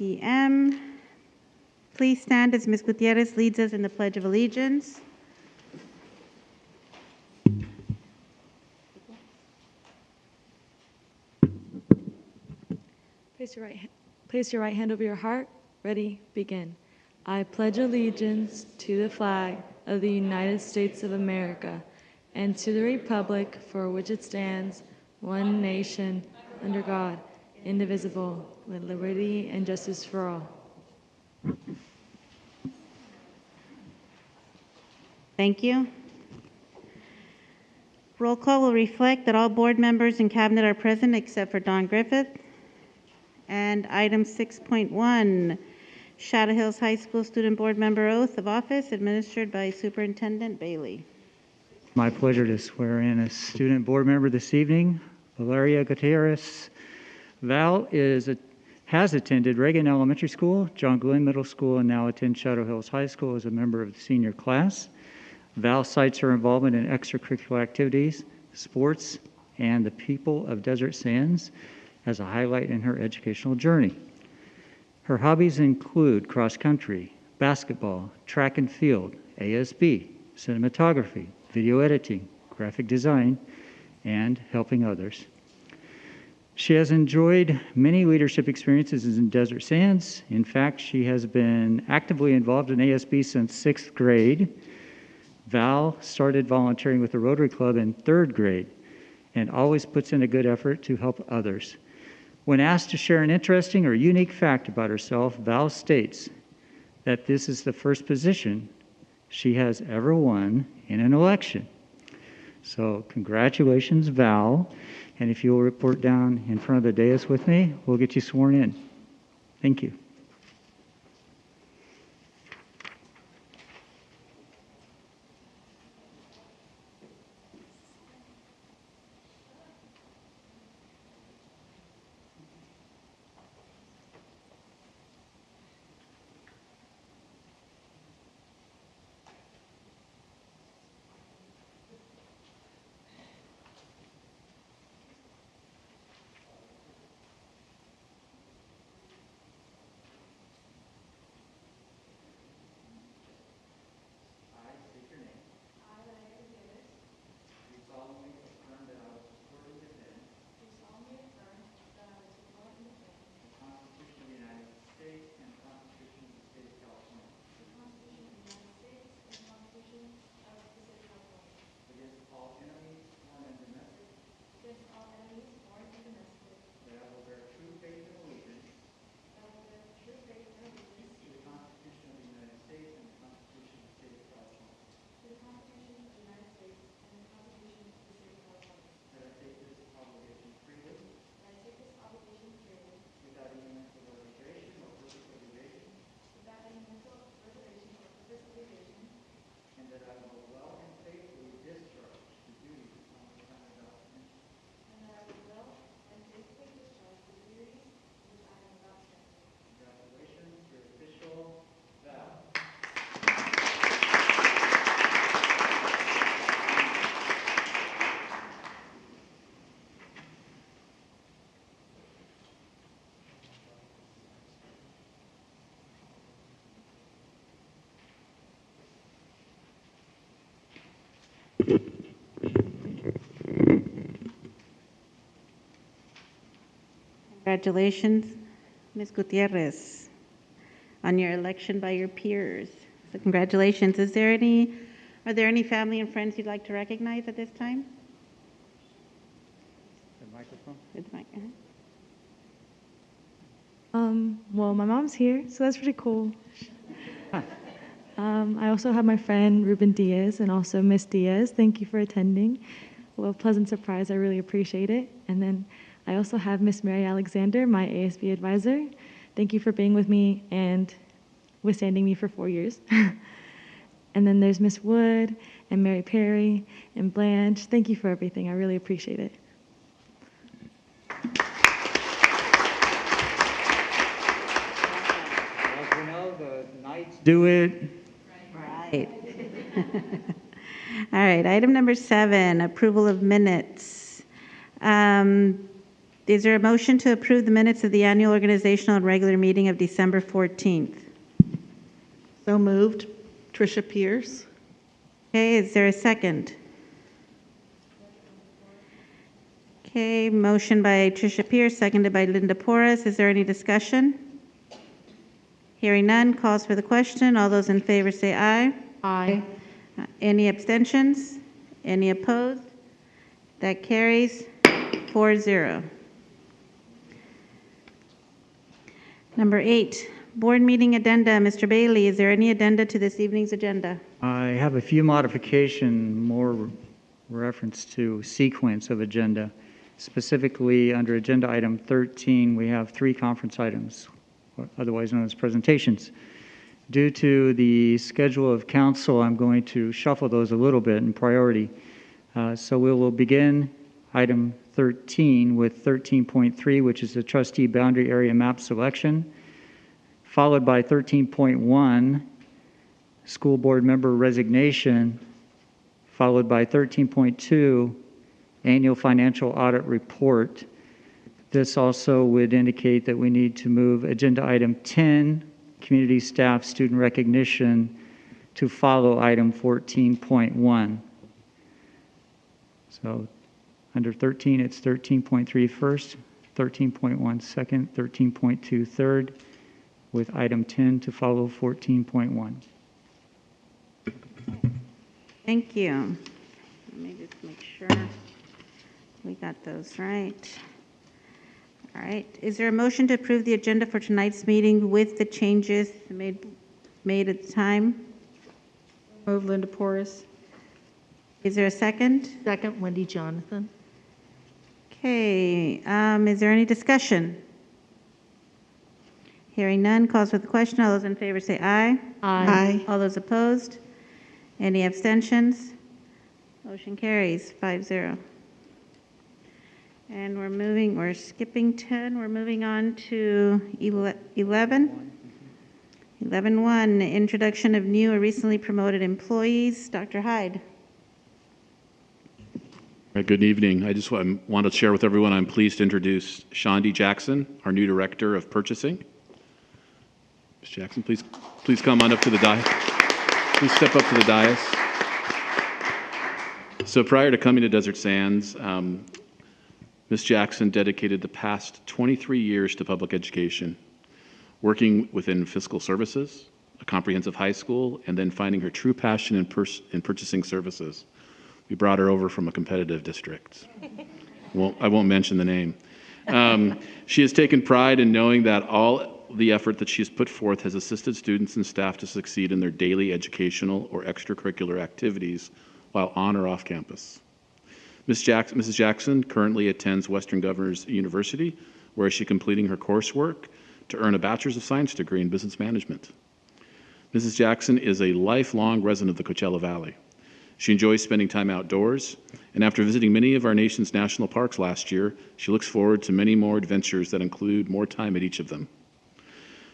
p.m. Please stand as Ms. Gutierrez leads us in the Pledge of Allegiance. Place your right hand over your heart. Ready, begin. I pledge allegiance to the flag of the United States of America and to the republic for which it stands, one nation, under God, indivisible, with liberty and justice for all. Thank you. Roll call will reflect that all board members and cabinet are present except for Don Griffith. And item 6.1, Shadow Hills High School Student Board Member Oath of Office administered by Superintendent Bailey. My pleasure to swear in a student board member this evening, Valeria Gutierrez. Val has attended Reagan Elementary School, John Glenn Middle School, and now attends Shadow Hills High School as a member of the senior class. Val cites her involvement in extracurricular activities, sports, and the people of Desert Sands as a highlight in her educational journey. Her hobbies include cross-country, basketball, track and field, ASB, cinematography, video editing, graphic design, and helping others. She has enjoyed many leadership experiences in Desert Sands. In fact, she has been actively involved in ASB since 6th grade. Val started volunteering with the Rotary Club in 3rd grade and always puts in a good effort to help others. When asked to share an interesting or unique fact about herself, Val states that this is the first position she has ever won in an election. So congratulations, Val. And if you'll report down in front of the dais with me, we'll get you sworn in. Thank you. Congratulations, Ms. Gutierrez, on your election by your peers. So congratulations. Are there any family and friends you'd like to recognize at this time? The microphone. With the mic. Well, my mom's here, so that's pretty cool. I also have my friend Ruben Diaz and also Miss Diaz. Thank you for attending. Well, pleasant surprise. I really appreciate it. And then I also have Miss Mary Alexander, my ASB advisor. Thank you for being with me and withstanding me for 4 years. And then there's Miss Wood and Mary Perry and Blanche. Thank you for everything. I really appreciate it. As we know, the Knights do it. Right. All right, item number 7, approval of minutes. Is there a motion to approve the minutes of the annual organizational and regular meeting of December 14th? So moved. Trisha Pierce. Okay, is there a second? Okay, motion by Trisha Pierce, seconded by Linda Porras. Is there any discussion? Hearing none, calls for the question. All those in favor say aye. Aye. Any abstentions? Any opposed? That carries 4-0. Number 8, board meeting addenda. Mr. Bailey, is there any addenda to this evening's agenda? I have a few modification, more reference to sequence of agenda. Specifically, under agenda item 13, we have 3 conference items, otherwise known as presentations. Due to the schedule of council, I'm going to shuffle those a little bit in priority. So we will begin item 13 with 13.3, which is the trustee boundary area map selection, followed by 13.1, school board member resignation, followed by 13.2, annual financial audit report. This also would indicate that we need to move agenda item 10, community staff student recognition, to follow item 14.1. So under 13, it's 13.3 first, 13.1 second, 13.2 third, with item 10 to follow 14.1. Thank you. Let me just make sure we got those right. All right. Is there a motion to approve the agenda for tonight's meeting with the changes made at the time? Move Linda Porras. Is there a second? Second, Wendy Jonathan. Okay. Is there any discussion? Hearing none, calls for the question. All those in favor say aye. Aye. All those opposed? Any abstentions? Motion carries 5-0. And we're skipping 10. We're moving on to 11. 11.1, introduction of new or recently promoted employees. Dr. Hyde. Good evening. I just want to share with everyone I'm pleased to introduce Shondi Jackson, our new Director of Purchasing. Ms. Jackson, please come on up to the dais. Please step up to the dais. So prior to coming to Desert Sands, Ms. Jackson dedicated the past 23 years to public education, working within fiscal services, a comprehensive high school, and then finding her true passion in purchasing services. We brought her over from a competitive district. Well, I won't mention the name. She has taken pride in knowing that all the effort that she has put forth has assisted students and staff to succeed in their daily educational or extracurricular activities while on or off campus. Mrs. Jackson currently attends Western Governors University, where is she completing her coursework to earn a Bachelor's of Science degree in Business Management. Mrs. Jackson is a lifelong resident of the Coachella Valley. She enjoys spending time outdoors, and after visiting many of our nation's national parks last year, she looks forward to many more adventures that include more time at each of them.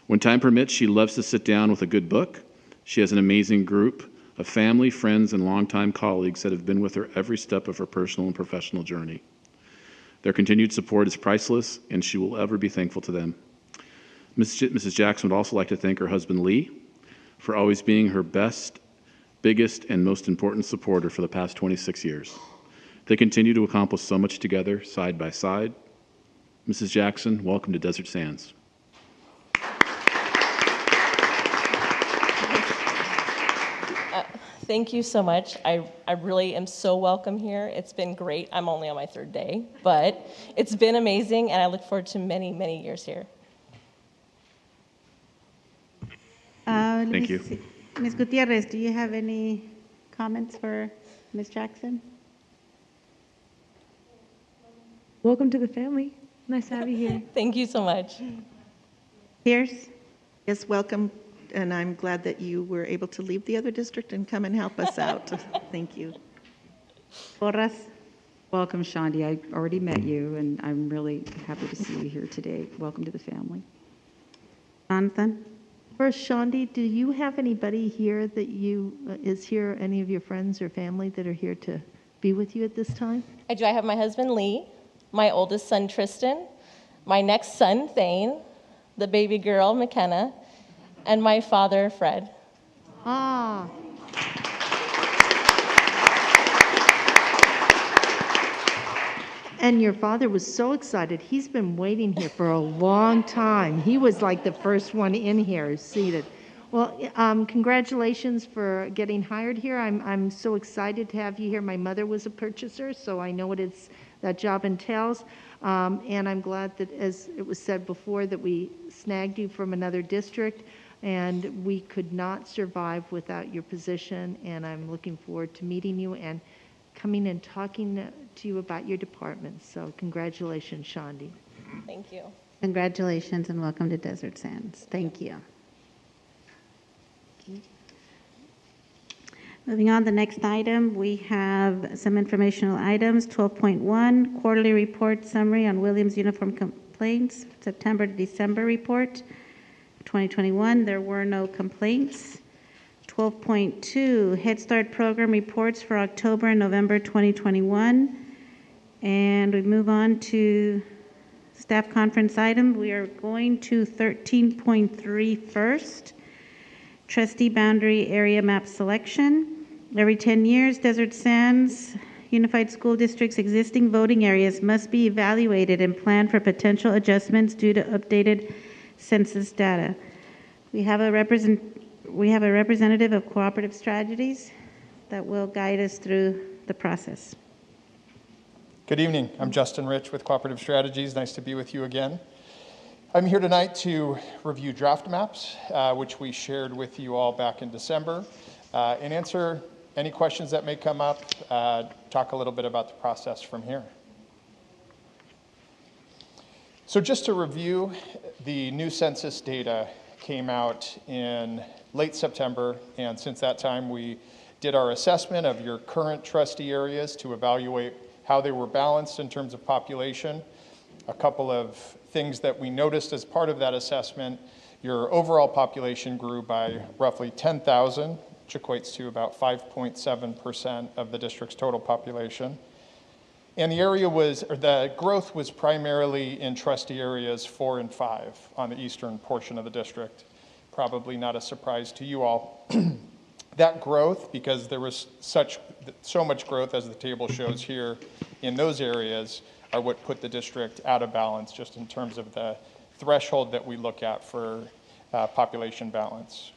When time permits, she loves to sit down with a good book. She has an amazing group of family, friends, and longtime colleagues that have been with her every step of her personal and professional journey. Their continued support is priceless, and she will ever be thankful to them. Mrs. Jackson would also like to thank her husband, Lee, for always being her best, biggest, and most important supporter for the past 26 years. They continue to accomplish so much together, side by side. Mrs. Jackson, welcome to Desert Sands. Thank you so much. I really am so welcome here. It's been great. I'm only on my 3rd day, but it's been amazing, and I look forward to many, many years here. Thank you. Ms. Gutierrez, do you have any comments for Ms. Jackson? Welcome to the family. Nice to have you here. Thank you so much. Pierce? Yes, welcome, and I'm glad that you were able to leave the other district and come and help us out. Thank you. Porras? Welcome, Shondi. I already met you, and I'm really happy to see you here today. Welcome to the family. Jonathan? First, Shondi, do you have anybody here that is here, any of your friends or family that are here to be with you at this time? I do. I have my husband, Lee. my oldest son, Tristan, my next son, Thane, the baby girl, McKenna, and my father, Fred. Ah. And your father was so excited. He's been waiting here for a long time. He was like the first one in here seated. Well, congratulations for getting hired here. I'm so excited to have you here. My mother was a purchaser, so I know what that job entails. And I'm glad that, as it was said before, that we snagged you from another district, and we could not survive without your position. And I'm looking forward to meeting you and coming and talking to you about your department. So congratulations, Shandi. Thank you. Congratulations and welcome to Desert Sands. Thank you. Moving on, the next item, we have some informational items. 12.1, quarterly report summary on Williams Uniform Complaints, September to December report. 2021, there were no complaints. 12.2, Head Start program reports for October and November 2021. And we move on to staff conference item. We are going to 13.3 first. Trustee boundary area map selection. Every 10 years, Desert Sands Unified School District's existing voting areas must be evaluated and planned for potential adjustments due to updated census data. We have a representative of Cooperative Strategies that will guide us through the process. Good evening. I'm Justin Rich with Cooperative Strategies. Nice to be with you again. I'm here tonight to review draft maps, which we shared with you all back in December, and answer any questions that may come up, talk a little bit about the process from here. So just to review, the new census data came out in late September, and since that time we did our assessment of your current trustee areas to evaluate how they were balanced in terms of population. A couple of things that we noticed as part of that assessment: your overall population grew by roughly 10,000, which equates to about 5.7% of the district's total population. And the growth was primarily in trustee areas 4 and 5 on the eastern portion of the district. Probably not a surprise to you all. That growth, because there was so much growth, as the table shows here, in those areas, are what put the district out of balance, just in terms of the threshold that we look at for population balance.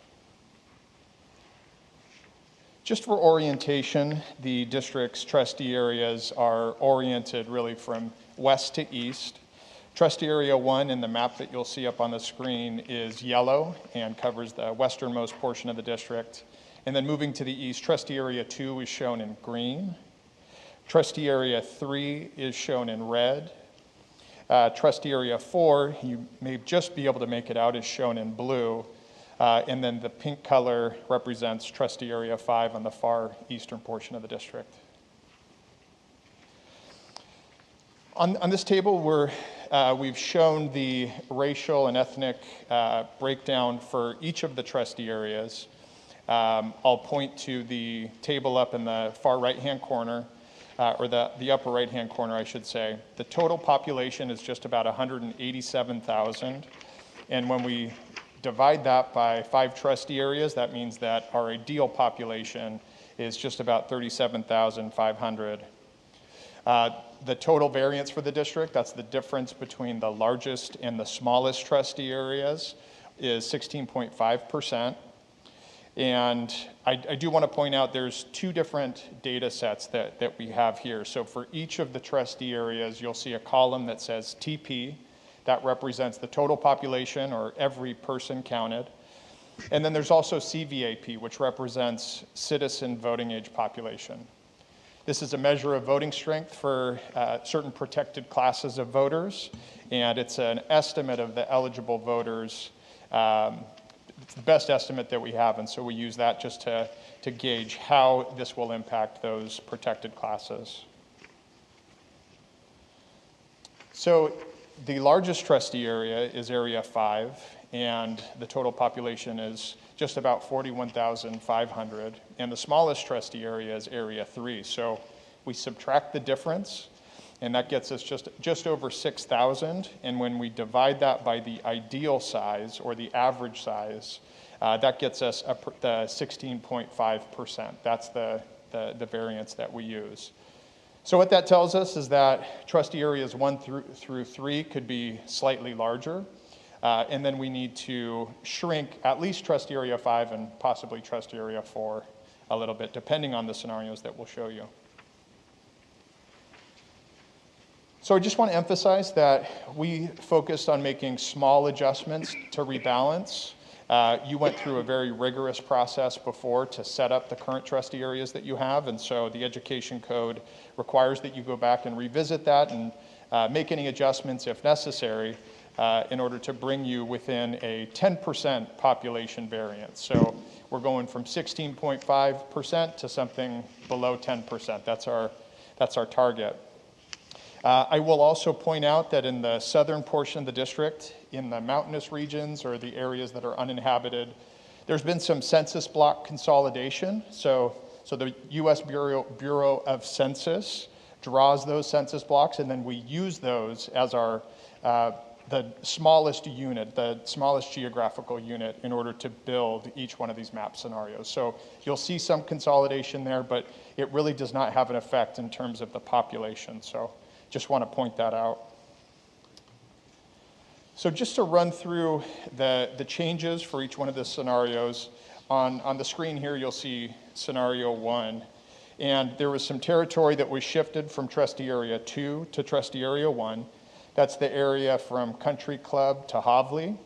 Just for orientation, the district's trustee areas are oriented really from west to east. Trustee Area 1 in the map that you'll see up on the screen is yellow and covers the westernmost portion of the district. And then moving to the east, Trustee Area 2 is shown in green. Trustee Area 3 is shown in red. Trustee Area 4, you may just be able to make it out, is shown in blue. And then the pink color represents Trustee Area 5 on the far eastern portion of the district. On this table, we've shown the racial and ethnic breakdown for each of the trustee areas. I'll point to the table up in the far right-hand corner, or the upper right-hand corner, I should say. The total population is just about 187,000. And when we divide that by 5 trustee areas, that means that our ideal population is just about 37,500. The total variance for the district, that's the difference between the largest and the smallest trustee areas, is 16.5%. And I do want to point out there's 2 different data sets that we have here. So for each of the trustee areas, you'll see a column that says TP. That represents the total population, or every person counted. And then there's also CVAP, which represents citizen voting age population. This is a measure of voting strength for certain protected classes of voters, and it's an estimate of the eligible voters. It's the best estimate that we have, and so we use that just to gauge how this will impact those protected classes. So the largest trustee area is Area 5, and the total population is just about 41,500, and the smallest trustee area is Area 3. So we subtract the difference, and that gets us just over 6,000. And when we divide that by the ideal size or the average size, that gets us the 16.5%. That's the variance that we use. So what that tells us is that trustee areas 1 through 3 could be slightly larger, and then we need to shrink at least trustee area 5 and possibly trustee area 4 a little bit, depending on the scenarios that we'll show you. So I just want to emphasize that we focused on making small adjustments to rebalance. You went through a very rigorous process before to set up the current trustee areas that you have, and so the education code requires that you go back and revisit that and make any adjustments if necessary in order to bring you within a 10% population variance. So we're going from 16.5% to something below 10%. That's our target. I will also point out that in the southern portion of the district, in the mountainous regions or the areas that are uninhabited, there's been some census block consolidation. So the U.S. Bureau of Census draws those census blocks, and then we use those as our the smallest unit, the smallest geographical unit in order to build each one of these map scenarios. So you'll see some consolidation there, but it really does not have an effect in terms of the population. So just want to point that out. So just to run through the changes for each one of the scenarios, on the screen here you'll see scenario 1. And there was some territory that was shifted from trustee area 2 to trustee area 1. That's the area from Country Club to Havli.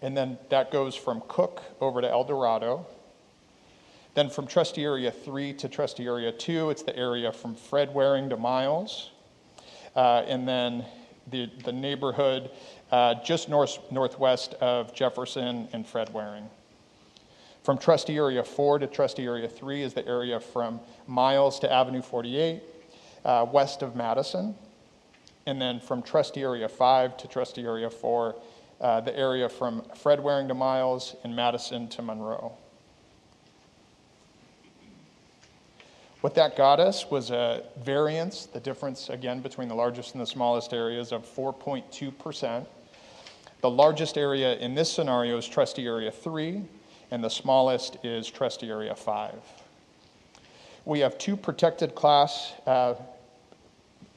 And then that goes from Cook over to El Dorado. Then from trustee area 3 to trustee area 2, it's the area from Fred Waring to Miles. And then the neighborhood just northwest of Jefferson and Fred Waring. From trustee area 4 to trustee area 3 is the area from Miles to Avenue 48, west of Madison. And then from trustee area 5 to trustee area 4, the area from Fred Waring to Miles and Madison to Monroe. What that got us was a variance, the difference again between the largest and the smallest areas, of 4.2%. The largest area in this scenario is trustee area 3, and the smallest is trustee area 5. We have 2 protected class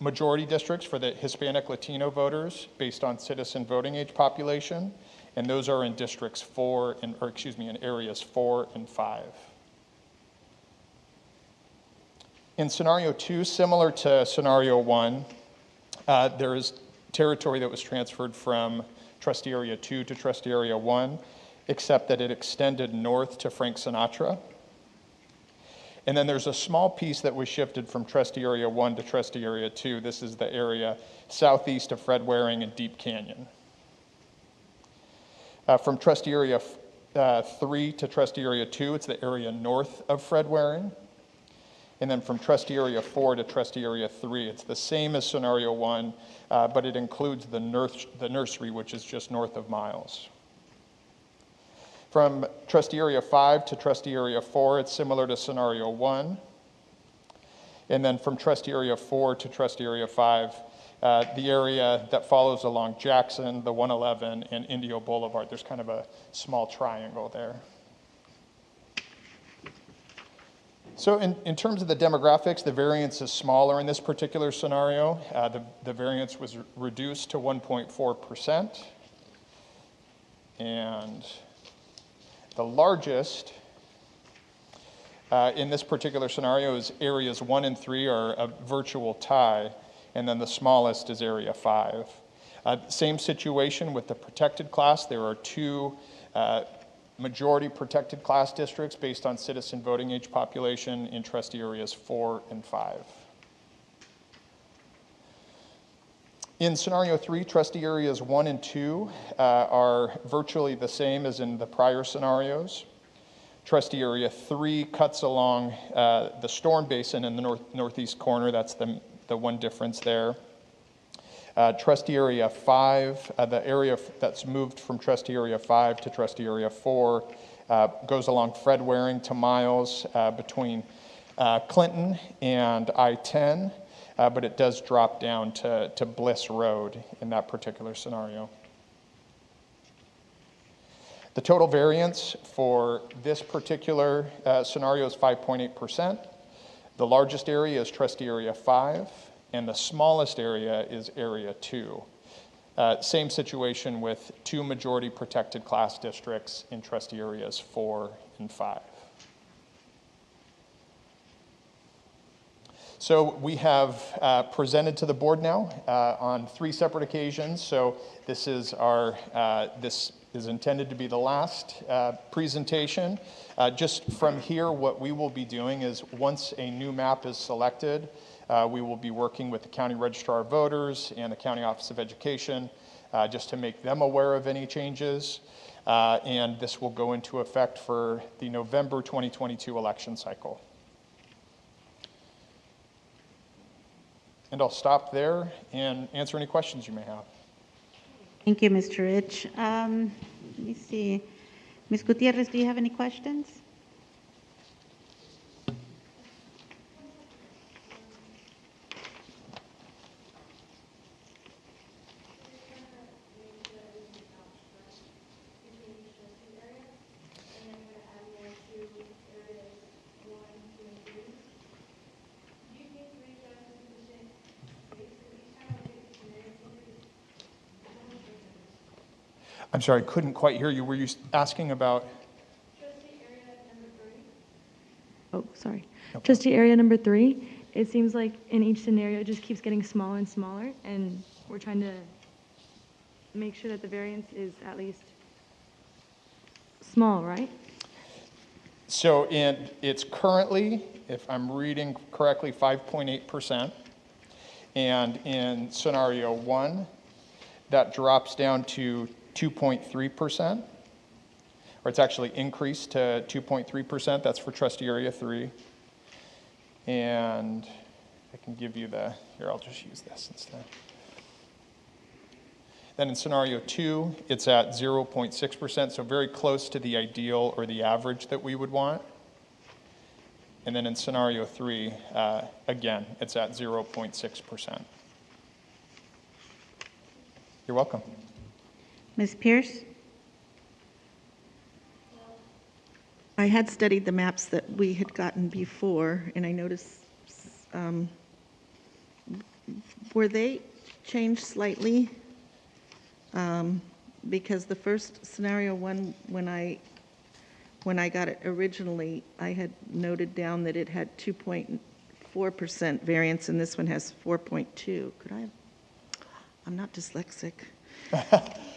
majority districts for the Hispanic Latino voters based on citizen voting age population, and those are in districts in areas 4 and 5. In scenario 2, similar to scenario 1, there is territory that was transferred from trustee area 2 to trustee area 1, except that it extended north to Frank Sinatra. And then there's a small piece that was shifted from trustee area 1 to trustee area 2. This is the area southeast of Fred Waring and Deep Canyon. From trustee area 3 to trustee area 2, it's the area north of Fred Waring. And then from trustee area 4 to trustee area 3, it's the same as scenario 1, but it includes the nursery, which is just north of Miles. From trustee area 5 to trustee area 4, it's similar to scenario 1. And then from trustee area 4 to trustee area 5, the area that follows along Jackson, the 111, and Indio Boulevard. There's kind of a small triangle there. So in terms of the demographics, the variance is smaller in this particular scenario. The variance was reduced to 1.4%. And the largest in this particular scenario is areas 1 and 3 are a virtual tie, and then the smallest is area 5. Same situation with the protected class. There are 2 majority protected class districts based on citizen voting age population in trustee areas 4 and 5. In scenario 3, trustee areas 1 and 2 are virtually the same as in the prior scenarios. Trustee area 3 cuts along the storm basin in the northeast corner. That's the one difference there. Trustee area 5, the area that's moved from trustee area 5 to trustee area 4 goes along Fred Waring to Miles between Clinton and I-10. but it does drop down to Bliss Road in that particular scenario. The total variance for this particular scenario is 5.8%. The largest area is Trustee Area 5, and the smallest area is Area 2. Same situation with 2 majority protected class districts in Trustee Areas 4 and 5. So we have presented to the board now on 3 separate occasions. So this is this is intended to be the last presentation. Just from here, what we will be doing is once a new map is selected, we will be working with the County Registrar of Voters and the County Office of Education just to make them aware of any changes. And this will go into effect for the November 2022 election cycle. And I'll stop there and answer any questions you may have. Thank you, Mr. Rich. Let me see. Ms. Gutierrez, do you have any questions? I'm sorry, I couldn't quite hear you. Were you asking about? Trustee area number 3. Oh, sorry. Okay. Trustee area number 3. It seems like in each scenario, it just keeps getting smaller and smaller, and we're trying to make sure that the variance is at least small, right? So it's currently, if I'm reading correctly, 5.8%. And in scenario 1, that drops down to 2.3%, or it's actually increased to 2.3%. That's for Trustee Area 3. And I can give you here, I'll just use this instead. Then in scenario 2, it's at 0.6%, so very close to the ideal or the average that we would want. And then in scenario 3, again, it's at 0.6%. You're welcome. Ms. Pierce? I had studied the maps that we had gotten before, and I noticed, were they changed slightly? Because the first scenario one, when I got it originally, I had noted down that it had 2.4% variance, and this one has 4.2. I'm not dyslexic.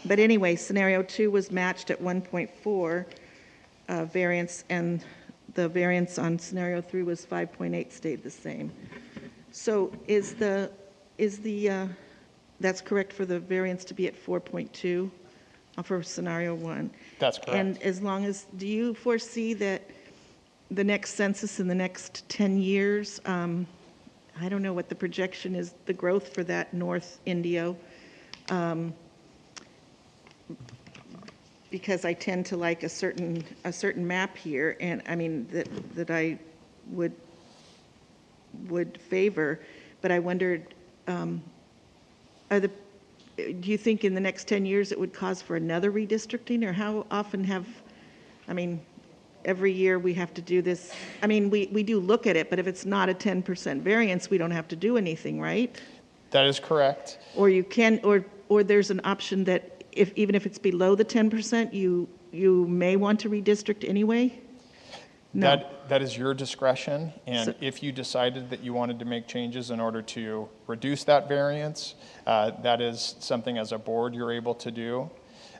But anyway, scenario 2 was matched at 1.4 variance, and the variance on scenario 3 was 5.8, stayed the same. So is the that's correct for the variance to be at 4.2 for scenario 1? That's correct. And as long as, do you foresee that the next census in the next 10 years, I don't know what the projection is, the growth for that North Indio, because I tend to like a certain map here, and I mean that I would favor, but I wondered, do you think in the next 10 years it would cause for another redistricting, or how often every year we have to do this? I mean, we do look at it, but if it's not a 10% variance, we don't have to do anything, right? That is correct. Or you can, or there's an option that even if it's below the 10%, you may want to redistrict anyway? No. That is your discretion, and if you decided that you wanted to make changes in order to reduce that variance, that is something as a board you're able to do.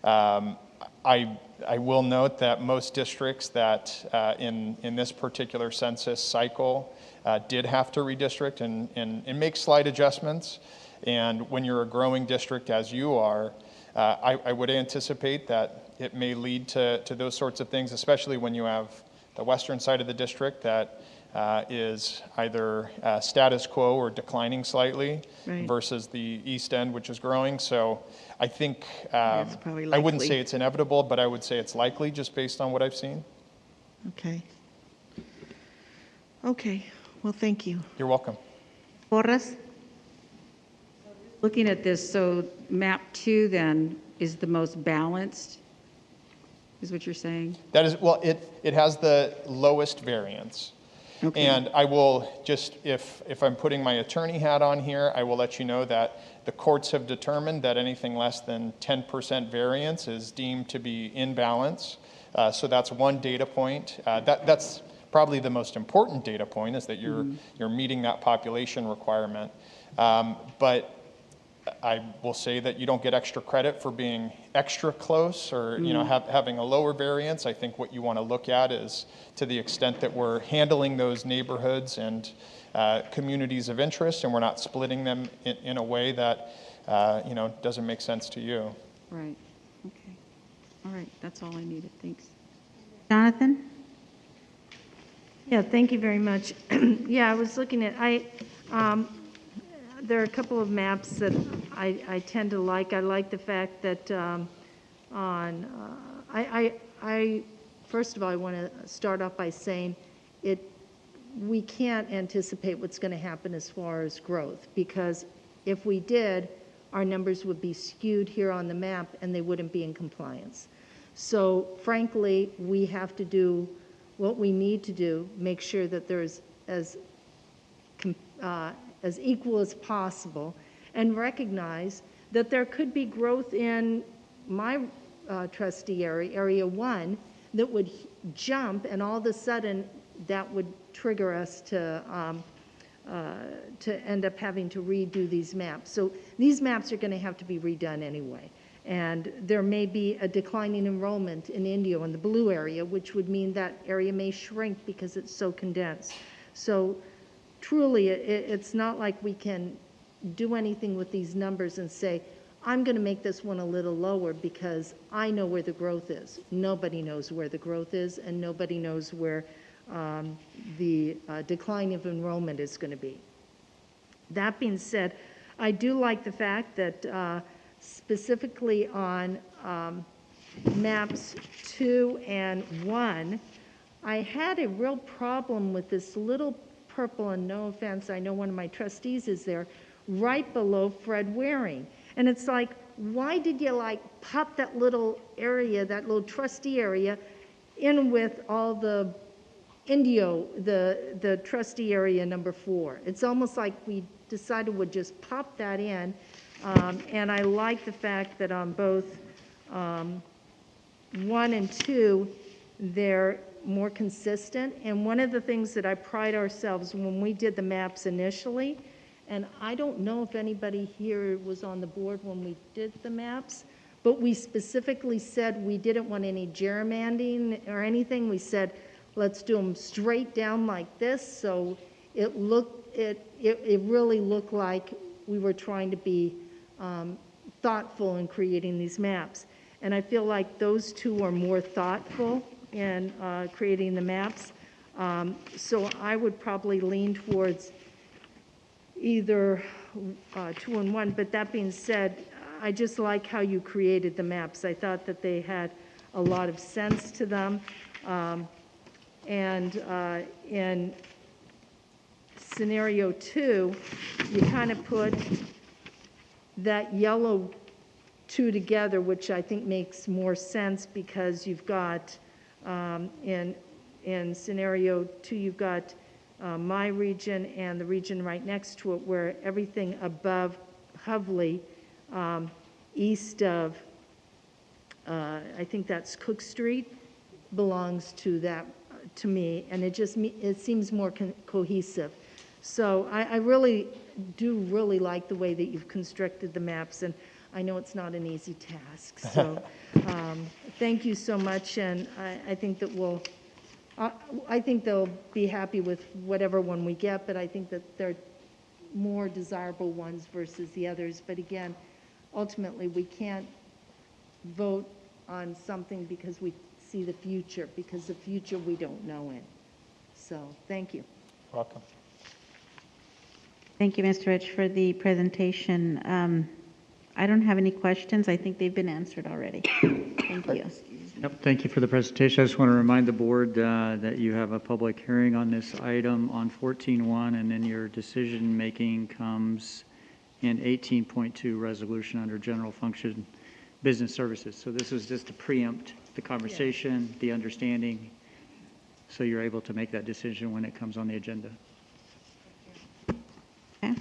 I will note that most districts that in this particular census cycle did have to redistrict and make slight adjustments. And when you're a growing district as you are, I would anticipate that it may lead to those sorts of things, especially when you have the western side of the district that is either status quo or declining slightly, right, versus the east end, which is growing. So I think, I wouldn't say it's inevitable, but I would say it's likely just based on what I've seen. Okay. Okay, well, thank you. You're welcome. Porras? Looking at this, so map 2 then is the most balanced, is what you're saying? That is, well, it has the lowest variance. Okay. And I will just, if I'm putting my attorney hat on here, I will let you know that the courts have determined that anything less than 10% variance is deemed to be in balance. So that's one data point. That's probably the most important data point, is that you're meeting that population requirement. But I will say that you don't get extra credit for being extra close or having a lower variance. I think what you want to look at is to the extent that we're handling those neighborhoods and communities of interest, and we're not splitting them in a way that doesn't make sense to you. Right. Okay. All right. That's all I needed. Thanks. Jonathan? Yeah, thank you very much. Yeah, I was looking at, there are a couple of maps that I tend to like. I like the fact that first of all, I want to start off by saying we can't anticipate what's going to happen as far as growth, because if we did, our numbers would be skewed here on the map and they wouldn't be in compliance. So frankly, we have to do what we need to do, make sure that there's as equal as possible, and recognize that there could be growth in my trustee area, Area 1, that would jump, and all of a sudden that would trigger us to end up having to redo these maps. So these maps are going to have to be redone anyway. And there may be a declining enrollment in Indio in the blue area, which would mean that area may shrink because it's so condensed. So truly, it's not like we can do anything with these numbers and say, I'm going to make this one a little lower because I know where the growth is. Nobody knows where the growth is, and nobody knows where the decline of enrollment is going to be. That being said, I do like the fact that specifically on maps 2 and 1, I had a real problem with this little purple, and no offense, I know one of my trustees is there, right below Fred Waring. And it's like, why did you pop that little area, that little trustee area, in with all the Indio, the trustee area number 4? It's almost like we decided we'd just pop that in. And I like the fact that on both 1 and 2, they're more consistent. And one of the things that I pride ourselves when we did the maps initially, and I don't know if anybody here was on the board when we did the maps, but we specifically said we didn't want any gerrymandering or anything. We said, let's do them straight down like this. So it really looked like we were trying to be thoughtful in creating these maps. And I feel like those two are more thoughtful in creating the maps. So I would probably lean towards either 2 and 1. But that being said, I just like how you created the maps. I thought that they had a lot of sense to them. And in scenario 2, you kind of put that yellow 2 together, which I think makes more sense because you've got, in scenario 2, you've got my region and the region right next to it, where everything above Hovley, east of, I think that's Cook Street, belongs to that, to me, and it seems more cohesive. So I really do like the way that you've constructed the maps, and I know it's not an easy task. So thank you so much, and I think that I think they'll be happy with whatever one we get, but I think that they're more desirable ones versus the others. But again, ultimately, we can't vote on something because we see the future, because the future we don't know in. So thank you. Welcome. Thank you, Mr. Rich, for the presentation. I don't have any questions. I think they've been answered already. Thank you. Yep, thank you for the presentation. I just want to remind the board that you have a public hearing on this item on 14-1, and then your decision-making comes and 18.2 resolution under general function business services. So this was just to preempt the conversation, the understanding, so you're able to make that decision when it comes on the agenda. Okay.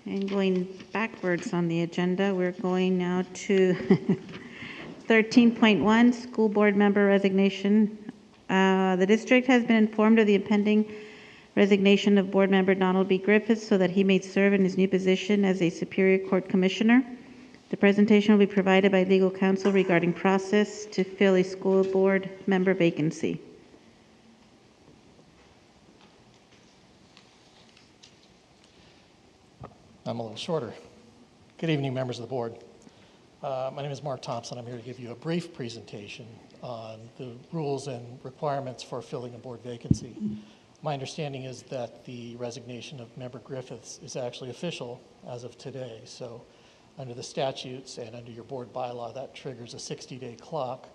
And going backwards on the agenda, we're going now to 13.1, school board member resignation. The district has been informed of the impending resignation of board member Donald B. Griffiths so that he may serve in his new position as a Superior Court Commissioner. The presentation will be provided by legal counsel regarding process to fill a school board member vacancy. I'm a little shorter. Good evening, members of the board. My name is Mark Thompson. I'm here to give you a brief presentation on the rules and requirements for filling a board vacancy. My understanding is that the resignation of member Griffiths is actually official as of today. So under the statutes and under your board bylaw, that triggers a 60-day clock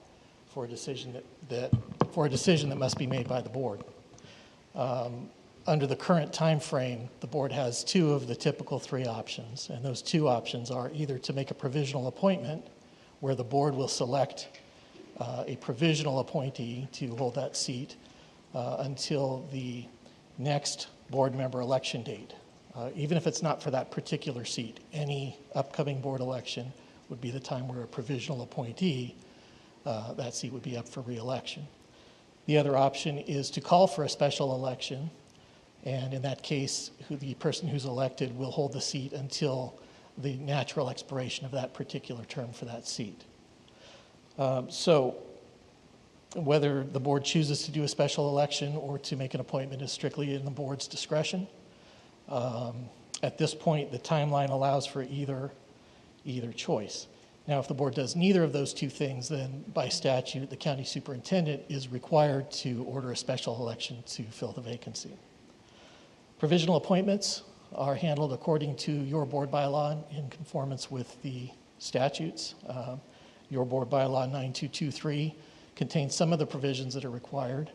for a decision that must be made by the board. Under the current time frame, the board has two of the typical three options, and those two options are either to make a provisional appointment, where the board will select a provisional appointee to hold that seat until the next board member election date. Even if it's not for that particular seat, any upcoming board election would be the time where a provisional appointee, that seat would be up for re-election. The other option is to call for a special election, and in that case, the person who's elected will hold the seat until the natural expiration of that particular term for that seat. So whether the board chooses to do a special election or to make an appointment is strictly in the board's discretion. At this point, the timeline allows for either choice. Now, if the board does neither of those two things, then by statute, the county superintendent is required to order a special election to fill the vacancy. Provisional appointments are handled according to your board bylaw in conformance with the statutes. Your board bylaw 9223 contains some of the provisions that are required,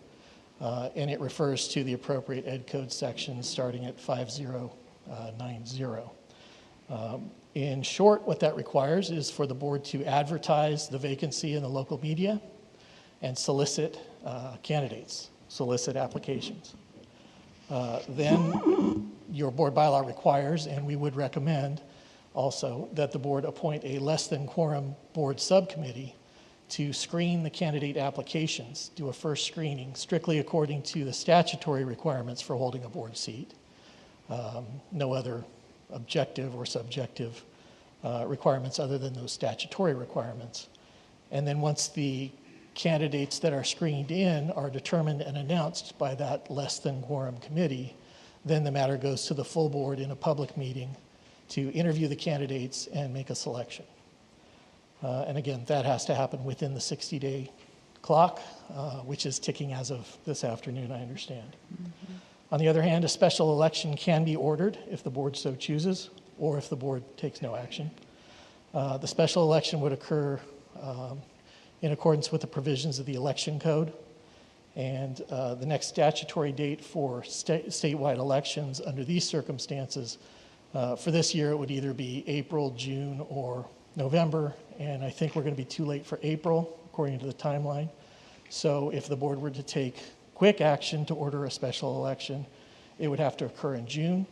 and it refers to the appropriate Ed Code sections starting at 5090. In short, what that requires is for the board to advertise the vacancy in the local media and solicit candidates, solicit applications. Then your board bylaw requires, and we would recommend also, that the board appoint a less than quorum board subcommittee to screen the candidate applications, do a first screening strictly according to the statutory requirements for holding a board seat. No other objective or subjective requirements other than those statutory requirements. And then once the candidates that are screened in are determined and announced by that less than quorum committee, then the matter goes to the full board in a public meeting to interview the candidates and make a selection. And again, that has to happen within the 60-day clock, which is ticking as of this afternoon, I understand. Mm-hmm. On the other hand, a special election can be ordered if the board so chooses, or if the board takes no action. The special election would occur in accordance with the provisions of the election code. And the next statutory date for statewide elections under these circumstances, for this year, it would either be April, June, or November. And I think we're going to be too late for April, according to the timeline. So if the board were to take quick action to order a special election, it would have to occur in June.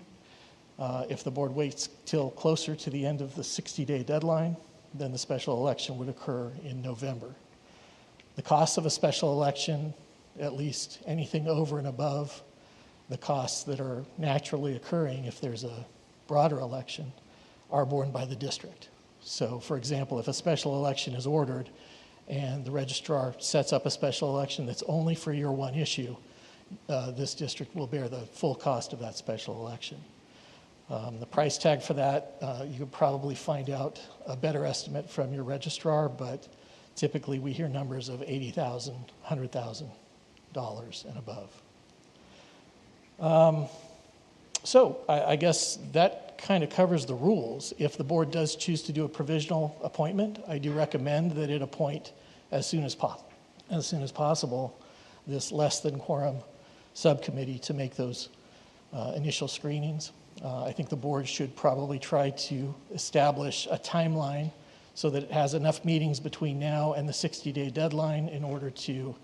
If the board waits till closer to the end of the 60-day deadline, then the special election would occur in November. The costs of a special election, at least anything over and above the costs that are naturally occurring if there's a broader election, are borne by the district. So, for example, if a special election is ordered and the registrar sets up a special election that's only for your one issue, this district will bear the full cost of that special election. The price tag for that, you could probably find out a better estimate from your registrar, but typically we hear numbers of $80,000, $100,000 and above. So I guess that kind of covers the rules. If the board does choose to do a provisional appointment, I do recommend that it appoint as soon as possible this less than quorum subcommittee to make those initial screenings. I think the board should probably try to establish a timeline so that it has enough meetings between now and the 60-day deadline in order to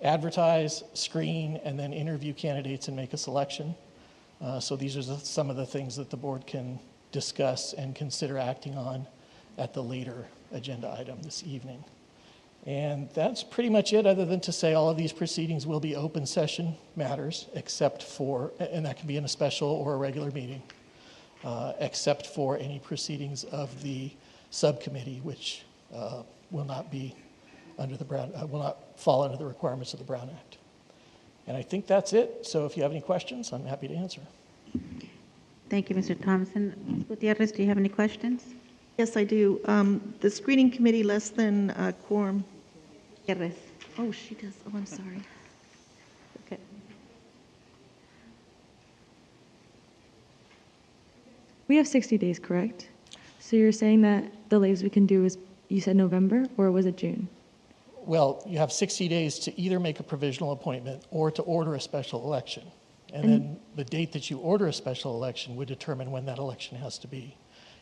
advertise, screen, and then interview candidates and make a selection. So these are some of the things that the board can discuss and consider acting on at the later agenda item this evening. And that's pretty much it, other than to say all of these proceedings will be open session matters, except for, and that can be in a special or a regular meeting, except for any proceedings of the subcommittee, which will not be under the will not fall under the requirements of the Brown Act. And I think that's it. So if you have any questions, I'm happy to answer. Thank you, Mr. Thompson. Ms. Gutierrez, do you have any questions? Yes, I do. The screening committee less than quorum. Gutierrez. Oh, she does. Oh, I'm sorry. Okay. We have 60 days, correct? So you're saying that the latest we can do is, you said November, or was it June? Well, you have 60 days to either make a provisional appointment or to order a special election. And then the date that you order a special election would determine when that election has to be.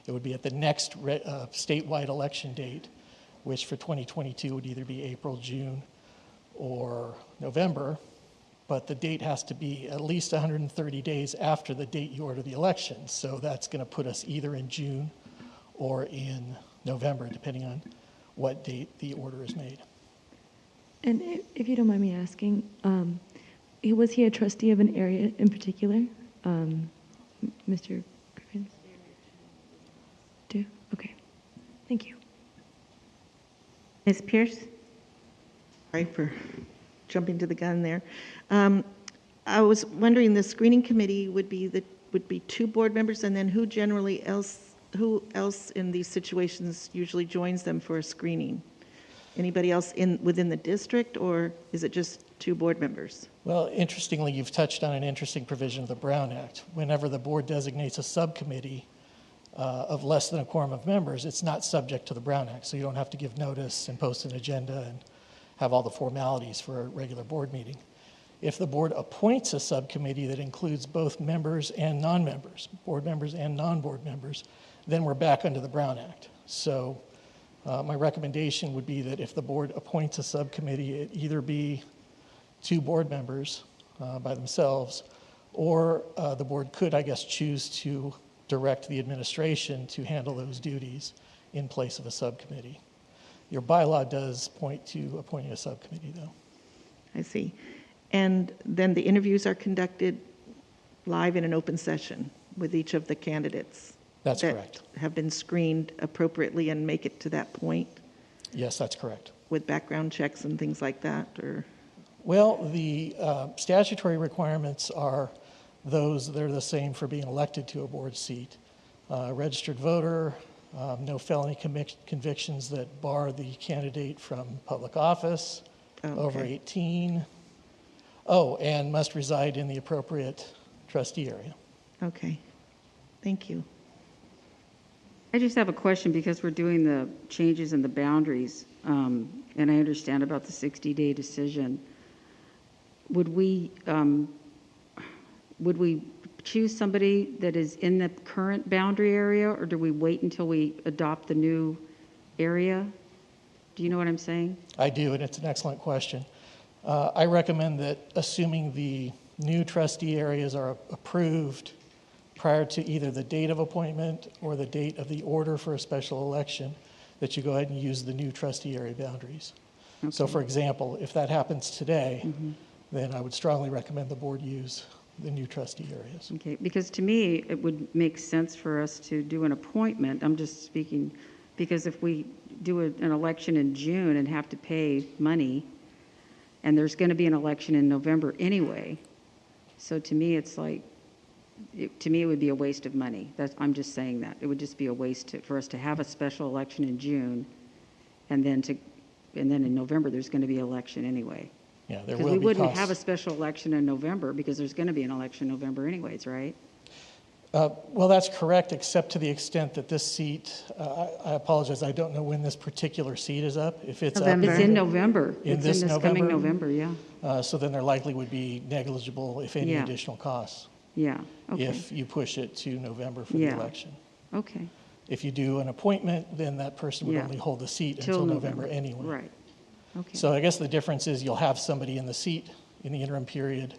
It would be at the next statewide election date, which for 2022 would either be April, June, or November. But the date has to be at least 130 days after the date you order the election. So that's going to put us either in June or in November, depending on what date the order is made. And if you don't mind me asking, was he a trustee of an area in particular, Mr. Griffin? Do? Okay. Thank you. Ms. Pierce? Sorry for jumping to the gun there. I was wondering, the screening committee would be 2 board members, and then who else in these situations usually joins them for a screening? Anybody else within the district, or is it just 2 board members? Well, interestingly, you've touched on an interesting provision of the Brown Act. Whenever the board designates a subcommittee of less than a quorum of members, it's not subject to the Brown Act, so you don't have to give notice and post an agenda and have all the formalities for a regular board meeting. If the board appoints a subcommittee that includes both members and non-members, board members and non-board members, then we're back under the Brown Act. So my recommendation would be that if the board appoints a subcommittee, it either be 2 board members by themselves, or the board could, I guess, choose to direct the administration to handle those duties in place of a subcommittee. Your bylaw does point to appointing a subcommittee, though. I see. And then the interviews are conducted live in an open session with each of the candidates? That's correct. Have been screened appropriately and make it to that point? Yes, that's correct. With background checks and things like that, or? Well, the statutory requirements are those that are the same for being elected to a board seat. Registered voter, no felony convictions that bar the candidate from public office, over 18. Oh, and must reside in the appropriate trustee area. Okay, thank you. I just have a question because we're doing the changes in the boundaries, and I understand about the 60-day decision. Would we choose somebody that is in the current boundary area, or do we wait until we adopt the new area? Do you know what I'm saying? I do, and it's an excellent question. I recommend that, assuming the new trustee areas are approved prior to either the date of appointment or the date of the order for a special election, that you go ahead and use the new trustee area boundaries. Okay. So for example, if that happens today, then I would strongly recommend the board use the new trustee areas. Okay, because to me, it would make sense for us to do an appointment. I'm just speaking, because if we do an election in June and have to pay money, and there's going to be an election in November anyway, so to me, it's like, to me, it would be a waste of money. I'm just saying that. It would just be a waste for us to have a special election in June, and then in November, there's going to be an election anyway. Yeah, there will be because we wouldn't costs. have a special election in November because there's going to be an election in November anyways, right? Well, that's correct, except to the extent that this seat, I apologize, I don't know when this particular seat is up. If it's November. up It's in November. In It's this coming November? November, yeah. So then there likely would be negligible, if any, Yeah. additional costs. Yeah, okay. if you push it to November for the Yeah. election. Okay. If you do an appointment, then that person would Yeah. only hold the seat Till until November anyway. Right. Okay. So I guess the difference is you'll have somebody in the seat in the interim period,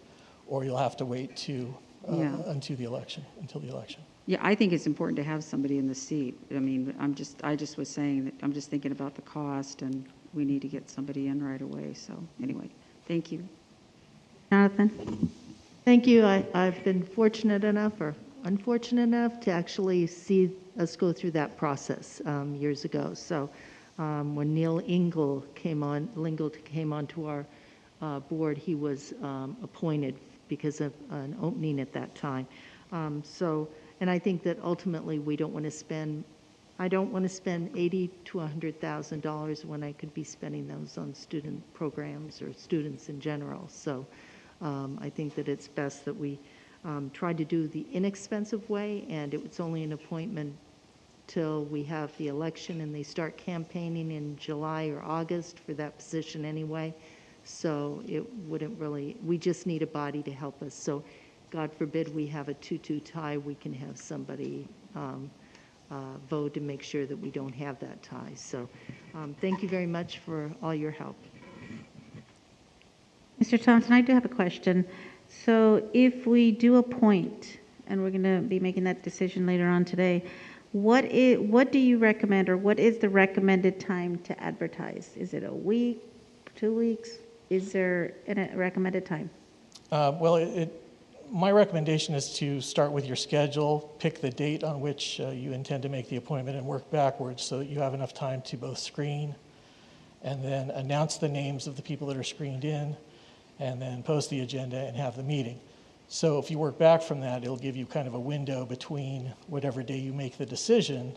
or you'll have to wait to, Yeah. until the election. Yeah, I think it's important to have somebody in the seat. I mean, I just was saying that I'm just thinking about the cost, and we need to get somebody in right away. So anyway, thank you. Jonathan? Thank you. I've been fortunate enough or unfortunate enough to actually see us go through that process years ago. So when Neil Lingle came onto our board, he was appointed because of an opening at that time. And I think that ultimately I don't want to spend $80,000 to $100,000 when I could be spending those on student programs or students in general. So I think that it's best that we try to do the inexpensive way, and it's only an appointment till we have the election, and they start campaigning in July or August for that position anyway. So it wouldn't really, we just need a body to help us. So God forbid we have a 2-2 tie, we can have somebody vote to make sure that we don't have that tie. So thank you very much for all your help. Mr. Thompson, I do have a question. So if we do appoint, and we're going to be making that decision later on today, what do you recommend, or what is the recommended time to advertise? Is it a week, 2 weeks? Is there a recommended time? My recommendation is to start with your schedule, pick the date on which you intend to make the appointment, and work backwards so that you have enough time to both screen and then announce the names of the people that are screened in, and then post the agenda and have the meeting. So if you work back from that, it'll give you kind of a window between whatever day you make the decision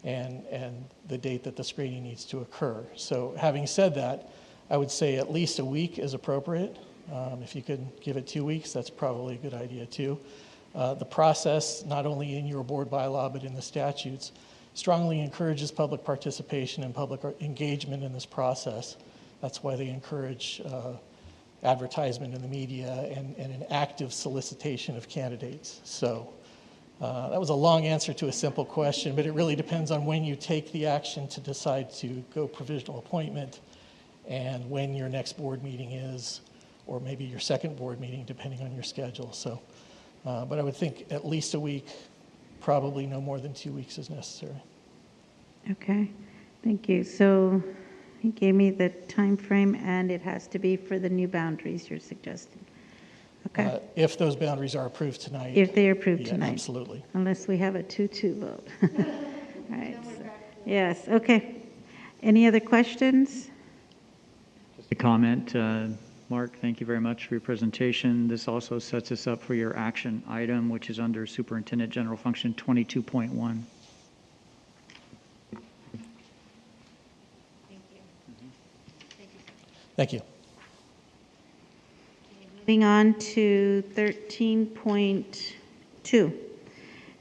and the date that the screening needs to occur. So having said that, I would say at least a week is appropriate. If you could give it 2 weeks, that's probably a good idea too. The process, not only in your board bylaw, but in the statutes, strongly encourages public participation and public engagement in this process. That's why they encourage advertisement in the media and an active solicitation of candidates. So that was a long answer to a simple question, but it really depends on when you take the action to decide to go provisional appointment and when your next board meeting is, or maybe your second board meeting, depending on your schedule. So, but I would think at least a week, probably no more than 2 weeks is necessary. Okay, thank you. So he gave me the time frame, and it has to be for the new boundaries you're suggesting. Okay. If those boundaries are approved tonight. If they are approved yeah, tonight. Absolutely. Unless we have a 2-2 vote. All right. So, yes, okay. Any other questions? Just a comment. Mark, thank you very much for your presentation. This also sets us up for your action item, which is under Superintendent General Function 22.1. Thank you. Moving on to 13.2,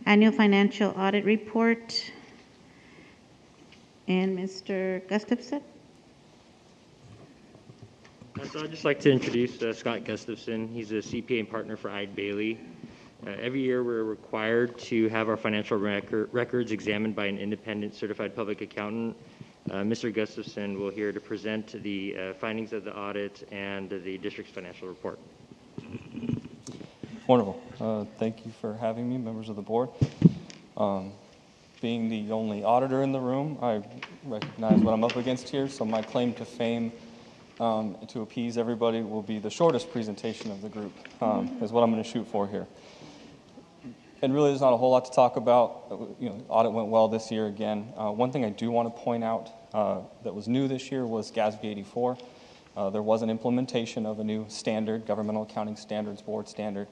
Annual Financial Audit Report. And Mr. Gustafson? So I'd just like to introduce Scott Gustafson. He's a CPA and partner for Eide Bailey. Every year we're required to have our financial records examined by an independent certified public accountant. Mr. Gustafson will here to present the findings of the audit and the district's financial report. Wonderful. Thank you for having me, members of the board. Being the only auditor in the room, I recognize what I'm up against here, so my claim to fame to appease everybody will be the shortest presentation of the group, is what I'm going to shoot for here. And really, there's not a whole lot to talk about. Audit went well this year again. One thing I do want to point out that was new this year was GASB 84. There was an implementation of a new standard, Governmental Accounting Standards Board standard.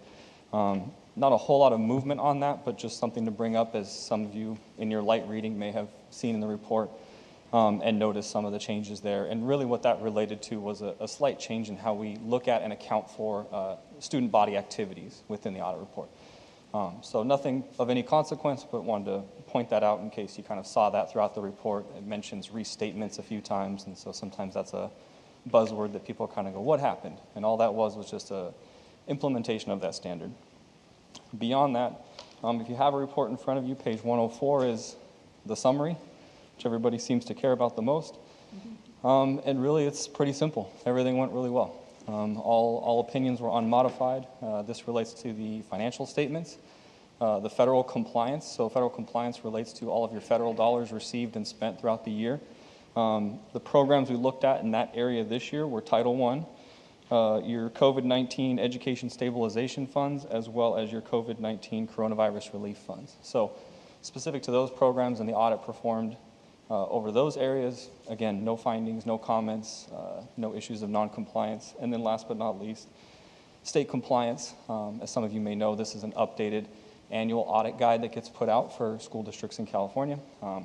Not a whole lot of movement on that, but just something to bring up, as some of you in your light reading may have seen in the report and noticed some of the changes there. And really what that related to was a slight change in how we look at and account for student body activities within the audit report. So nothing of any consequence, but wanted to point that out in case you kind of saw that throughout the report. It mentions restatements a few times, and so sometimes that's a buzzword that people kind of go, what happened? And all that was just a implementation of that standard. Beyond that, if you have a report in front of you, page 104 is the summary, which everybody seems to care about the most. And really, it's pretty simple. Everything went really well. All opinions were unmodified. This relates to the financial statements, the federal compliance. So federal compliance relates to all of your federal dollars received and spent throughout the year. The programs we looked at in that area this year were Title I, your COVID-19 education stabilization funds, as well as your COVID-19 coronavirus relief funds. So specific to those programs and the audit performed over those areas, again, no findings, no comments, no issues of non-compliance. And then last but not least, state compliance. As some of you may know, this is an updated annual audit guide that gets put out for school districts in California.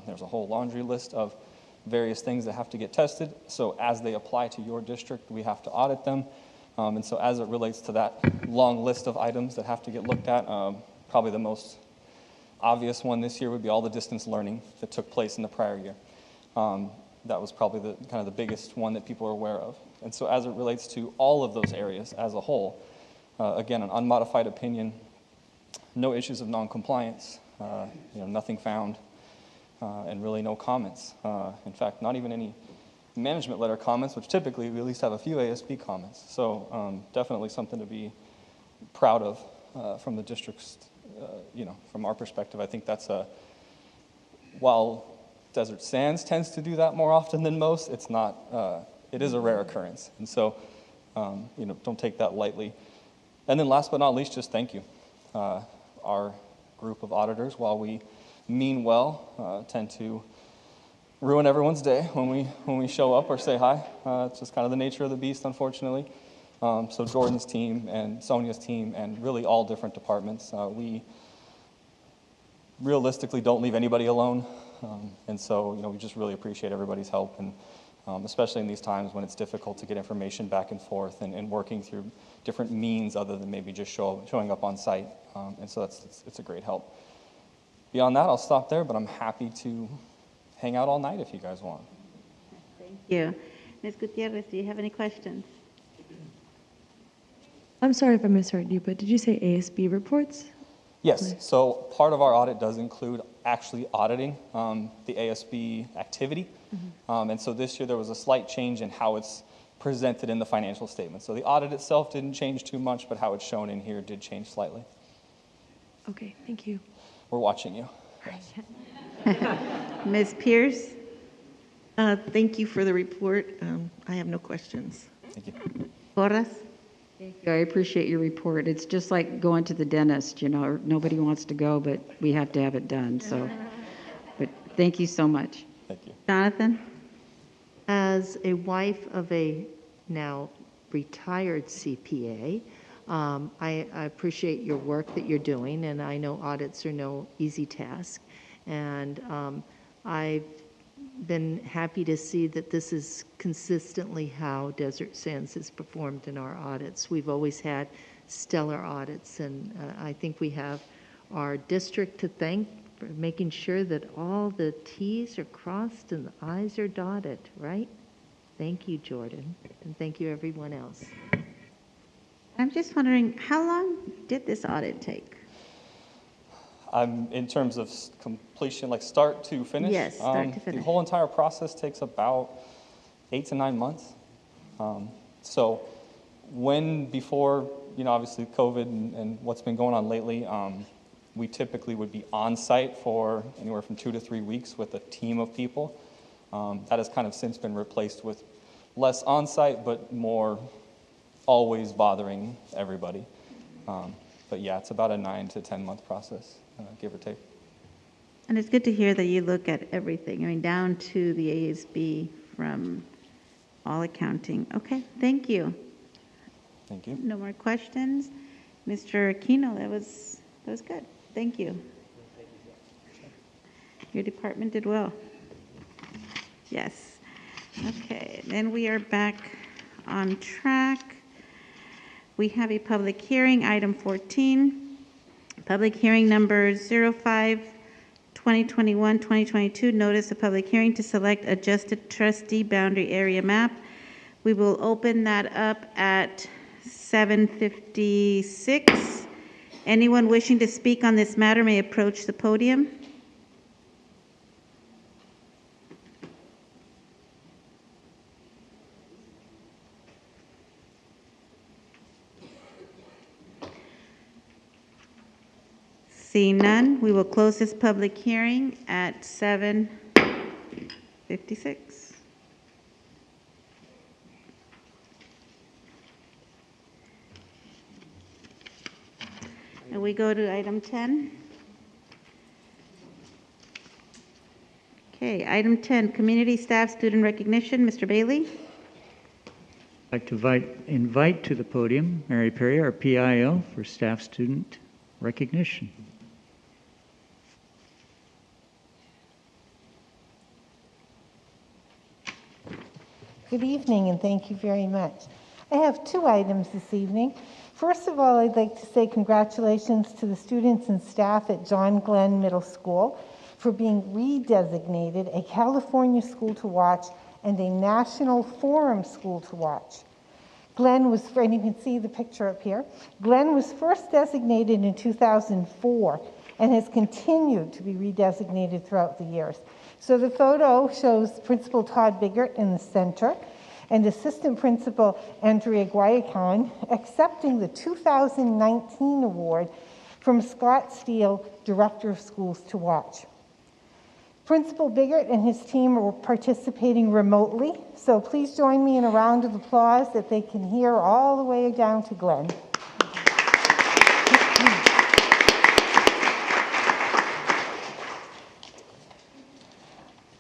There's a whole laundry list of various things that have to get tested. So as they apply to your district, we have to audit them. And so as it relates to that long list of items that have to get looked at, probably the most obvious one this year would be all the distance learning that took place in the prior year. That was probably the biggest one that people are aware of. And so as it relates to all of those areas as a whole, again, an unmodified opinion, no issues of non-compliance, nothing found, and really no comments. In fact, not even any management letter comments, which typically we at least have a few ASB comments. So definitely something to be proud of from the district's, from our perspective. I think that's while Desert Sands tends to do that more often than most, it's not, it is a rare occurrence. And so, don't take that lightly. And then last but not least, just thank you. Our group of auditors, while we mean well, tend to ruin everyone's day when we show up or say hi. It's just kind of the nature of the beast, unfortunately. So Jordan's team and Sonia's team and really all different departments, we realistically don't leave anybody alone. And so, we just really appreciate everybody's help, and especially in these times when it's difficult to get information back and forth and working through different means other than maybe just showing up on site. And so it's a great help. Beyond that, I'll stop there, but I'm happy to hang out all night if you guys want. Thank you. Ms. Gutierrez, do you have any questions? I'm sorry if I misheard you, but did you say ASB reports? Yes, so part of our audit does include actually auditing the ASB activity. And so this year there was a slight change in how it's presented in the financial statement. So the audit itself didn't change too much, but how it's shown in here did change slightly. Okay, thank you. We're watching you. Ms. Pierce? Thank you for the report. I have no questions. Thank you. Porras? Thank you. I appreciate your report. It's just like going to the dentist, nobody wants to go, but we have to have it done. So, but thank you so much. Thank you. Jonathan? As a wife of a now retired CPA, I appreciate your work that you're doing, and I know audits are no easy task. And I've been happy to see that this is consistently how Desert Sands has performed in our audits. We've always had stellar audits, and I think we have our district to thank for making sure that all the T's are crossed and the I's are dotted, right? Thank you, Jordan, and thank you, everyone else. I'm just wondering, how long did this audit take? In terms of completion, like start to finish? Yes, start to finish. The whole entire process takes about 8 to 9 months. So before, obviously COVID and what's been going on lately, we typically would be on site for anywhere from 2 to 3 weeks with a team of people. That has kind of since been replaced with less on site, but more always bothering everybody. But yeah, it's about a 9 to 10 month process, give or take. And it's good to hear that you look at everything, down to the ASB from all accounting. Okay, thank you. Thank you. No more questions? Mr. Aquino, that was good. Thank you. Your department did well. Yes. Okay, then we are back on track. We have a public hearing, item 14. Public hearing number 05-2021-2022, notice of public hearing to select adjusted trustee boundary area map. We will open that up at 7:56, Anyone wishing to speak on this matter may approach the podium. Seeing none, we will close this public hearing at 7:56. And we go to item 10. Okay, item 10, community staff student recognition. Mr. Bailey. I'd like to invite to the podium Mary Perry, our PIO, for staff student recognition. Good evening, and thank you very much. I have 2 items this evening. First of all, I'd like to say congratulations to the students and staff at John Glenn Middle School for being redesignated a California School to Watch and a National Forum School to Watch. Glenn was, and you can see the picture up here, Glenn was first designated in 2004 and has continued to be redesignated throughout the years. So the photo shows Principal Todd Biggert in the center and Assistant Principal Andrea Guayacon accepting the 2019 award from Scott Steele, Director of Schools to Watch. Principal Biggert and his team are participating remotely, so please join me in a round of applause that they can hear all the way down to Glenn.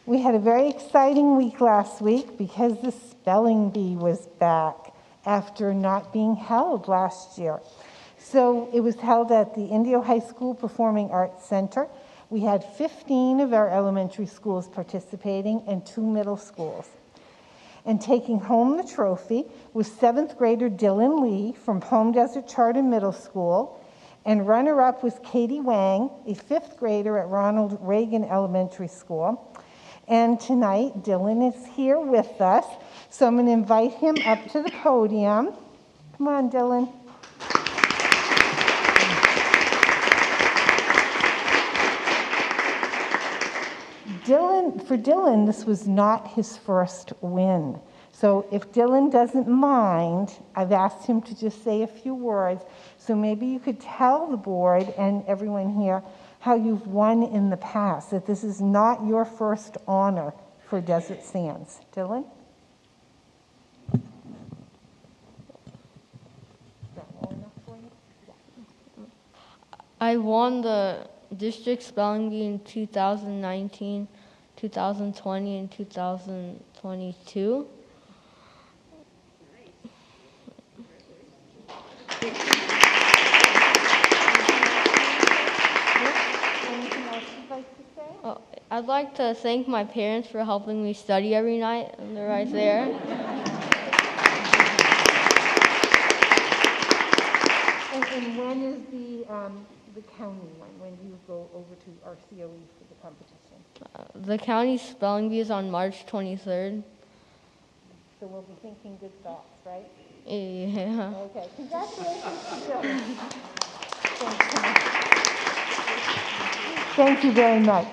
We had a very exciting week last week because the spelling bee was back after not being held last year. So it was held at the Indio High School Performing Arts Center. We had 15 of our elementary schools participating and 2 middle schools. And taking home the trophy was 7th grader Dylan Lee from Palm Desert Charter Middle School, and runner-up was Katie Wang, a 5th grader at Ronald Reagan Elementary School. And tonight, Dylan is here with us, so I'm going to invite him up to the podium. Come on, Dylan. For Dylan, this was not his first win. So if Dylan doesn't mind, I've asked him to just say a few words. So maybe you could tell the board and everyone here how you've won in the past, that this is not your first honor for Desert Sands. Dylan? I won the district spelling bee in 2019, 2020, and 2022. I'd like to thank my parents for helping me study every night, and they're right there. And when is the county one, when you go over to RCOE for the competition? The county spelling bee is on March 23rd. So we'll be thinking good thoughts, right? Yeah. Okay, congratulations to Dylan. Thank you very much.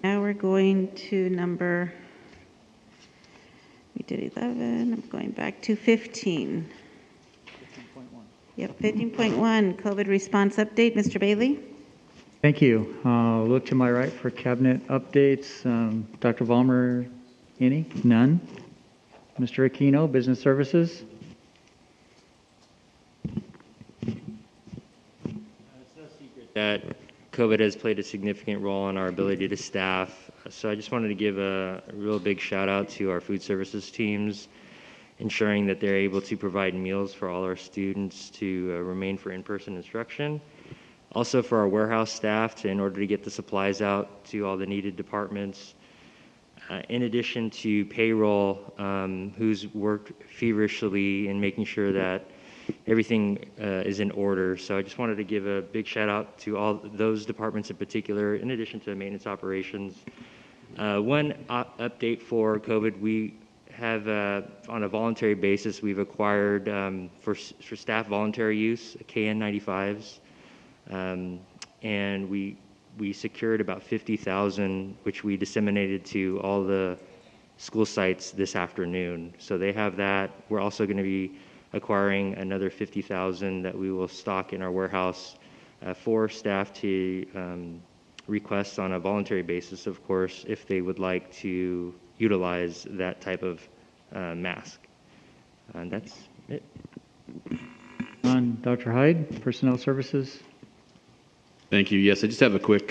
Now we're going to we did 11, I'm going back to 15. 15.1. Yep, 15.1, COVID response update. Mr. Bailey? Thank you. Look to my right for cabinet updates. Dr. Vollmer, any? None. Mr. Aquino, Business Services? It's no secret that COVID has played a significant role in our ability to staff. So I just wanted to give a real big shout out to our food services teams, ensuring that they're able to provide meals for all our students to remain for in-person instruction. Also for our warehouse staff in order to get the supplies out to all the needed departments. In addition to payroll, who's worked feverishly in making sure that everything is in order. So I just wanted to give a big shout out to all those departments in particular, in addition to maintenance operations. One update for COVID, we have, on a voluntary basis, we've acquired for staff voluntary use KN95s, and we secured about 50,000, which we disseminated to all the school sites this afternoon. So they have that. We're also going to be acquiring another 50,000 that we will stock in our warehouse for staff to request on a voluntary basis, of course, if they would like to utilize that type of mask. And that's it. On Dr. Hyde, Personnel Services. Thank you. Yes, I just have a quick,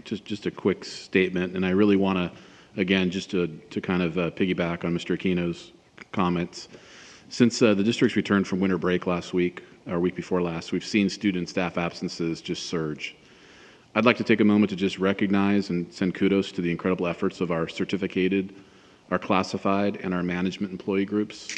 just a quick statement, and I really want to, again, just to kind of piggyback on Mr. Aquino's comments. Since the district's returned from winter break last week, or week before last, we've seen student staff absences just surge. I'd like to take a moment to just recognize and send kudos to the incredible efforts of our certificated, our classified, and our management employee groups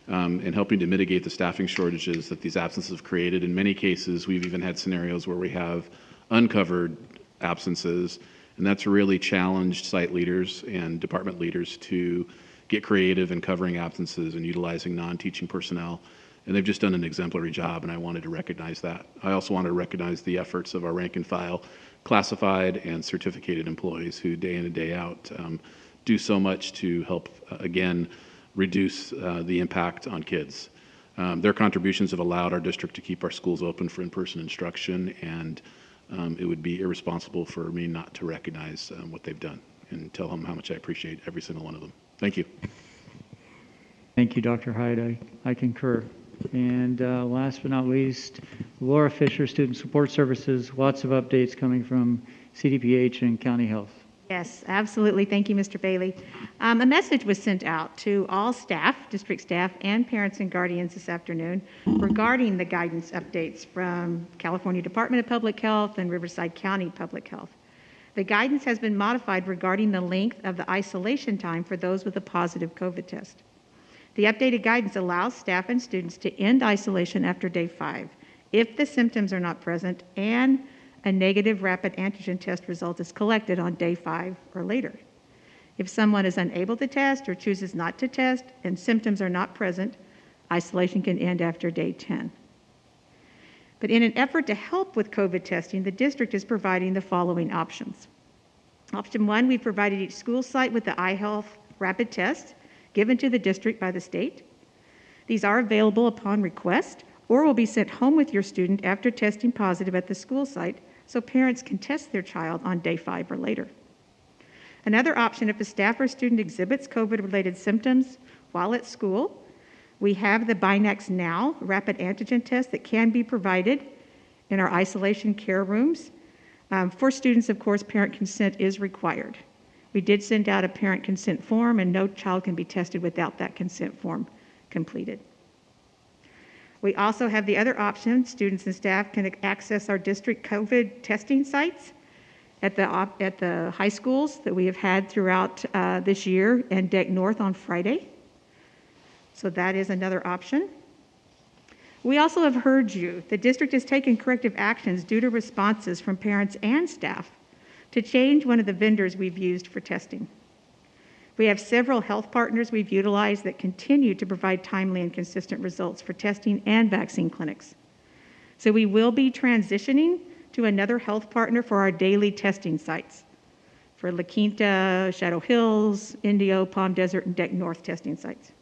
in helping to mitigate the staffing shortages that these absences have created. In many cases, we've even had scenarios where we have uncovered absences, and that's really challenged site leaders and department leaders to get creative in covering absences and utilizing non-teaching personnel. And they've just done an exemplary job, and I wanted to recognize that. I also want to recognize the efforts of our rank and file classified and certificated employees who day in and day out do so much to help, again, reduce the impact on kids. Their contributions have allowed our district to keep our schools open for in-person instruction, and it would be irresponsible for me not to recognize what they've done and tell them how much I appreciate every single one of them. Thank you. Thank you, Dr. Hyde. I concur. And last but not least, Laura Fisher, Student Support Services. Lots of updates coming from CDPH and County Health. Yes, absolutely. Thank you, Mr. Bailey. A message was sent out to all staff, district staff, and parents and guardians this afternoon regarding the guidance updates from California Department of Public Health and Riverside County Public Health. The guidance has been modified regarding the length of the isolation time for those with a positive COVID test. The updated guidance allows staff and students to end isolation after day 5 if the symptoms are not present and a negative rapid antigen test result is collected on day 5 or later. If someone is unable to test or chooses not to test and symptoms are not present, isolation can end after day 10. But in an effort to help with COVID testing, the district is providing the following options. Option 1, we provided each school site with the iHealth rapid test given to the district by the state. These are available upon request or will be sent home with your student after testing positive at the school site, so parents can test their child on day 5 or later. Another option, if a staff or student exhibits COVID-related symptoms while at school, we have the Binax Now rapid antigen test that can be provided in our isolation care rooms. For students, of course, parent consent is required. We did send out a parent consent form, and no child can be tested without that consent form completed. We also have the other option. Students and staff can access our district COVID testing sites at the high schools that we have had throughout this year and Deck North on Friday. So that is another option. We also have heard you. The district has taken corrective actions due to responses from parents and staff to change one of the vendors we've used for testing. We have several health partners we've utilized that continue to provide timely and consistent results for testing and vaccine clinics. So we will be transitioning to another health partner for our daily testing sites, for La Quinta, Shadow Hills, Indio, Palm Desert, and Deck North testing sites.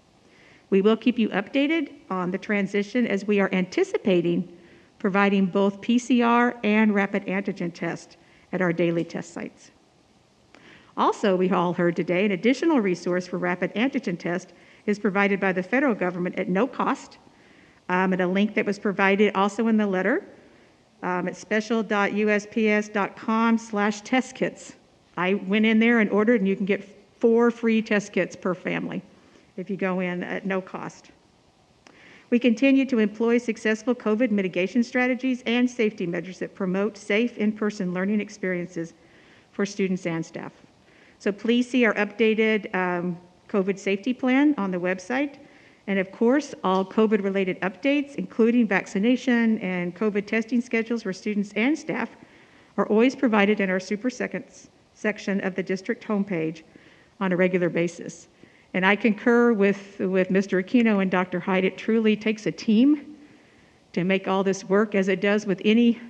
We will keep you updated on the transition as we are anticipating providing both PCR and rapid antigen tests at our daily test sites. Also, we all heard today, an additional resource for rapid antigen test is provided by the federal government at no cost, at a link that was provided also in the letter at special.usps.com/test kits. I went in there and ordered, and you can get 4 free test kits per family if you go in at no cost. We continue to employ successful COVID mitigation strategies and safety measures that promote safe in-person learning experiences for students and staff. So please see our updated COVID safety plan on the website. And of course, all COVID-related updates, including vaccination and COVID testing schedules for students and staff, are always provided in our Super Seconds section of the district homepage on a regular basis. And I concur with Mr. Aquino and Dr. Hyde. It truly takes a team to make all this work, as it does with any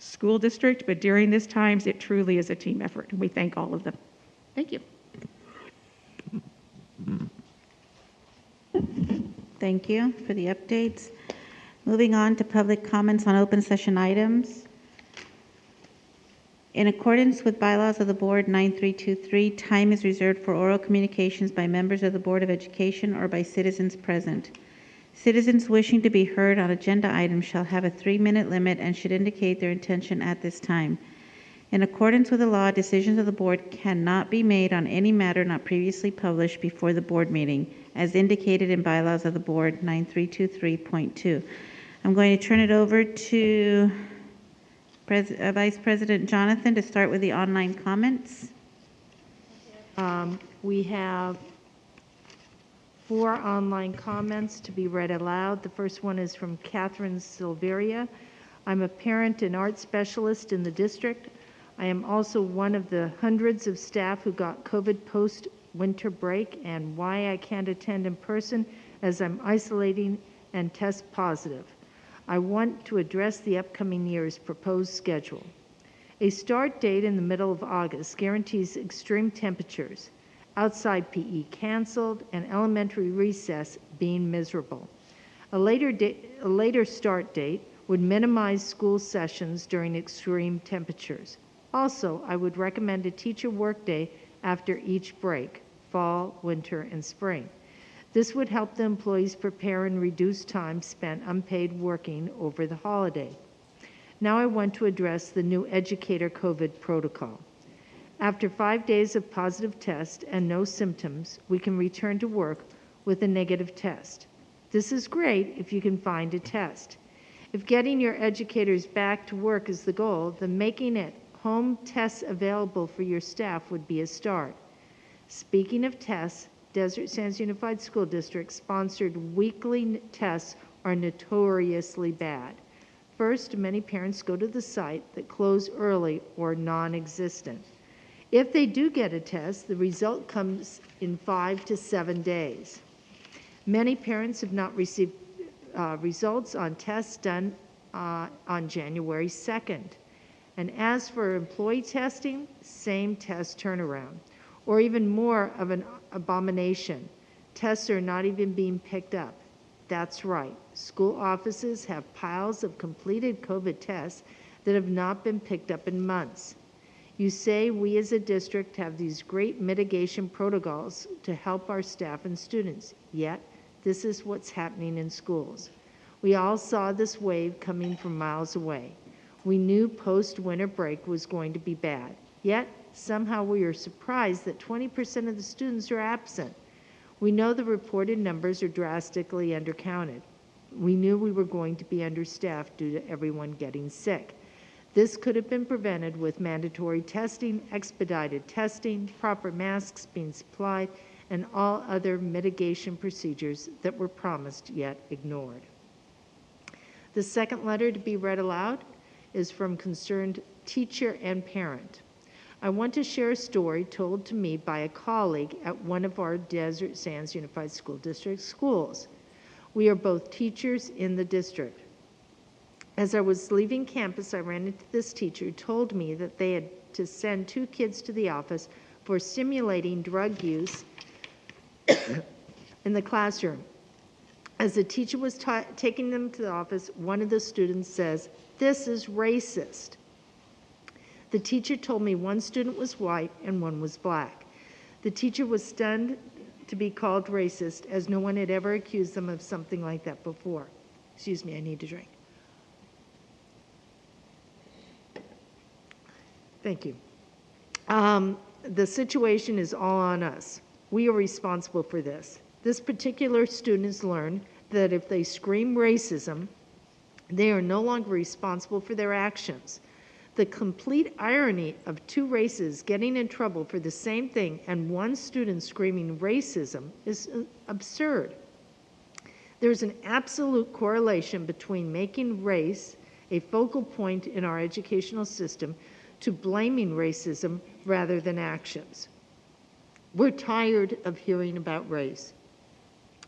school district, but during this times, it truly is a team effort, and we thank all of them. Thank you. Thank you for the updates. Moving on to public comments on open session items. In accordance with bylaws of the board 9323, time is reserved for oral communications by members of the Board of Education or by citizens present. Citizens wishing to be heard on agenda items shall have a 3-minute limit and should indicate their intention at this time. In accordance with the law, decisions of the board cannot be made on any matter not previously published before the board meeting, as indicated in bylaws of the board 9323.2. I'm going to turn it over to Vice President Jonathan to start with the online comments. We have 4 online comments to be read aloud. The first one is from Catherine Silveria. I'm a parent and art specialist in the district. I am also one of the hundreds of staff who got COVID post-winter break, and why I can't attend in person as I'm isolating and test positive. I want to address the upcoming year's proposed schedule. A start date in the middle of August guarantees extreme temperatures, outside PE canceled, and elementary recess being miserable. A later start date would minimize school sessions during extreme temperatures. Also, I would recommend a teacher workday after each break, fall, winter, and spring. This would help the employees prepare and reduce time spent unpaid working over the holiday. Now I want to address the new educator COVID protocol. After 5 days of positive test and no symptoms, we can return to work with a negative test. This is great if you can find a test. If getting your educators back to work is the goal, then making it home tests available for your staff would be a start. Speaking of tests, Desert Sands Unified School District sponsored weekly tests are notoriously bad. First, many parents go to the site that close early or non-existent. If they do get a test, the result comes in 5 to 7 days. Many parents have not received results on tests done on January 2nd. And as for employee testing, same test turnaround, or even more of an abomination. Tests are not even being picked up. That's right. School offices have piles of completed COVID tests that have not been picked up in months. You say we as a district have these great mitigation protocols to help our staff and students, yet this is what's happening in schools. We all saw this wave coming from miles away. We knew post-winter break was going to be bad, yet somehow we are surprised that 20% of the students are absent. We know the reported numbers are drastically undercounted. We knew we were going to be understaffed due to everyone getting sick. This could have been prevented with mandatory testing, expedited testing, proper masks being supplied, and all other mitigation procedures that were promised yet ignored. The second letter to be read aloud is from concerned teacher and parent. I want to share a story told to me by a colleague at one of our Desert Sands Unified School District schools. We are both teachers in the district. As I was leaving campus, I ran into this teacher who told me that they had to send 2 kids to the office for simulating drug use in the classroom. As the teacher was taking them to the office, one of the students says, "This is racist." The teacher told me one student was white and one was black. The teacher was stunned to be called racist, as no one had ever accused them of something like that before. Excuse me, I need to drink. Thank you. The situation is all on us. We are responsible for this. This particular student has learned that if they scream racism, they are no longer responsible for their actions. The complete irony of 2 races getting in trouble for the same thing and one student screaming racism is absurd. There's an absolute correlation between making race a focal point in our educational system to blaming racism rather than actions. We're tired of hearing about race.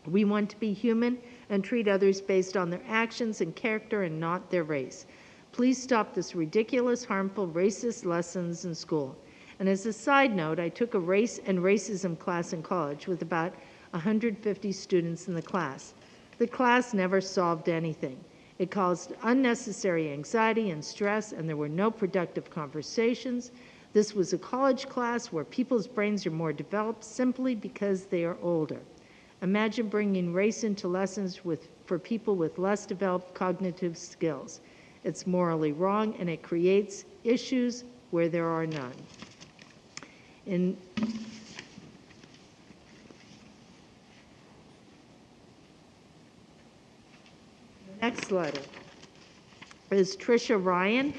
We want to be human and treat others based on their actions and character and not their race. Please stop this ridiculous, harmful, racist lessons in school. And as a side note, I took a race and racism class in college with about 150 students in the class. The class never solved anything. It caused unnecessary anxiety and stress, and there were no productive conversations. This was a college class where people's brains are more developed simply because they are older. Imagine bringing race into lessons for people with less developed cognitive skills. It's morally wrong, and it creates issues where there are none. The next letter is Trisha Ryan.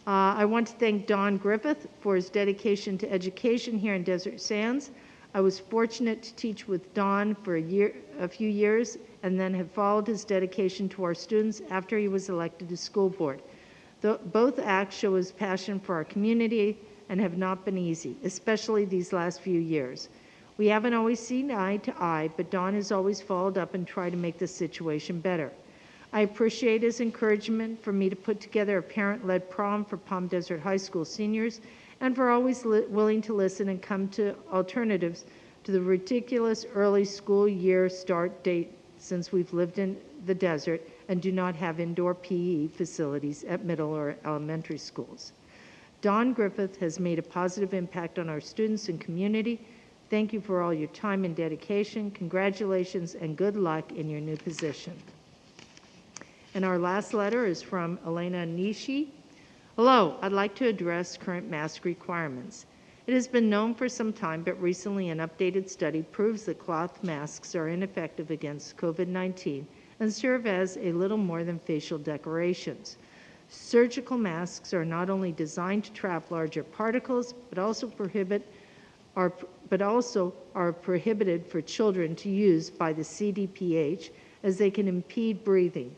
I want to thank Don Griffith for his dedication to education here in Desert Sands. I was fortunate to teach with Don for a few years, and then have followed his dedication to our students after he was elected to school board. Both acts show his passion for our community and have not been easy, especially these last few years. We haven't always seen eye to eye, but Don has always followed up and tried to make the situation better. I appreciate his encouragement for me to put together a parent-led prom for Palm Desert High School seniors, and for always willing to listen and come to alternatives to the ridiculous early school year start date since we've lived in the desert and do not have indoor PE facilities at middle or elementary schools. Don Griffith has made a positive impact on our students and community. Thank you for all your time and dedication. Congratulations and good luck in your new position. And our last letter is from Elena Nishi. Hello, I'd like to address current mask requirements. It has been known for some time, but recently an updated study proves that cloth masks are ineffective against COVID-19 and serve as a little more than facial decorations. Surgical masks are not only designed to trap larger particles, but also are prohibited for children to use by the CDPH, as they can impede breathing.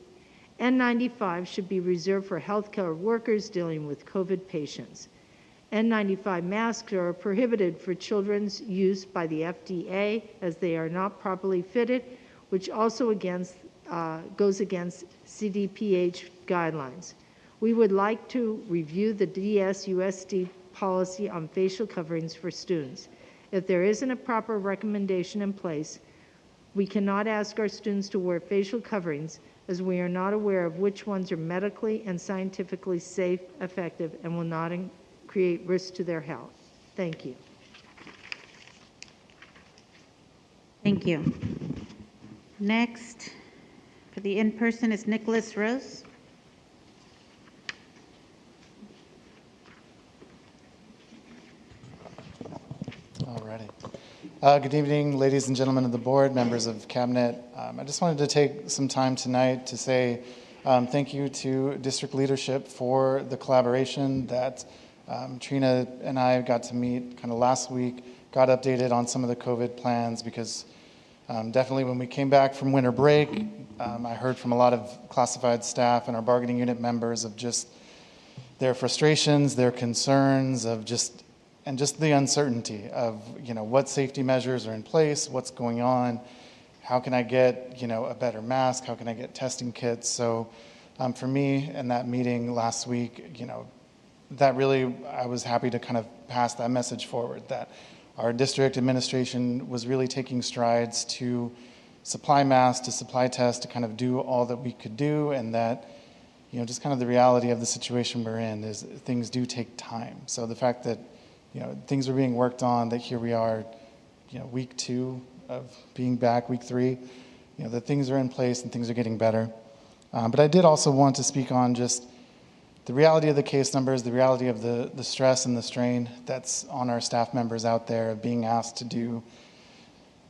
N95 should be reserved for healthcare workers dealing with COVID patients. N95 masks are prohibited for children's use by the FDA, as they are not properly fitted, which also goes against CDPH guidelines. We would like to review the DSUSD policy on facial coverings for students. If there isn't a proper recommendation in place, we cannot ask our students to wear facial coverings, as we are not aware of which ones are medically and scientifically safe, effective, and will not create risk to their health. Thank you. Thank you. Next, for the in-person is Nicholas Rose. Alrighty. Good evening, ladies and gentlemen of the board, members of cabinet. I just wanted to take some time tonight to say thank you to district leadership for the collaboration that Trina and I got to meet kind of last week, got updated on some of the COVID plans, because definitely when we came back from winter break, I heard from a lot of classified staff and our bargaining unit members of just their frustrations, their concerns of just the uncertainty of, what safety measures are in place, what's going on, how can I get, a better mask, how can I get testing kits. So for me in that meeting last week, that really, I was happy to kind of pass that message forward, that our district administration was really taking strides to supply masks, to supply tests, to kind of do all that we could do, and that, just kind of the reality of the situation we're in is things do take time. So the fact that things are being worked on, that here we are, week 2 of being back, week 3, that things are in place and things are getting better. But I did also want to speak on just the reality of the case numbers, the reality of the stress and the strain that's on our staff members out there, being asked to do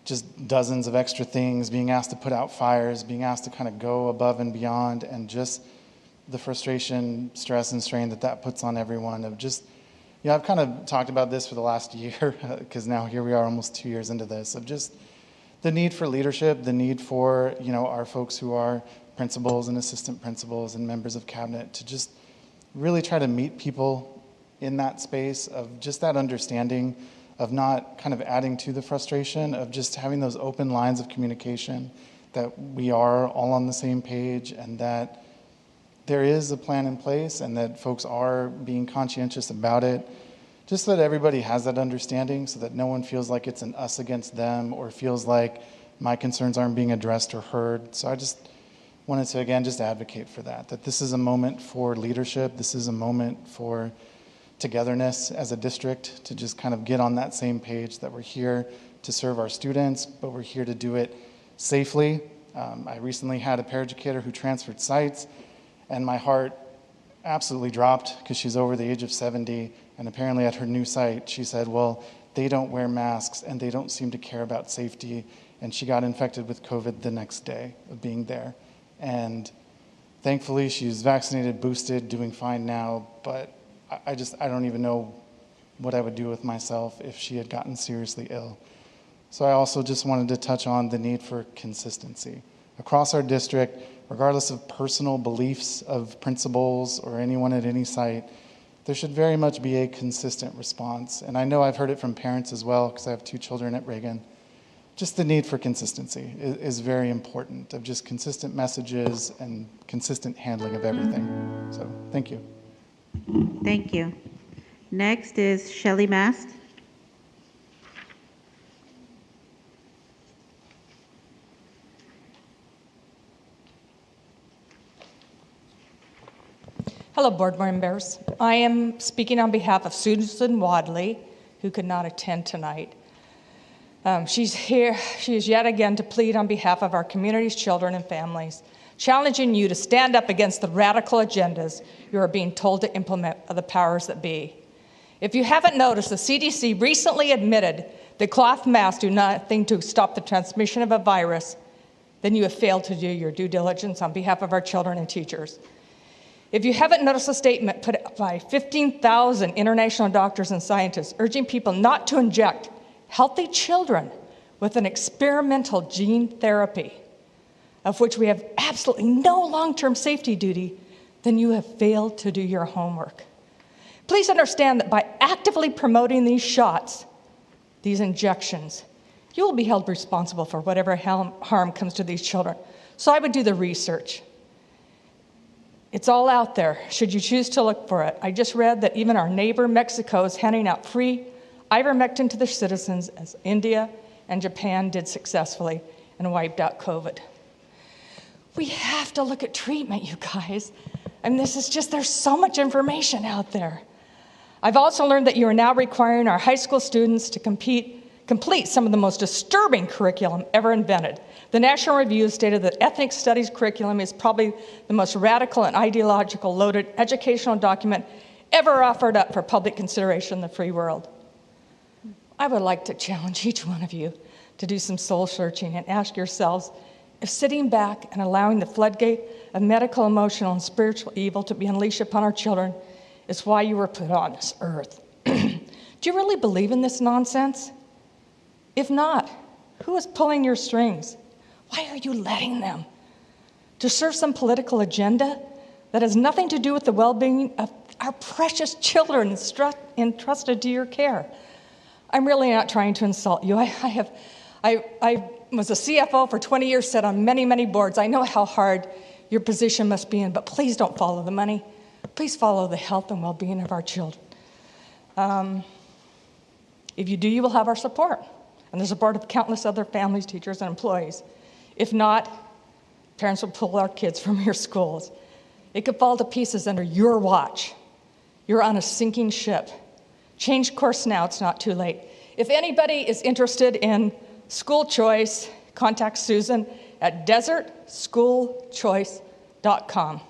just dozens of extra things, being asked to put out fires, being asked to kind of go above and beyond, and just the frustration, stress, and strain that puts on everyone of just, I've kind of talked about this for the last year, because now here we are almost 2 years into this, of just the need for leadership, the need for, our folks who are principals and assistant principals and members of cabinet to just really try to meet people in that space of just that understanding of not kind of adding to the frustration, of just having those open lines of communication, that we are all on the same page and that there is a plan in place and that folks are being conscientious about it. Just so that everybody has that understanding so that no one feels like it's an us against them or feels like my concerns aren't being addressed or heard. So I just wanted to, again, just advocate for that this is a moment for leadership. This is a moment for togetherness as a district to just kind of get on that same page that we're here to serve our students, but we're here to do it safely. I recently had a paraeducator who transferred sites, and my heart absolutely dropped because she's over the age of 70, and apparently at her new site, she said, well, they don't wear masks and they don't seem to care about safety, and she got infected with COVID the next day of being there. And thankfully, she's vaccinated, boosted, doing fine now, but I don't even know what I would do with myself if she had gotten seriously ill. So I also just wanted to touch on the need for consistency. Across our district, regardless of personal beliefs of principals or anyone at any site, there should very much be a consistent response. And I know I've heard it from parents as well, because I have 2 children at Reagan. Just the need for consistency is very important, of just consistent messages and consistent handling of everything. So thank you. Thank you. Next is Shelley Mast. Hello, board members. I am speaking on behalf of Susan Wadley, who could not attend tonight. She's here. She is yet again to plead on behalf of our community's children and families, challenging you to stand up against the radical agendas you are being told to implement by the powers that be. If you haven't noticed, the CDC recently admitted that cloth masks do nothing to stop the transmission of a virus, then you have failed to do your due diligence on behalf of our children and teachers. If you haven't noticed a statement put out by 15,000 international doctors and scientists urging people not to inject healthy children with an experimental gene therapy, of which we have absolutely no long-term safety duty, then you have failed to do your homework. Please understand that by actively promoting these shots, these injections, you will be held responsible for whatever harm comes to these children. So I would do the research. It's all out there, should you choose to look for it. I just read that even our neighbor Mexico is handing out free ivermectin to their citizens, as India and Japan did successfully and wiped out COVID. We have to look at treatment, you guys. And this is just, there's so much information out there. I've also learned that you are now requiring our high school students to complete some of the most disturbing curriculum ever invented. The National Review stated that ethnic studies curriculum is probably the most radical and ideological loaded educational document ever offered up for public consideration in the free world. I would like to challenge each one of you to do some soul searching and ask yourselves if sitting back and allowing the floodgate of medical, emotional, and spiritual evil to be unleashed upon our children is why you were put on this earth. Do you really believe in this nonsense? If not, who is pulling your strings? Why are you letting them? To serve some political agenda that has nothing to do with the well-being of our precious children entrusted to your care. I'm really not trying to insult you. I was a CFO for 20 years, sat on many, many boards. I know how hard your position must be in, but please don't follow the money. Please follow the health and well-being of our children. If you do, you will have our support and the support of countless other families, teachers, and employees. If not, parents will pull our kids from your schools. It could fall to pieces under your watch. You're on a sinking ship. Change course now, it's not too late. If anybody is interested in school choice, contact Susan at desertschoolchoice.com.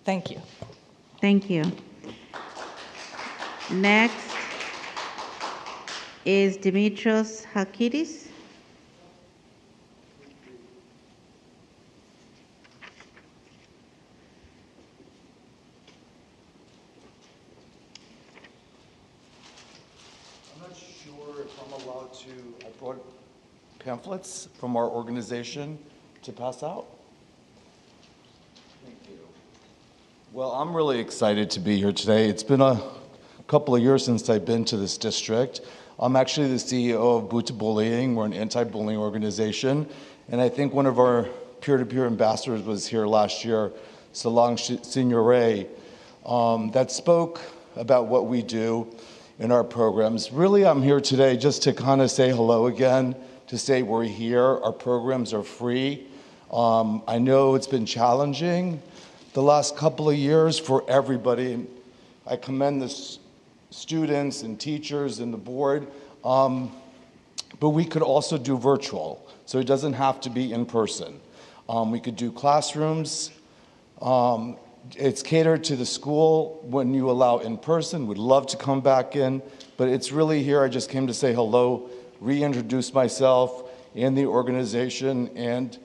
Thank you. Thank you. Next is Dimitrios Halkidis. I'm not sure if I'm allowed to, pamphlets from our organization to pass out. Thank you. Well, I'm really excited to be here today. It's been a couple of years since I've been to this district. I'm actually the CEO of Boot to Bullying. We're an anti-bullying organization. And I think one of our peer-to-peer ambassadors was here last year, Salang Signore, that spoke about what we do in our programs. Really, I'm here today just to kind of say hello again, to say we're here. Our programs are free. I know it's been challenging the last couple of years for everybody. And I commend the students and teachers and the board. But we could also do virtual, so it doesn't have to be in person. We could do classrooms. It's catered to the school when you allow in person. Would love to come back in, but it's really here. I just came to say hello, reintroduce myself and the organization. And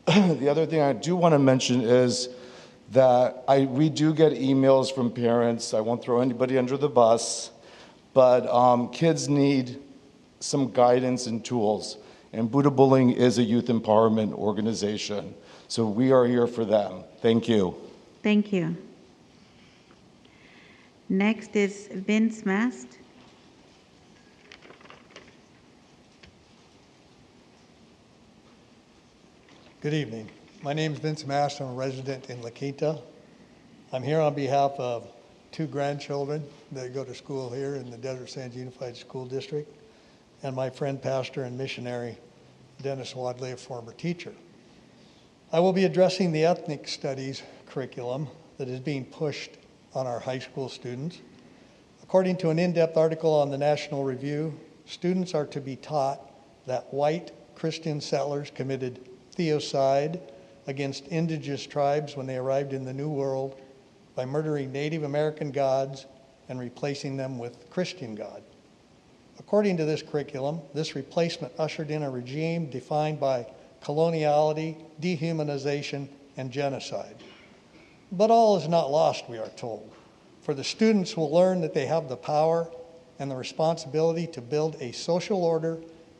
the other thing I do want to mention is that we do get emails from parents. I won't throw anybody under the bus, but kids need some guidance and tools. And Buddha Bullying is a youth empowerment organization. So we are here for them. Thank you. Thank you. Next is Vince Mast. Good evening. My name is Vince Mast. I'm a resident in La Quinta. I'm here on behalf of 2 grandchildren that go to school here in the Desert Sands Unified School District, and my friend, pastor and missionary, Dennis Wadley, a former teacher. I will be addressing the ethnic studies curriculum that is being pushed on our high school students. According to an in-depth article on the National Review, students are to be taught that white Christian settlers committed theocide against indigenous tribes when they arrived in the New World by murdering Native American gods and replacing them with Christian God. According to this curriculum, this replacement ushered in a regime defined by coloniality, dehumanization, and genocide. But all is not lost, we are told, for the students will learn that they have the power and the responsibility to build a social order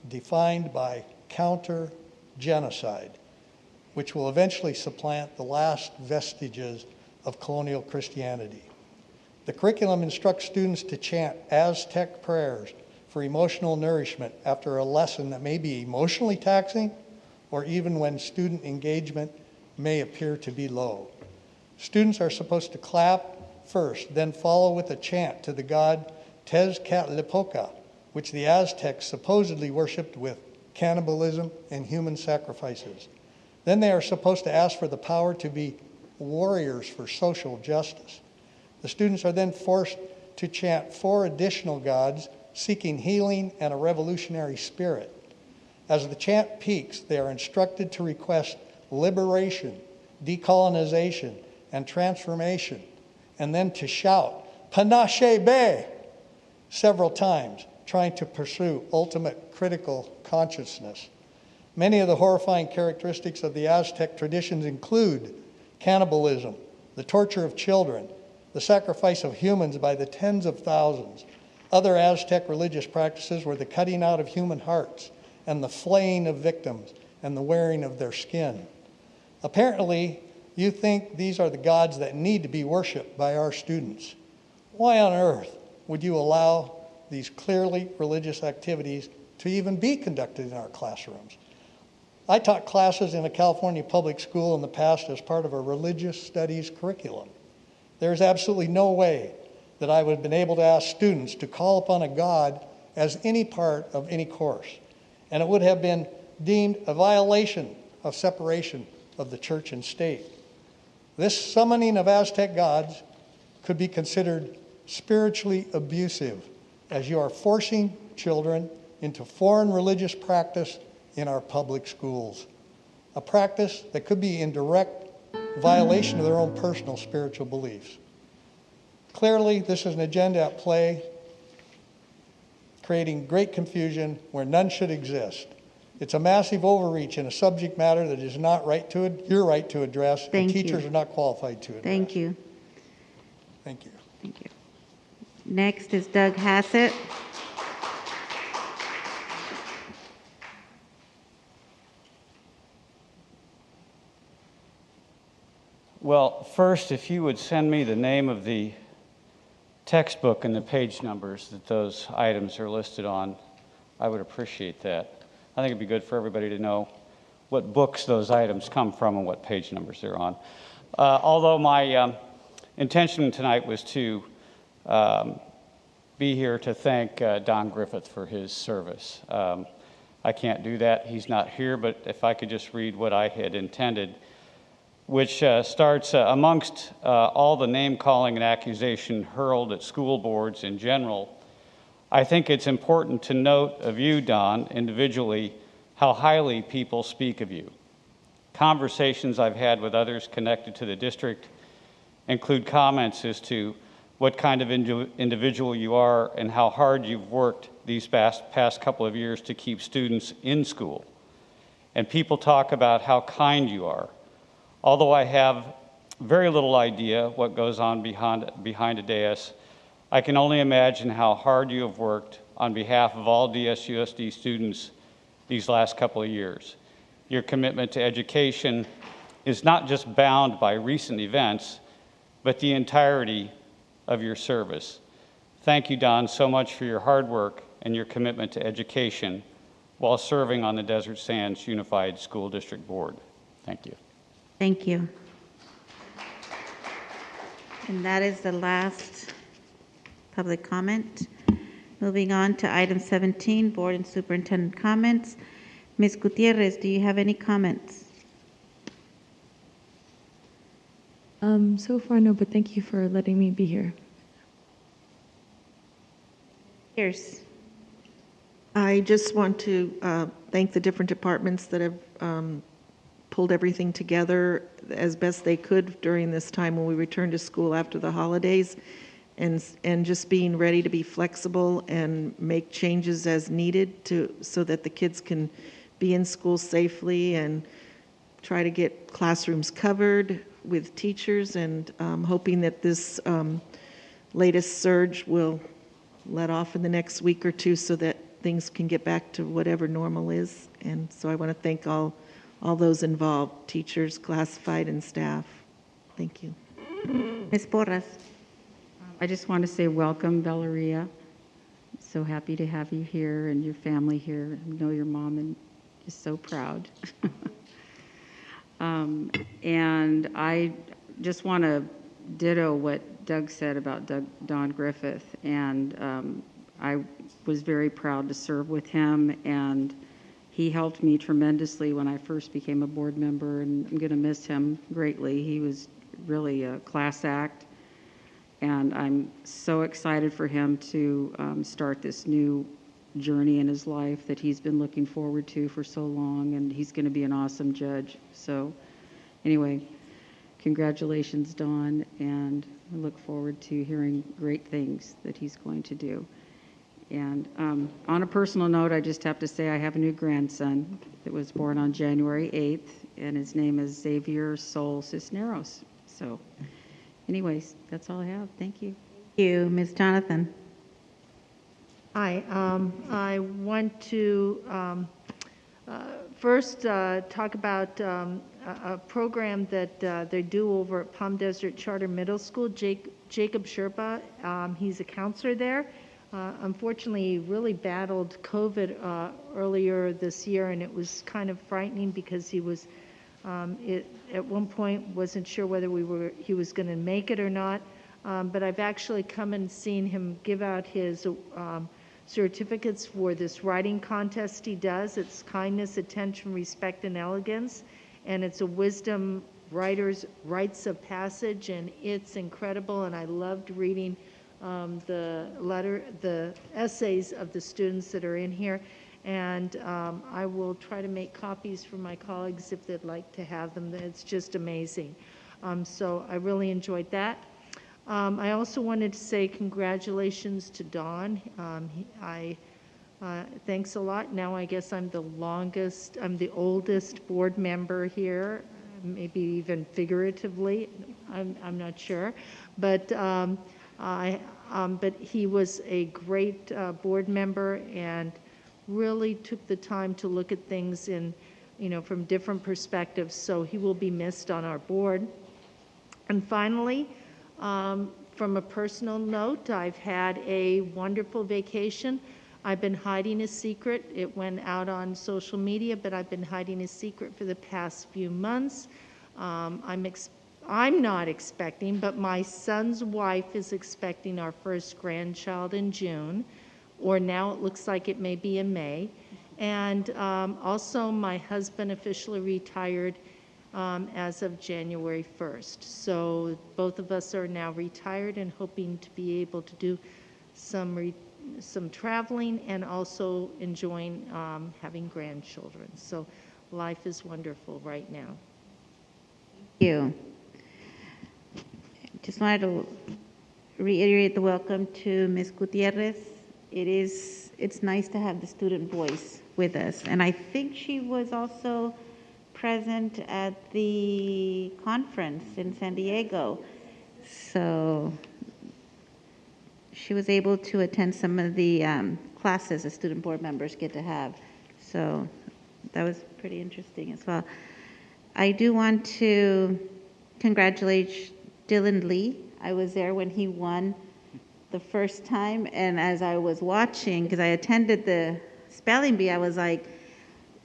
defined by counter-genocide, which will eventually supplant the last vestiges of colonial Christianity. The curriculum instructs students to chant Aztec prayers for emotional nourishment after a lesson that may be emotionally taxing or even when student engagement may appear to be low. Students are supposed to clap first, then follow with a chant to the god Tezcatlipoca, which the Aztecs supposedly worshipped with cannibalism and human sacrifices. Then they are supposed to ask for the power to be warriors for social justice. The students are then forced to chant 4 additional gods seeking healing and a revolutionary spirit. As the chant peaks, they are instructed to request liberation, decolonization, and transformation, and then to shout, Panache Be, several times, trying to pursue ultimate critical consciousness. Many of the horrifying characteristics of the Aztec traditions include cannibalism, the torture of children, the sacrifice of humans by the tens of thousands. Other Aztec religious practices were the cutting out of human hearts and the flaying of victims and the wearing of their skin. Apparently, you think these are the gods that need to be worshiped by our students. Why on earth would you allow these clearly religious activities to even be conducted in our classrooms? I taught classes in a California public school in the past as part of a religious studies curriculum. There is absolutely no way that I would have been able to ask students to call upon a God as any part of any course, and it would have been deemed a violation of separation of the church and state. This summoning of Aztec gods could be considered spiritually abusive, as you are forcing children into foreign religious practice in our public schools, a practice that could be in direct violation of their own personal spiritual beliefs. Clearly, this is an agenda at play, creating great confusion where none should exist. It's a massive overreach in a subject matter that is not your right to address, and teachers are not qualified to address. Thank you. Thank you. Thank you. Next is Doug Hassett. First, if you would send me the name of the textbook and the page numbers that those items are listed on, I would appreciate that. I think it'd be good for everybody to know what books those items come from and what page numbers they're on. Although my intention tonight was to be here to thank Don Griffith for his service. I can't do that. He's not here, but if I could just read what I had intended, which starts amongst all the name-calling and accusation hurled at school boards in general, I think it's important to note of you, Don, individually, how highly people speak of you. Conversations I've had with others connected to the district include comments as to what kind of individual you are and how hard you've worked these past couple of years to keep students in school. And people talk about how kind you are. Although I have very little idea what goes on behind a dais, I can only imagine how hard you have worked on behalf of all DSUSD students these last couple of years. Your commitment to education is not just bound by recent events, but the entirety of your service. Thank you, Don, so much for your hard work and your commitment to education while serving on the Desert Sands Unified School District Board. Thank you. Thank you. And that is the last public comment. Moving on to item 17, Board and Superintendent comments. Ms. Gutierrez, do you have any comments? So far, no, but thank you for letting me be here. Pierce. I just want to thank the different departments that have pulled everything together as best they could during this time when we returned to school after the holidays, and just being ready to be flexible and make changes as needed so that the kids can be in school safely and try to get classrooms covered with teachers, and hoping that this latest surge will let off in the next week or two so that things can get back to whatever normal is. And so I want to thank all those involved, teachers, classified, and staff. Thank you. Ms. Porras. I just want to say welcome, Valeria. So happy to have you here and your family here. I know your mom and is so proud. And I just want to ditto what Doug said about Don Griffith. And I was very proud to serve with him, and he helped me tremendously when I first became a board member, and I'm going to miss him greatly. He was really a class act, and I'm so excited for him to start this new journey in his life that he's been looking forward to for so long, and he's going to be an awesome judge. So anyway, congratulations, Don, and I look forward to hearing great things that he's going to do. And on a personal note, I just have to say I have a new grandson that was born on January 8th, and his name is Xavier Sol Cisneros. So anyways, that's all I have. Thank you. Thank you. Ms. Jonathan. Hi. I want to first talk about a program that they do over at Palm Desert Charter Middle School. Jacob Sherpa, he's a counselor there. Unfortunately, he really battled COVID earlier this year, and it was kind of frightening because he was, at one point, wasn't sure whether he was going to make it or not. But I've actually come and seen him give out his certificates for this writing contest he does. It's Kindness, Attention, Respect, and Elegance, and it's a wisdom writer's rites of passage, and it's incredible, and I loved reading the essays of the students that are in here, and I will try to make copies for my colleagues if they'd like to have them. It's just amazing. So I really enjoyed that. I also wanted to say congratulations to Don. Thanks a lot. Now I guess I'm the oldest board member here, maybe even figuratively. I'm not sure, but he was a great board member and really took the time to look at things from different perspectives. So he will be missed on our board. And finally, from a personal note, I've had a wonderful vacation. I've been hiding a secret. It went out on social media, but I've been hiding a secret for the past few months. I'm not expecting, but my son's wife is expecting our first grandchild in June, or now it looks like it may be in May. And also my husband officially retired as of January 1st. So both of us are now retired and hoping to be able to do some traveling and also enjoying having grandchildren. So life is wonderful right now. Thank you. Just wanted to reiterate the welcome to Ms. Gutierrez. It's nice to have the student voice with us. And I think she was also present at the conference in San Diego. So she was able to attend some of the classes the student board members get to have. So that was pretty interesting as well. I do want to congratulate Dylan Lee. I was there when he won the first time, and as I was watching, because I attended the spelling bee, I was like,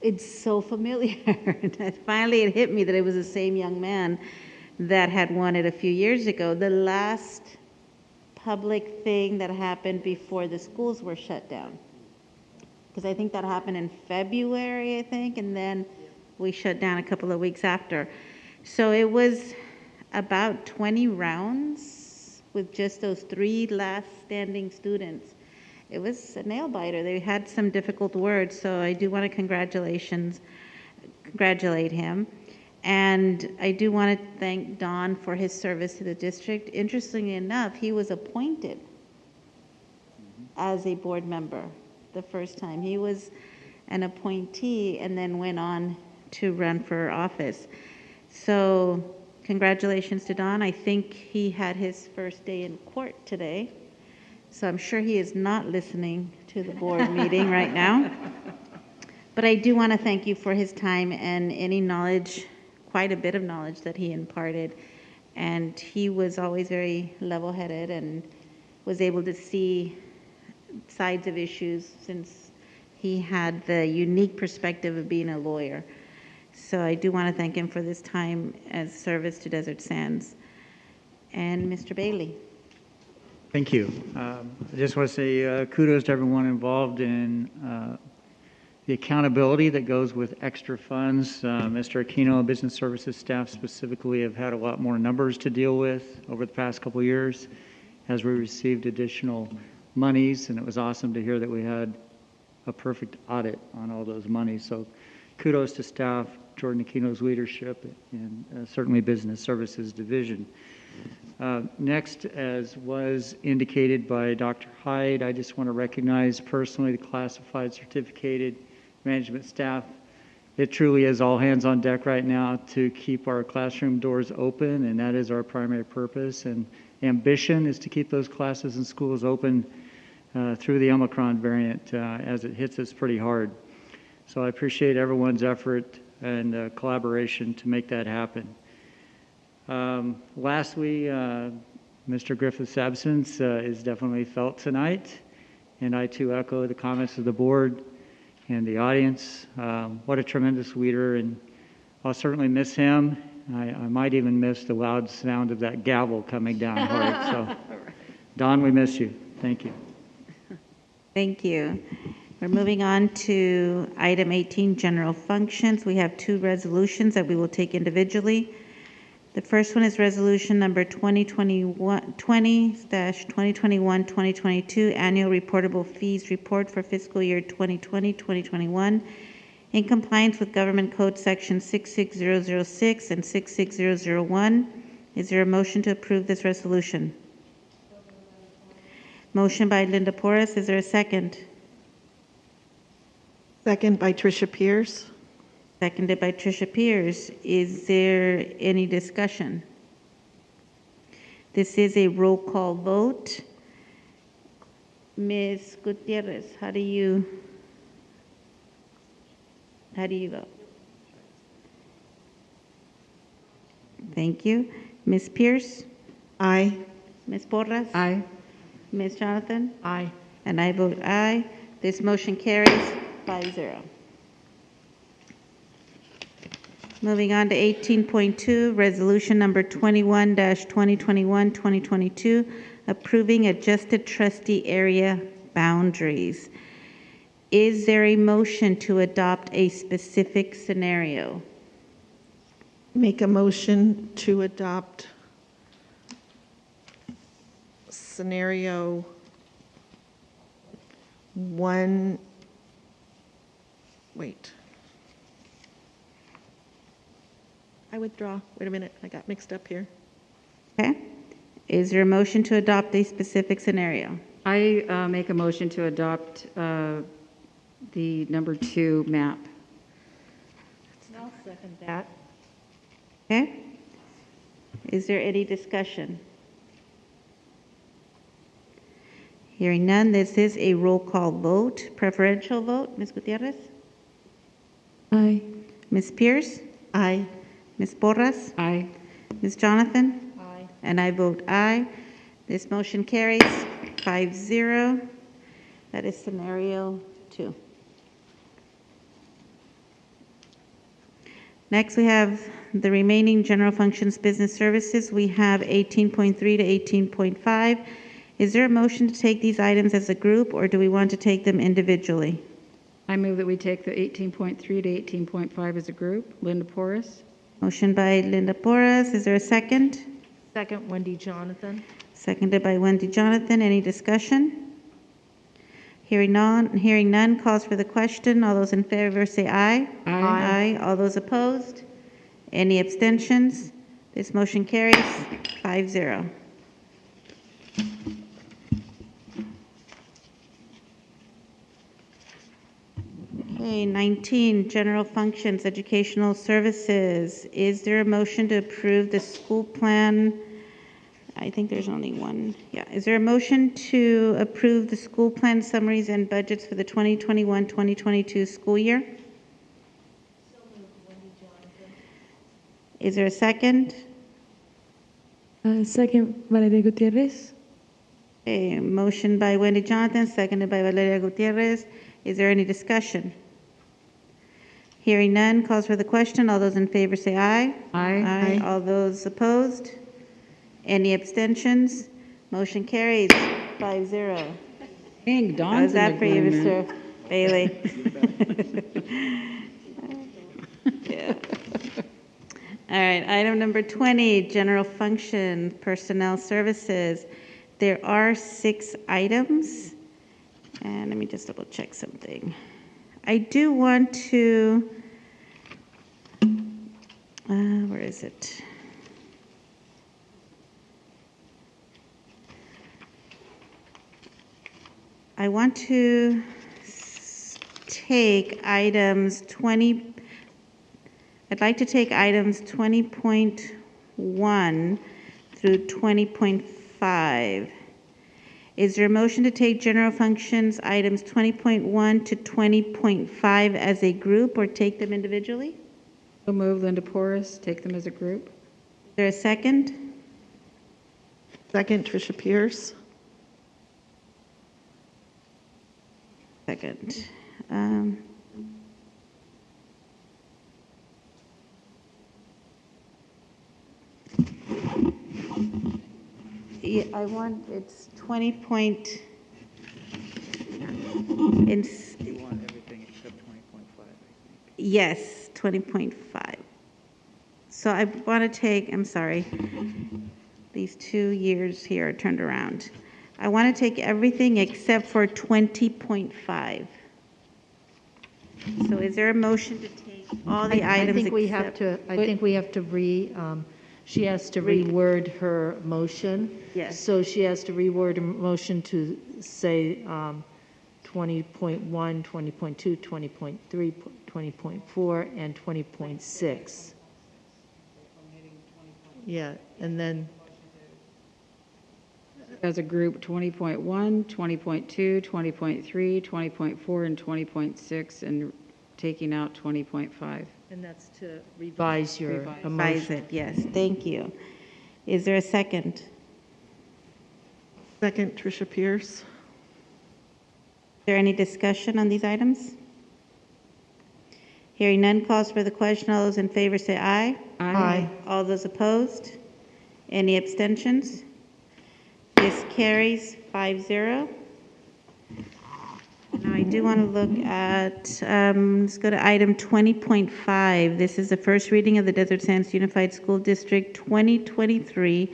it's so familiar. And finally it hit me that it was the same young man that had won it a few years ago. The last public thing that happened before the schools were shut down. Because I think that happened in February, I think, and then we shut down a couple of weeks after. So it was about 20 rounds with just those 3 last standing students. It was a nail biter. They had some difficult words, so I do want to congratulate him. And I do want to thank Don for his service to the district. Interestingly enough, he was appointed as a board member the first time. He was an appointee and then went on to run for office. So congratulations to Don. I think he had his first day in court today. So I'm sure he is not listening to the board meeting right now. But I do want to thank you for his time and any knowledge, quite a bit of knowledge that he imparted. And he was always very level-headed and was able to see sides of issues since he had the unique perspective of being a lawyer. So I do want to thank him for this time as service to Desert Sands. And Mr. Bailey. Thank you. I just want to say kudos to everyone involved in the accountability that goes with extra funds. Mr. Aquino, business services staff specifically have had a lot more numbers to deal with over the past couple of years as we received additional monies, and it was awesome to hear that we had a perfect audit on all those monies. So kudos to staff, Jordan Aquino's leadership, and certainly business services division. Next, as was indicated by Dr. Hyde, I just want to recognize personally the classified certificated management staff. It truly is all hands on deck right now to keep our classroom doors open, and that is our primary purpose. And ambition is to keep those classes and schools open through the Omicron variant as it hits us pretty hard. So I appreciate everyone's effort and collaboration to make that happen. Lastly, Mr. Griffith's absence is definitely felt tonight, and I too echo the comments of the board and the audience. What a tremendous leader, and I'll certainly miss him. I might even miss the loud sound of that gavel coming down hard. So, Don, we miss you. Thank you. Thank you. We're moving on to item 18, general functions. We have 2 resolutions that we will take individually. The first one is resolution number 20-2021-2022, annual reportable fees report for fiscal year 2020-2021 in compliance with Government Code Section 66006 and 66001. Is there a motion to approve this resolution? Motion by Linda Porras. Is there a second? Second by Trisha Pierce. Seconded by Trisha Pierce. Is there any discussion? This is a roll call vote. Ms. Gutierrez, how do you vote? Thank you. Ms. Pierce? Aye. Ms. Porras? Aye. Ms. Jonathan? Aye. And I vote aye. This motion carries 5-0. Moving on to 18.2, Resolution Number 21-2021-2022, approving adjusted trustee area boundaries. Is there a motion to adopt a specific scenario? Make a motion to adopt scenario 1. Wait. I withdraw. Wait a minute. I got mixed up here. Okay. Is there a motion to adopt a specific scenario? I make a motion to adopt the number 2 map. I'll second that. Okay. Is there any discussion? Hearing none, this is a roll call vote. Preferential vote, Ms. Gutierrez? Aye. Ms. Pierce? Aye. Ms. Porras? Aye. Ms. Jonathan? Aye. And I vote aye. This motion carries 5-0. That is scenario 2. Next, we have the remaining general functions business services. We have 18.3 to 18.5. Is there a motion to take these items as a group, or do we want to take them individually? I move that we take the 18.3 to 18.5 as a group. Linda Porras. Motion by Linda Porras. Is there a second? Second, Wendy Jonathan. Seconded by Wendy Jonathan. Any discussion? Hearing none, calls for the question. All those in favor say aye. Aye. Aye. All those opposed? Any abstentions? This motion carries 5-0. Okay, 19, general functions, educational services. Is there a motion to approve the school plan? I think there's only one. Yeah. Is there a motion to approve the school plan summaries and budgets for the 2021-2022 school year? Is there a second? Second, Valeria Gutierrez. A motion by Wendy Jonathan, seconded by Valeria Gutierrez. Is there any discussion? Hearing none, calls for the question. All those in favor say aye. Aye. Aye. All those opposed? Any abstentions? Motion carries 5-0. Dang, Dawn's How's that in for you, agreement. Mr. Bailey? Yeah. All right, item number 20, general function, personnel services. There are 6 items, and let me just double check something. I do want to, where is it? I want to take items 20, I'd like to take items 20.1 through 20.5. Is there a motion to take general functions items 20.1 to 20.5 as a group or take them individually? So move, Linda Porras. Take them as a group. Is there a second? Second, Trisha Pierce. Second. Yeah, I want, it's 20 point, it's, You want everything except 20.5, I think. yes, 20.5. So I want to take, I'm sorry, these 2 years here are turned around. I want to take everything except for 20.5. So is there a motion to take all the items? I think we except- have to she has to reword her motion. Yes. So she has to reword her motion to say 20.1, 20.2, 20.3, 20.4, and 20.6. Yeah, and then As a group, 20.1, 20.2, 20.3, 20.4, and 20.6, and taking out 20.5. And that's to revise your Revise motion. it, yes, thank you. Is there a second? Second, Trisha Pierce. Is there any discussion on these items? Hearing none, calls for the question. All those in favor say aye. Aye. All those opposed? Any abstentions? This carries 5-0. Now, I do want to look at, let's go to item 20.5. This is the first reading of the Desert Sands Unified School District 2023,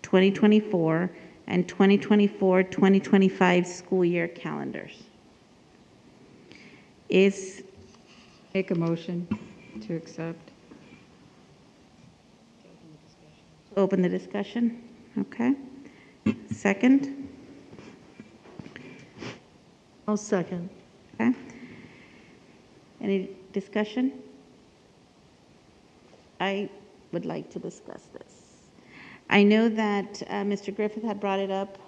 2024, and 2024-2025 school year calendars. Make a motion to accept. Open the discussion. Okay. Second? I'll second. Okay. Any discussion? I would like to discuss this. I know that Mr. Griffith had brought it up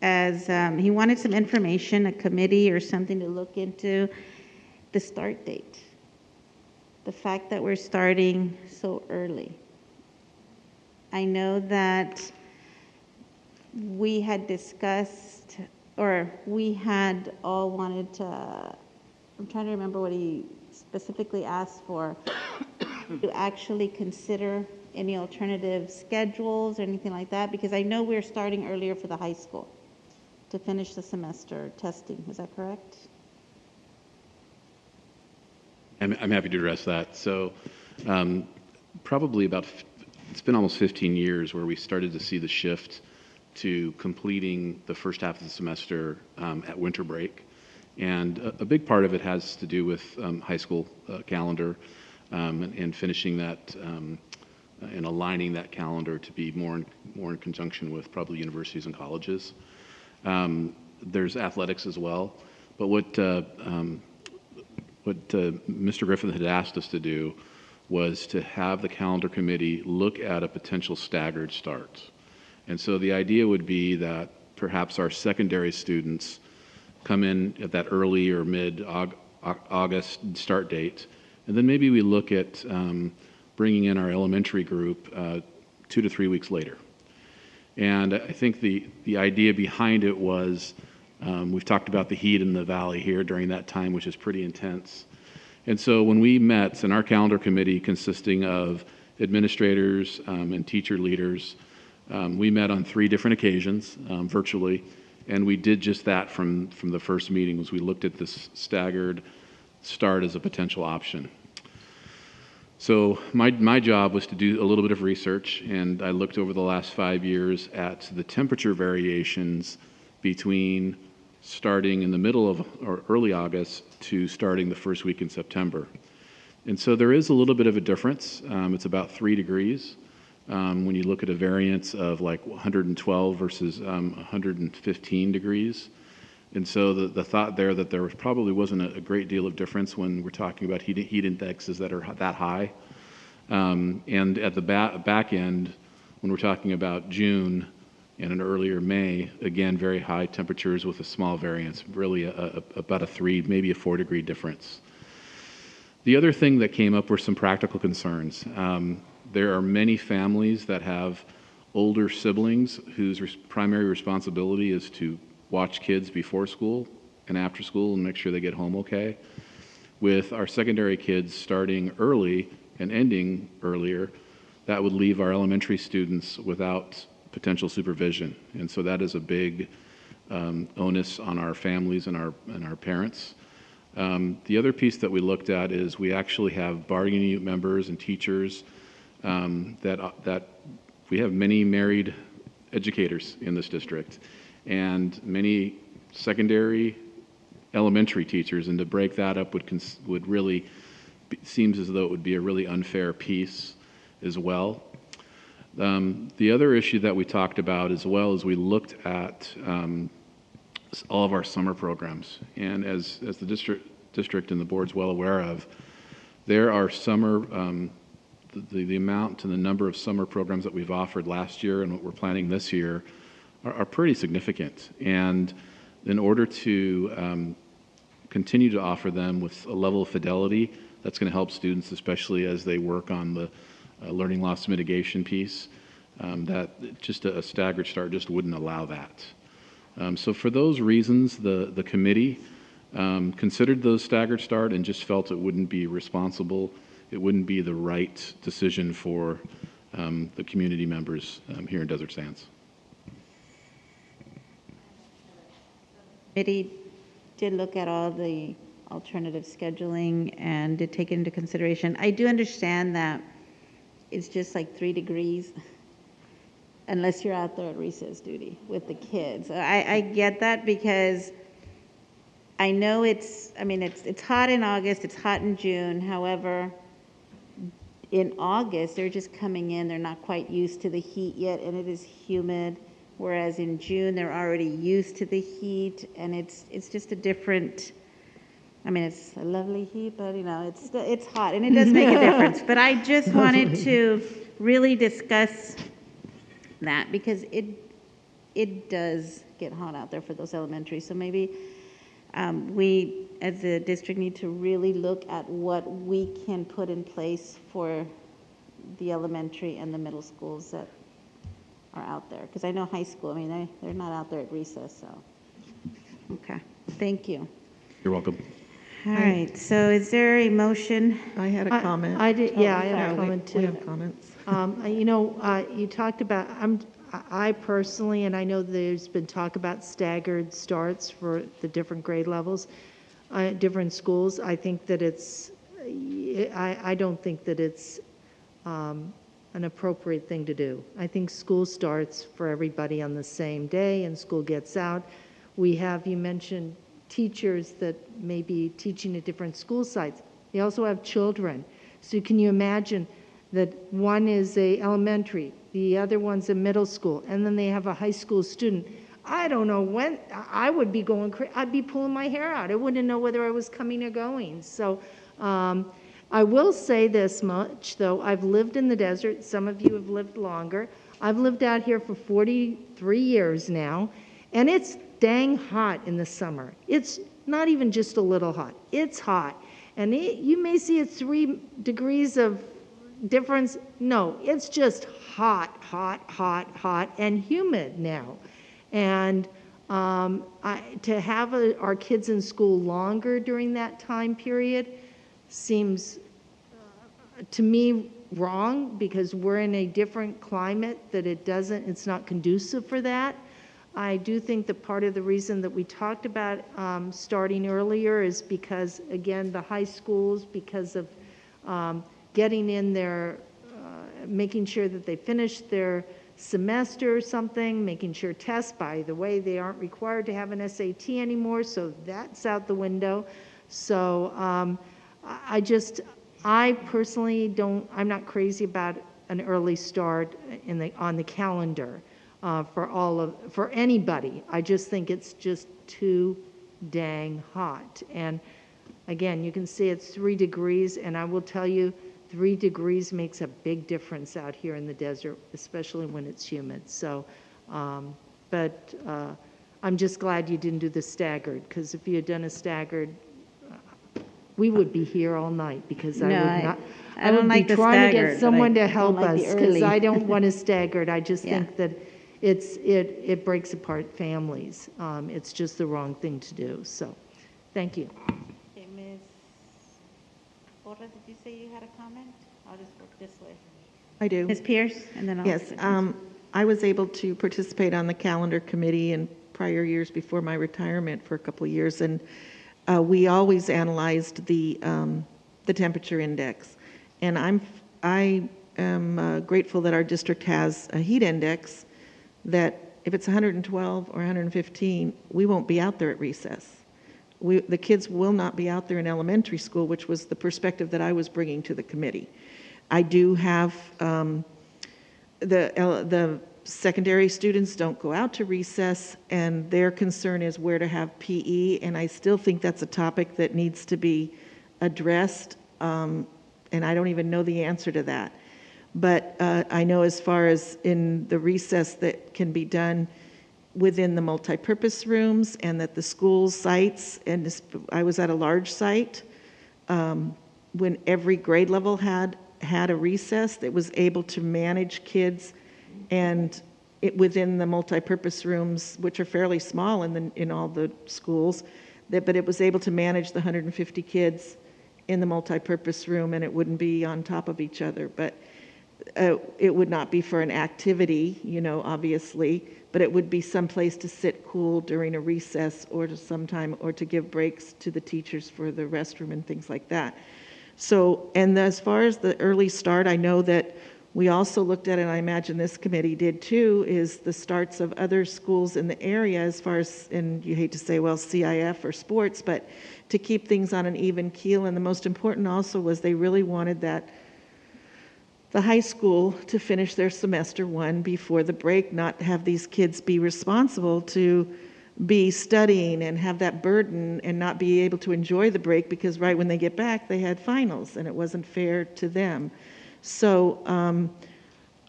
as he wanted some information, a committee or something to look into the start date. The fact that we're starting so early. I know that we had discussed, or we had all wanted to, I'm trying to remember what he specifically asked for, to actually consider any alternative schedules or anything like that, because I know we're starting earlier for the high school to finish the semester testing. Is that correct? I'm happy to address that. So probably it's been almost 15 years where we started to see the shift to completing the first half of the semester at winter break. And a big part of it has to do with high school calendar and finishing that and aligning that calendar to be more in conjunction with probably universities and colleges. There's athletics as well. But what Mr. Griffith had asked us to do was to have the calendar committee look at a potential staggered start. And so the idea would be that perhaps our secondary students come in at that early or mid-August start date, and then maybe we look at bringing in our elementary group 2 to 3 weeks later. And I think the idea behind it was, we've talked about the heat in the valley here during that time, which is pretty intense. And so when we met in our calendar committee consisting of administrators and teacher leaders, we met on 3 different occasions virtually, and we did just that from the first meeting. Was we looked at this staggered start as a potential option. So my job was to do a little bit of research, and I looked over the last 5 years at the temperature variations between starting in the middle of or early August to starting the first week in September. And so there is a little bit of a difference. It's about 3 degrees when you look at a variance of like 112 versus 115 degrees. And so the thought there that there probably wasn't a great deal of difference when we're talking about heat indexes that are that high. And at the back end, when we're talking about June and an earlier May, again, very high temperatures with a small variance, really about a 3, maybe a 4 degree difference. The other thing that came up were some practical concerns. There are many families that have older siblings whose primary responsibility is to watch kids before school and after school and make sure they get home okay. With our secondary kids starting early and ending earlier, that would leave our elementary students without potential supervision. And so that is a big onus on our families and our parents. The other piece that we looked at is we actually have bargaining unit members and teachers that we have many married educators in this district and many secondary elementary teachers, and to break that up would really seems as though it would be a really unfair piece as well. The other issue that we talked about as well is we looked at all of our summer programs, and as the district and the board's well aware of, there are summer the amount and the number of summer programs that we've offered last year and what we're planning this year are pretty significant. And in order to continue to offer them with a level of fidelity that's going to help students, especially as they work on the learning loss mitigation piece, that just a staggered start just wouldn't allow that. So for those reasons, the committee considered the staggered start and just felt it wouldn't be responsible. It wouldn't be the right decision for the community members here in Desert Sands. Committee did look at all the alternative scheduling and did take it into consideration. I do understand that it's just like 3 degrees unless you're out there at recess duty with the kids. I get that because I know it's hot in August, it's hot in June. However, in August, they're just coming in, they're not quite used to the heat yet, and it is humid. Whereas in June, they're already used to the heat, and it's just a different, it's a lovely heat, but it's hot, and it does make a difference. But I just wanted to really discuss that because it does get hot out there for those elementary. So maybe we as a district need to really look at what we can put in place for the elementary and the middle schools that are out there. Because I know high school, they're not out there at recess, so. Okay, thank you. You're welcome. All right, so is there a motion? I had a comment. I did, yeah, I have a comment too. We have comments. You talked about, I personally, and I know there's been talk about staggered starts for the different grade levels, different schools. I think that I don't think that it's an appropriate thing to do. I think school starts for everybody on the same day and school gets out. You mentioned teachers that may be teaching at different school sites. They also have children. So can you imagine that one is a elementary, the other one's a middle school, and then they have a high school student? I don't know when, I would be going crazy. I'd be pulling my hair out. I wouldn't know whether I was coming or going. So I will say this much, though. I've lived in the desert. Some of you have lived longer. I've lived out here for 43 years now, and it's dang hot in the summer. It's not even just a little hot. It's hot. And you may see it's 3 degrees of difference. No, it's just hot, hot, hot, hot, and humid now. And to have our kids in school longer during that time period seems to me wrong, because we're in a different climate that it's not conducive for that. I do think that part of the reason that we talked about starting earlier is because, again, the high schools, because of getting in there, making sure that they finish their semester or something, making sure tests, by the way, they aren't required to have an SAT anymore, so that's out the window. So I personally I'm not crazy about an early start on the calendar for anybody. I just think it's just too dang hot. And again, you can see it's 3 degrees, and I will tell you, 3 degrees makes a big difference out here in the desert, especially when it's humid. So, but I'm just glad you didn't do the staggered, because if you had done a staggered, we would be here all night, because I would be trying to get someone to help us, because I don't want a staggered. I just think that it breaks apart families. It's just the wrong thing to do. So, thank you. Okay, Ms. Borra, did you say you had a comment? I'll just work this way. I do. Ms. Pierce, and then I'll. Yes, I was able to participate on the calendar committee in prior years before my retirement for a couple of years, and we always analyzed the temperature index. And I am grateful that our district has a heat index that if it's 112 or 115, we won't be out there at recess. The kids will not be out there in elementary school, which was the perspective that I was bringing to the committee. I do have the secondary students don't go out to recess, and their concern is where to have PE, and I still think that's a topic that needs to be addressed, and I don't even know the answer to that. But I know as far as in the recess that can be done within the multipurpose rooms, and that the school sites, and I was at a large site when every grade level had had a recess that was able to manage kids and within the multipurpose rooms, which are fairly small in all the schools, but it was able to manage the 150 kids in the multipurpose room, and it wouldn't be on top of each other. But it would not be for an activity, obviously, but it would be someplace to sit cool during a recess or to give breaks to the teachers for the restroom and things like that. So, and as far as the early start, I know that we also looked at, and I imagine this committee did too, is the starts of other schools in the area as far as, and you hate to say, well, CIF or sports, but to keep things on an even keel. And the most important also was they really wanted the high school to finish their semester one before the break, not have these kids be responsible to be studying and have that burden and not be able to enjoy the break because right when they get back, they had finals and it wasn't fair to them. So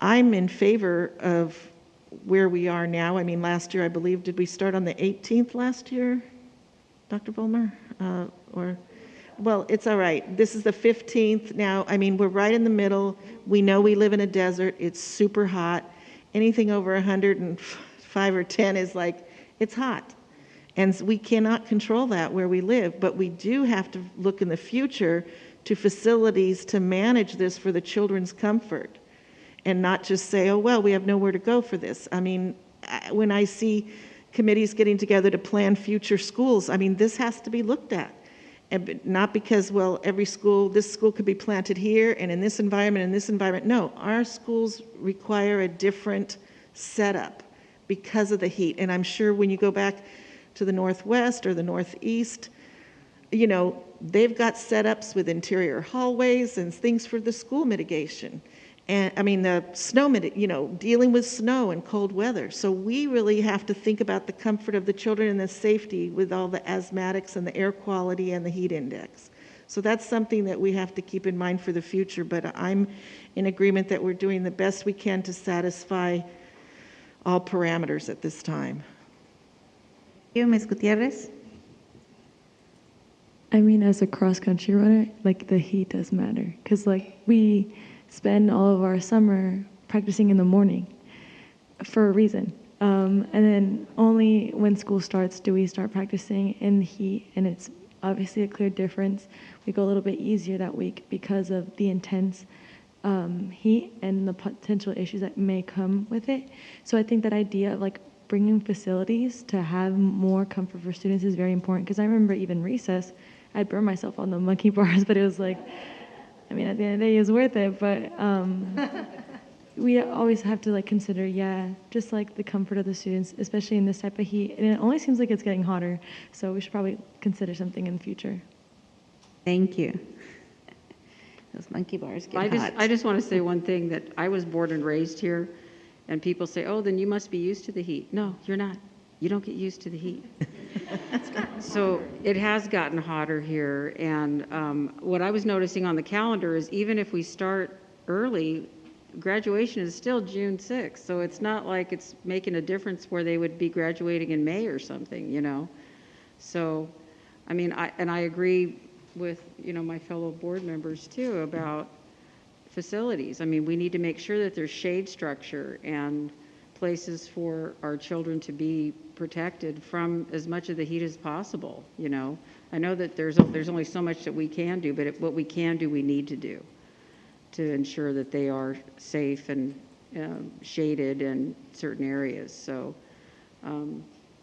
I'm in favor of where we are now. I mean, last year, I believe, did we start on the 18th last year, Dr. Vollmer? Well, it's all right. This is the 15th now. I mean, we're right in the middle. We know we live in a desert. It's super hot. Anything over 105 or 10 is like, it's hot. And we cannot control that where we live, but we do have to look in the future to facilities to manage this for the children's comfort and not just say, oh, well, we have nowhere to go for this. I mean, when I see committees getting together to plan future schools, I mean, this has to be looked at. And not because, well, this school could be planted here and in this environment. No, our schools require a different setup because of the heat. And I'm sure when you go back to the Northwest or the Northeast, they've got setups with interior hallways and things for the school mitigation. And I mean, the snow, dealing with snow and cold weather. So we really have to think about the comfort of the children and the safety with all the asthmatics and the air quality and the heat index. So that's something that we have to keep in mind for the future. But I'm in agreement that we're doing the best we can to satisfy all parameters at this time. Thank you, Ms. Gutierrez. I mean, as a cross-country runner, the heat does matter. Because, we spend all of our summer practicing in the morning for a reason. And then only when school starts do we start practicing in the heat. And it's obviously a clear difference. We go a little bit easier that week because of the intense heat and the potential issues that may come with it. So I think that idea of bringing facilities to have more comfort for students is very important. Because I remember even recess, I'd burn myself on the monkey bars, but it was at the end of the day, it's worth it. But we always have to consider, just the comfort of the students, especially in this type of heat. And it only seems like it's getting hotter, so we should probably consider something in the future. Thank you. Those monkey bars get hot. I just want to say one thing, that I was born and raised here, and people say, oh, then you must be used to the heat. No, you're not. You don't get used to the heat. So it has gotten hotter here, and what I was noticing on the calendar is even if we start early, graduation is still June 6th, so it's not like it's making a difference where they would be graduating in May or something, So, I mean, I agree with, my fellow board members too about facilities. I mean, we need to make sure that there's shade structure and places for our children to be protected from as much of the heat as possible, I know that there's only so much that we can do, but what we can do, we need to do to ensure that they are safe and shaded in certain areas. So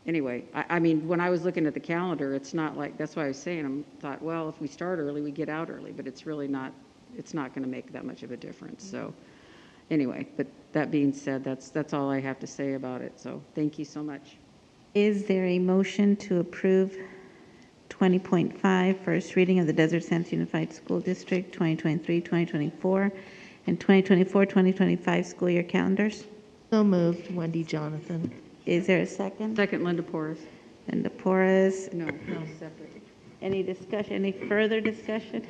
anyway, I mean, when I was looking at the calendar, it's not that's why I was saying, I thought, well, if we start early, we get out early, but it's really not, it's not going to make that much of a difference. So anyway, but that being said, that's all I have to say about it. So thank you so much. Is there a motion to approve 20.5, first reading of the Desert Sands Unified School District 2023-2024 and 2024-2025 school year calendars? So moved, Wendy Jonathan. Is there a second? Second, Linda Porras. Linda Porras. No, separate. Any discussion, any further discussion?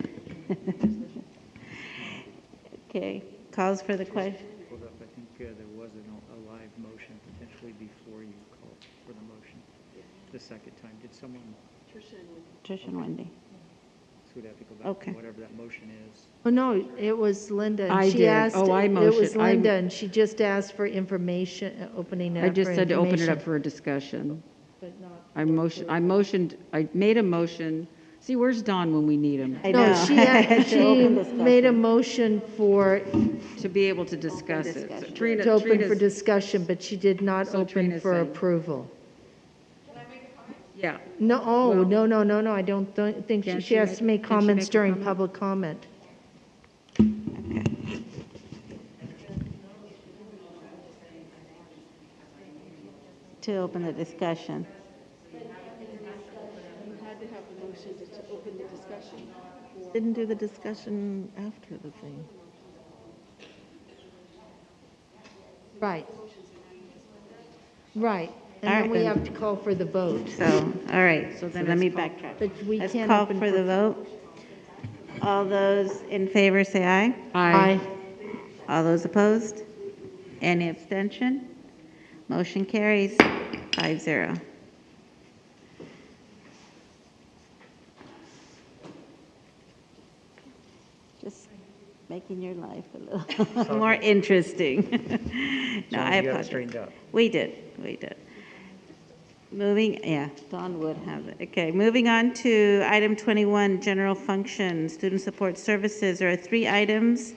Okay, calls for the question. I think there was a live motion potentially before you called for the motion the second time. Did someone? Trisha and Wendy. so we'd have to go back Okay. to whatever that motion is. Oh, no, it was Linda. and I she did. asked- Oh, I It was motioned. Linda, and she just asked for information, opening it up I for just said to open it information. up for a discussion. But not I made a motion. See, where's Dawn when we need him? No, she made a motion to be able to discuss it. So Trina, to open for Trina's- discussion, but she did not So open Trina's for saying- approval. Yeah. No, no, I don't think Can she has make- to make can she comments make a during comment? public comment. To open the discussion. You had to have a motion to open the discussion. Didn't do the discussion after the thing. Right. Right. And All then right, we then. have to call for the vote. So, all right, so then let me it's called- backtrack. But we Let's can't call open for for- the vote. All those in favor say aye. Aye. All those opposed? Any abstention? Motion carries 5-0. Just making your life a little more interesting. No, long I as you got it apologize. straightened out. We did. Moving, yeah, Dawn would have it. Okay, moving on to item 21, general function, student support services. There are 3 items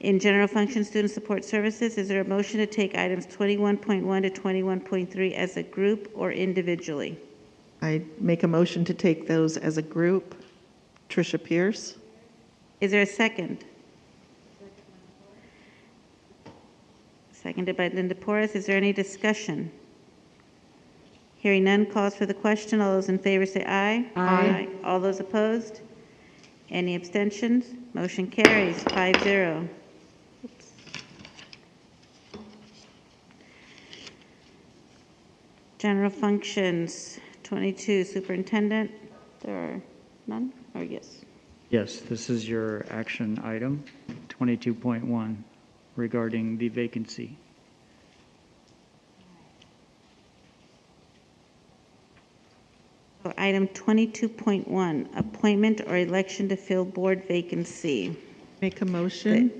in general function, student support services. Is there a motion to take items 21.1 to 21.3 as a group or individually? I make a motion to take those as a group. Trisha Pierce. Is there a second? Seconded by Linda Porras. Is there any discussion? Hearing none, calls for the question. All those in favor say aye. Aye. All those opposed? Any abstentions? Motion carries 5-0. Oops. General functions, 22, superintendent. There are none, or yes? Yes, this is your action item, 22.1, regarding the vacancy. So item 22.1, appointment or election to fill board vacancy. Make a motion.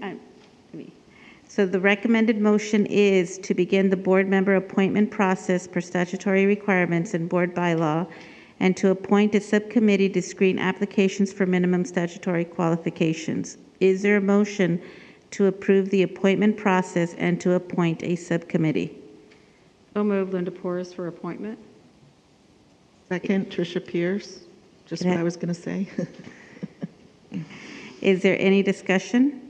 So the recommended motion is to begin the board member appointment process per statutory requirements and board bylaw, and to appoint a subcommittee to screen applications for minimum statutory qualifications. Is there a motion to approve the appointment process and to appoint a subcommittee? So moved, Linda Porras for appointment. Second, Trisha Pierce. Just Can what I- I was going to say. Is there any discussion?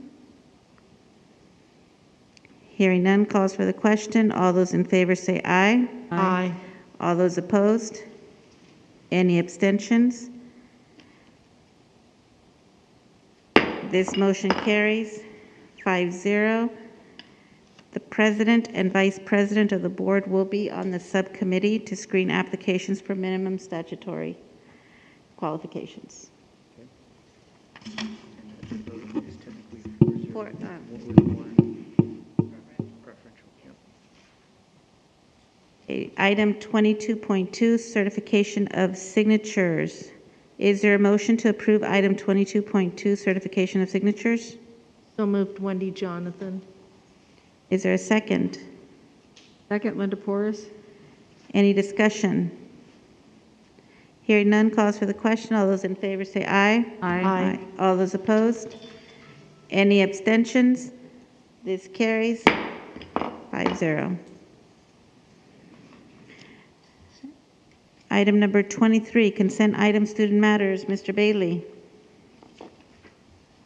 Hearing none, calls for the question. All those in favor say aye. Aye. All those opposed? Any abstentions? This motion carries 5-0. The president and vice president of the board will be on the subcommittee to screen applications for minimum statutory qualifications. For, okay, item 22.2, certification of signatures. Is there a motion to approve item 22.2, certification of signatures? So moved, Wendy Jonathan. Is there a second? Second, Linda Porras. Any discussion? Hearing none, calls for the question. All those in favor say aye. Aye. All those opposed? Any abstentions? This carries 5-0. Item number 23, consent item, student matters. Mr. Bailey.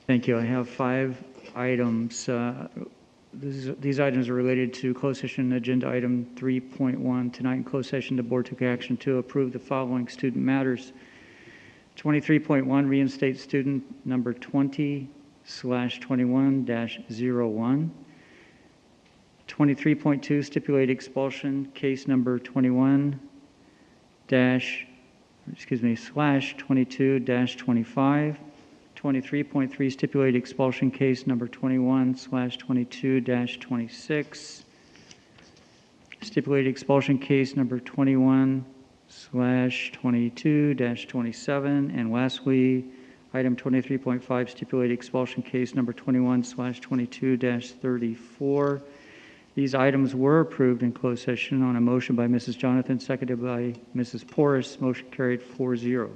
Thank you. I have 5 items. These items are related to closed session agenda item 3.1. Tonight in closed session, the board took action to approve the following student matters. 23.1, reinstate student number 20/21-01. 23.2, stipulate expulsion case number 22-25. 23.3, stipulate expulsion case number 21/22-26. Stipulate expulsion case number 21/22-27. And lastly, Item 23.5, stipulated expulsion case number 21/22-34. These items were approved in closed session on a motion by Mrs. Jonathan, seconded by Mrs. Porras. Motion carried 4-0.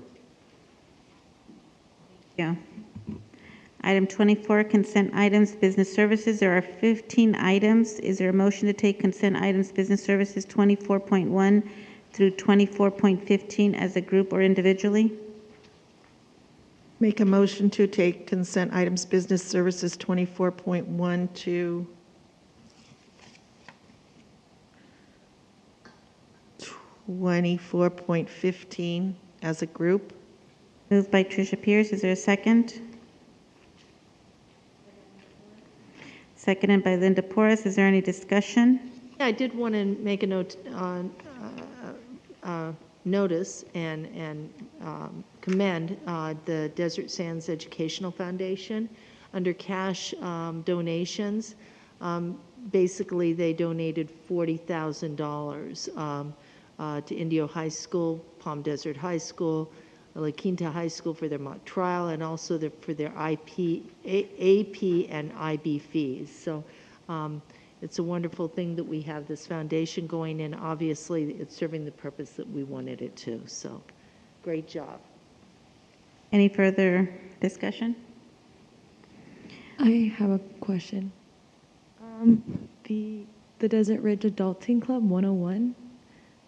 Yeah. Item 24, consent items, business services. There are 15 items. Is there a motion to take consent items, business services 24.1 through 24.15 as a group or individually? Make a motion to take consent items, business services 24.1 to 24.15 as a group. Moved by Trisha Pierce. Is there a second? Seconded by Linda Porras. Is there any discussion? Yeah, I did want to make a notice and commend the Desert Sands Educational Foundation under cash donations. Basically, they donated $40,000 to Indio High School, Palm Desert High School, La Quinta High School for their mock trial, and also for their AP and IB fees. So it's a wonderful thing that we have this foundation going, and obviously it's serving the purpose that we wanted it to. So great job. Any further discussion? I have a question. The Desert Ridge Adulting Club 101,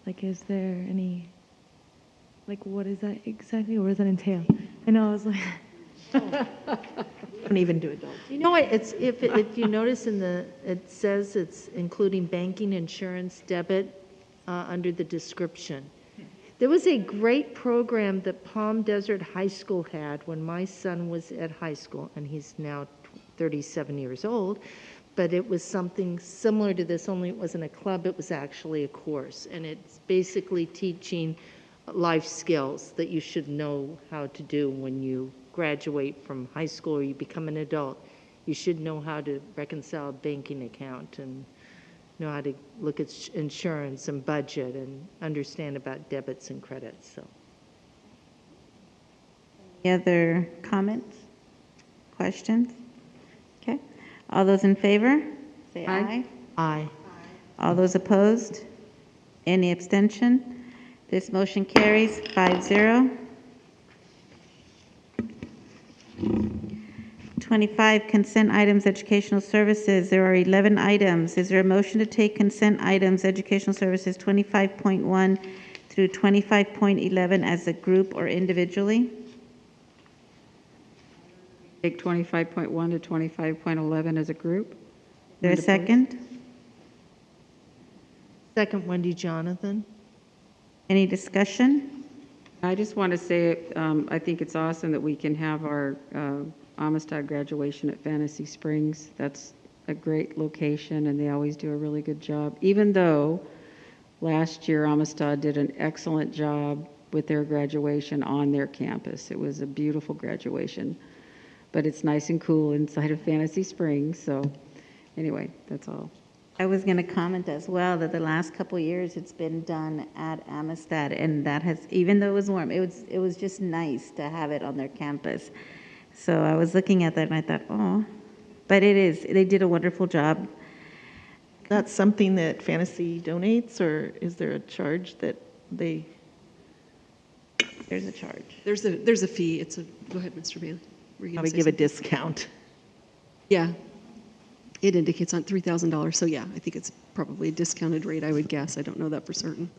like, is there any, like, what is that exactly? What does that entail? I know, I was like... Don't even do adult. You know what, it's, if you notice it says it's including banking, insurance, debit, under the description. There was a great program that Palm Desert High School had when my son was at high school, and he's now 37 years old, but it was something similar to this, only it wasn't a club, it was actually a course, and it's basically teaching life skills that you should know how to do when you graduate from high school or you become an adult. You should know how to reconcile a banking account and know how to look at insurance and budget and understand about debits and credits. So, Any other comments, questions? Okay. All those in favor, say aye. Aye. All those opposed? Any abstention? This motion carries 5-0. 25, consent items, educational services. There are 11 items. Is there a motion to take consent items, educational services 25.1 through 25.11 as a group or individually? Take 25.1 to 25.11 as a group. Is there a second? Second, Wendy Jonathan. Any discussion? I just want to say I think it's awesome that we can have our Amistad graduation at Fantasy Springs. That's a great location, and they always do a really good job. Even though last year Amistad did an excellent job with their graduation on their campus. It was a beautiful graduation, but it's nice and cool inside of Fantasy Springs. So anyway, that's all. I was going to comment as well that the last couple of years it's been done at Amistad, and that has, even though it was warm, it was just nice to have it on their campus. So I was looking at that and I thought, oh, but they did a wonderful job. That's something that Fantasy donates, or is there a charge that they? There's a charge. There's a fee. Go ahead, Mr. Bailey. Probably give a discount. Yeah. It indicates on $3,000, so yeah, I think it's probably a discounted rate, I would guess. I don't know that for certain.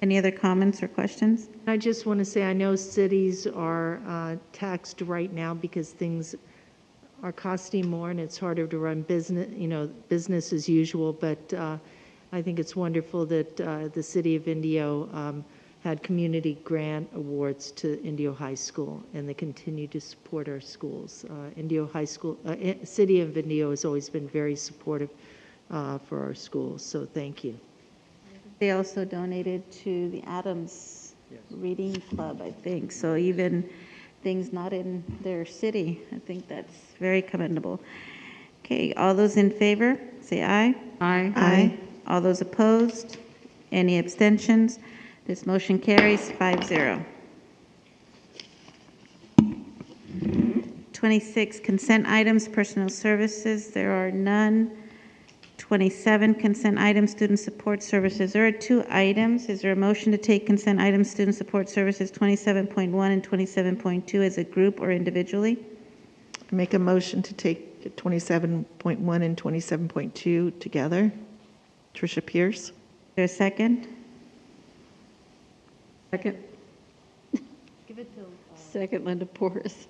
Any other comments or questions? I just want to say I know cities are taxed right now because things are costing more and it's harder to run business as usual, but I think it's wonderful that the city of Indio had community grant awards to Indio High School, and they continue to support our schools. Indio High School, City of Indio has always been very supportive for our schools, so thank you. They also donated to the Adams Reading Club, I think. So even things not in their city, I think that's very commendable. Okay, all those in favor, say aye. Aye. Aye. All those opposed? Any abstentions? This motion carries 5-0. 26, consent items, personnel services, there are none. 27, consent items, student support services. There are 2 items. Is there a motion to take consent items, student support services 27.1 and 27.2 as a group or individually? I make a motion to take 27.1 and 27.2 together. Trisha Pierce. Is there a second? Second. Second, Linda Porras.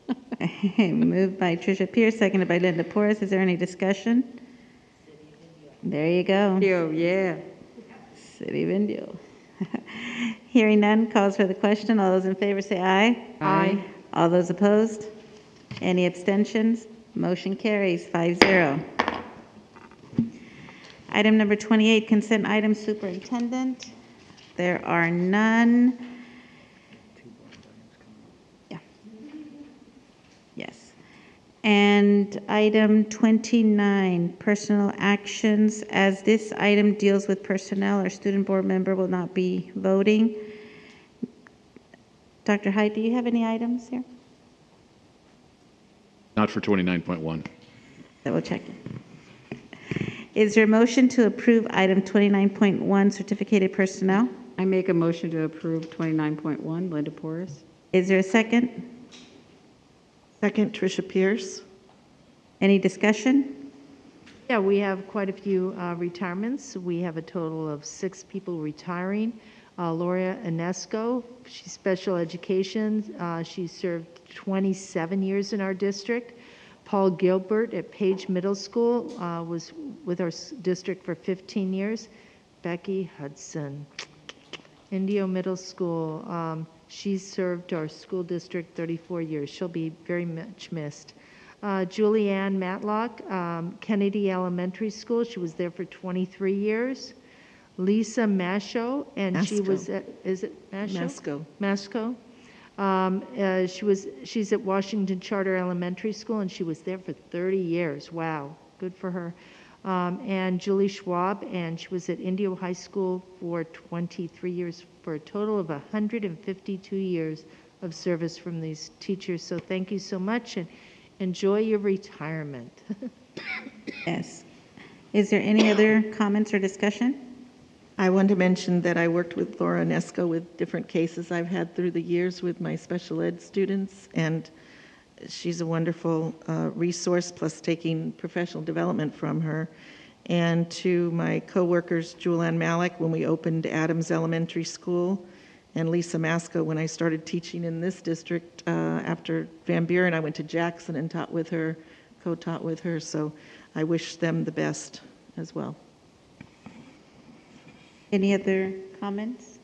Moved by Trisha Pierce, seconded by Linda Porras. Is there any discussion? There you go. Yeah. City of Indio. Hearing none, calls for the question. All those in favor say aye. Aye. All those opposed? Any abstentions? Motion carries 5-0. Item number 28, consent items, Superintendent. There are none. Yes. And item 29, personal actions. As this item deals with personnel, our student board member will not be voting. Dr. Hyde, do you have any items here? Not for 29.1. Double checking. Is there a motion to approve item 29.1, certificated personnel? I make a motion to approve 29.1, Linda Porras. Is there a second? Second, Trisha Pierce. Any discussion? Yeah, we have quite a few retirements. We have a total of 6 people retiring. Laura Inesco, she's special education. She served 27 years in our district. Paul Gilbert at Page Middle School was with our district for 15 years. Becky Hudson, Indio Middle School. She's served our school district 34 years. She'll be very much missed. Julianne Matlock, Kennedy Elementary School. She was there for 23 years. Lisa Masco, and she was at, is it Masco? Masco. She's at Washington Charter Elementary School, and she was there for 30 years. Wow, good for her. And Julie Schwab, and she was at Indio High School for 23 years, for a total of 152 years of service from these teachers. So thank you so much, and enjoy your retirement. Yes. Is there any other comments or discussion? I want to mention that I worked with Laura Inesco with different cases I've had through the years with my special ed students, and she's a wonderful resource, plus taking professional development from her. And to my coworkers, Julianne Malik, when we opened Adams Elementary School, and Lisa Masco, when I started teaching in this district after Van Buren, I went to Jackson and taught with her, co-taught with her, so I wish them the best as well. Any other comments?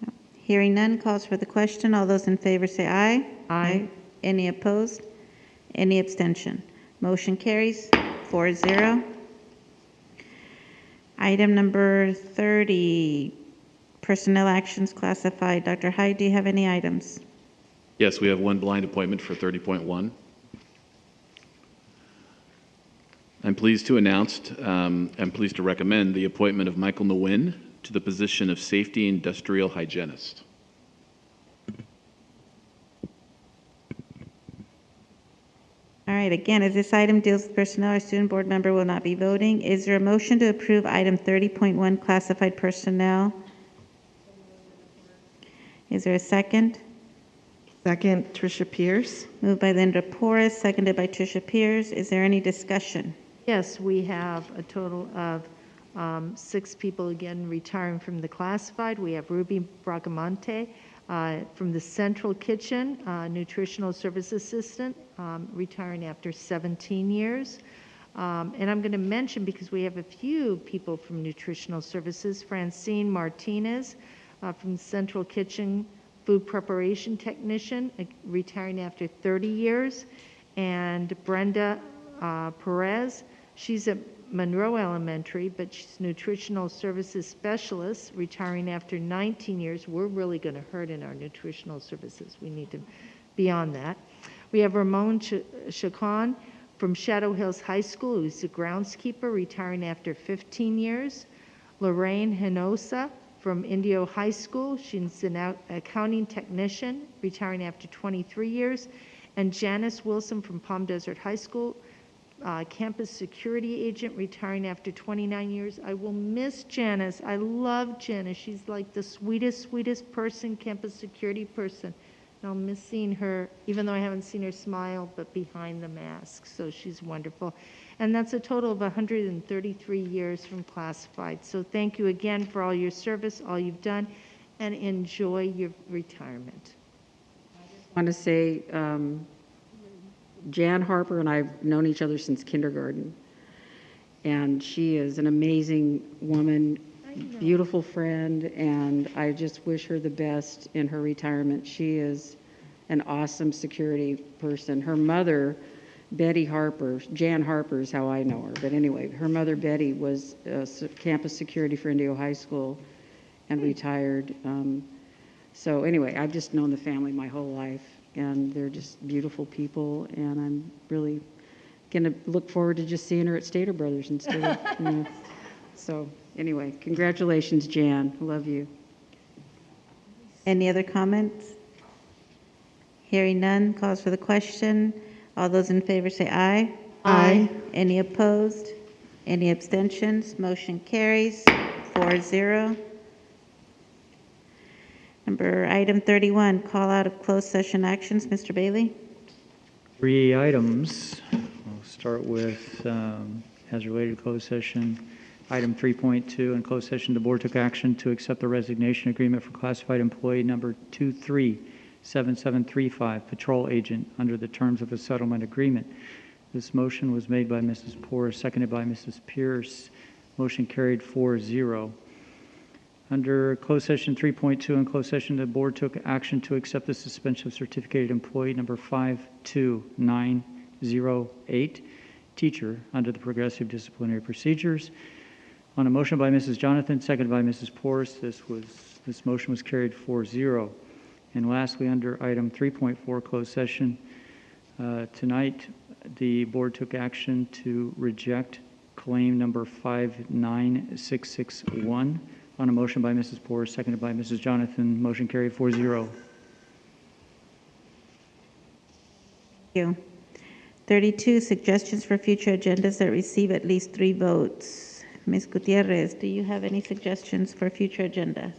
No. Hearing none, calls for the question. All those in favor say aye. Aye. Any opposed? Any abstention? Motion carries 4-0. Item number 30, personnel actions classified. Dr. Hyde, do you have any items? Yes, we have one blind appointment for 30.1. I'm pleased to announce, I'm pleased to recommend the appointment of Michael Nguyen to the position of Safety Industrial Hygienist. All right, again, as this item deals with personnel, our student board member will not be voting. Is there a motion to approve item 30.1, classified personnel? Is there a second? Second, Trisha Pierce. Moved by Linda Porras, seconded by Trisha Pierce. Is there any discussion? Yes, we have a total of 6 people again retiring from the classified. We have Ruby Bracamonte from the Central Kitchen, nutritional service assistant, retiring after 17 years. And I'm going to mention, because we have a few people from nutritional services, Francine Martinez from Central Kitchen, food preparation technician, retiring after 30 years, and Brenda Perez. She's at Monroe Elementary, but she's nutritional services specialist, retiring after 19 years. We're really going to hurt in our nutritional services. We need to be on that. We have Ramon Chacon from Shadow Hills High School, who's a groundskeeper, retiring after 15 years. Lorraine Hinosa from Indio High School. She's an accounting technician, retiring after 23 years. and Janice Wilson from Palm Desert High School, campus security agent, retiring after 29 years. I will miss Janice. I love Janice. She's like the sweetest, sweetest person, campus security person. And I'll miss seeing her, even though I haven't seen her smile, but behind the mask. So she's wonderful. And that's a total of 133 years from classified. So thank you again for all your service, all you've done, and enjoy your retirement. I want to say Jan Harper and I have known each other since kindergarten. And she is an amazing woman, beautiful friend, and I just wish her the best in her retirement. She is an awesome security person. Her mother, Betty Harper, Jan Harper is how I know her, but anyway, her mother Betty was campus security for Indio High School and retired. So anyway, I've just known the family my whole life, and they're just beautiful people, and I'm really going to look forward to just seeing her at Stater Brothers instead of, you know. So anyway, congratulations, Jan. Love you. Any other comments? Hearing none, calls for the question. All those in favor say aye. Aye. Any opposed? Any abstentions? Motion carries 4-0. Item 31, call out of closed session actions. Mr. Bailey? 3 items. We'll start with, as related to closed session, item 3.2. In closed session, the board took action to accept the resignation agreement for classified employee number 237735, patrol agent, under the terms of a settlement agreement. This motion was made by Mrs. Porras, seconded by Mrs. Pierce. Motion carried 4-0. Under closed session 3.2, in closed session, the board took action to accept the suspension of certificated employee number 52908, teacher, under the progressive disciplinary procedures. On a motion by Mrs. Jonathan, seconded by Mrs. Porras, this motion was carried 4-0. And lastly, under item 3.4, closed session, tonight the board took action to reject claim number 59661. On a motion by Mrs. Porras, seconded by Mrs. Jonathan, motion carried 4-0. Thank you. 32, suggestions for future agendas that receive at least 3 votes. Ms. Gutierrez, do you have any suggestions for future agendas?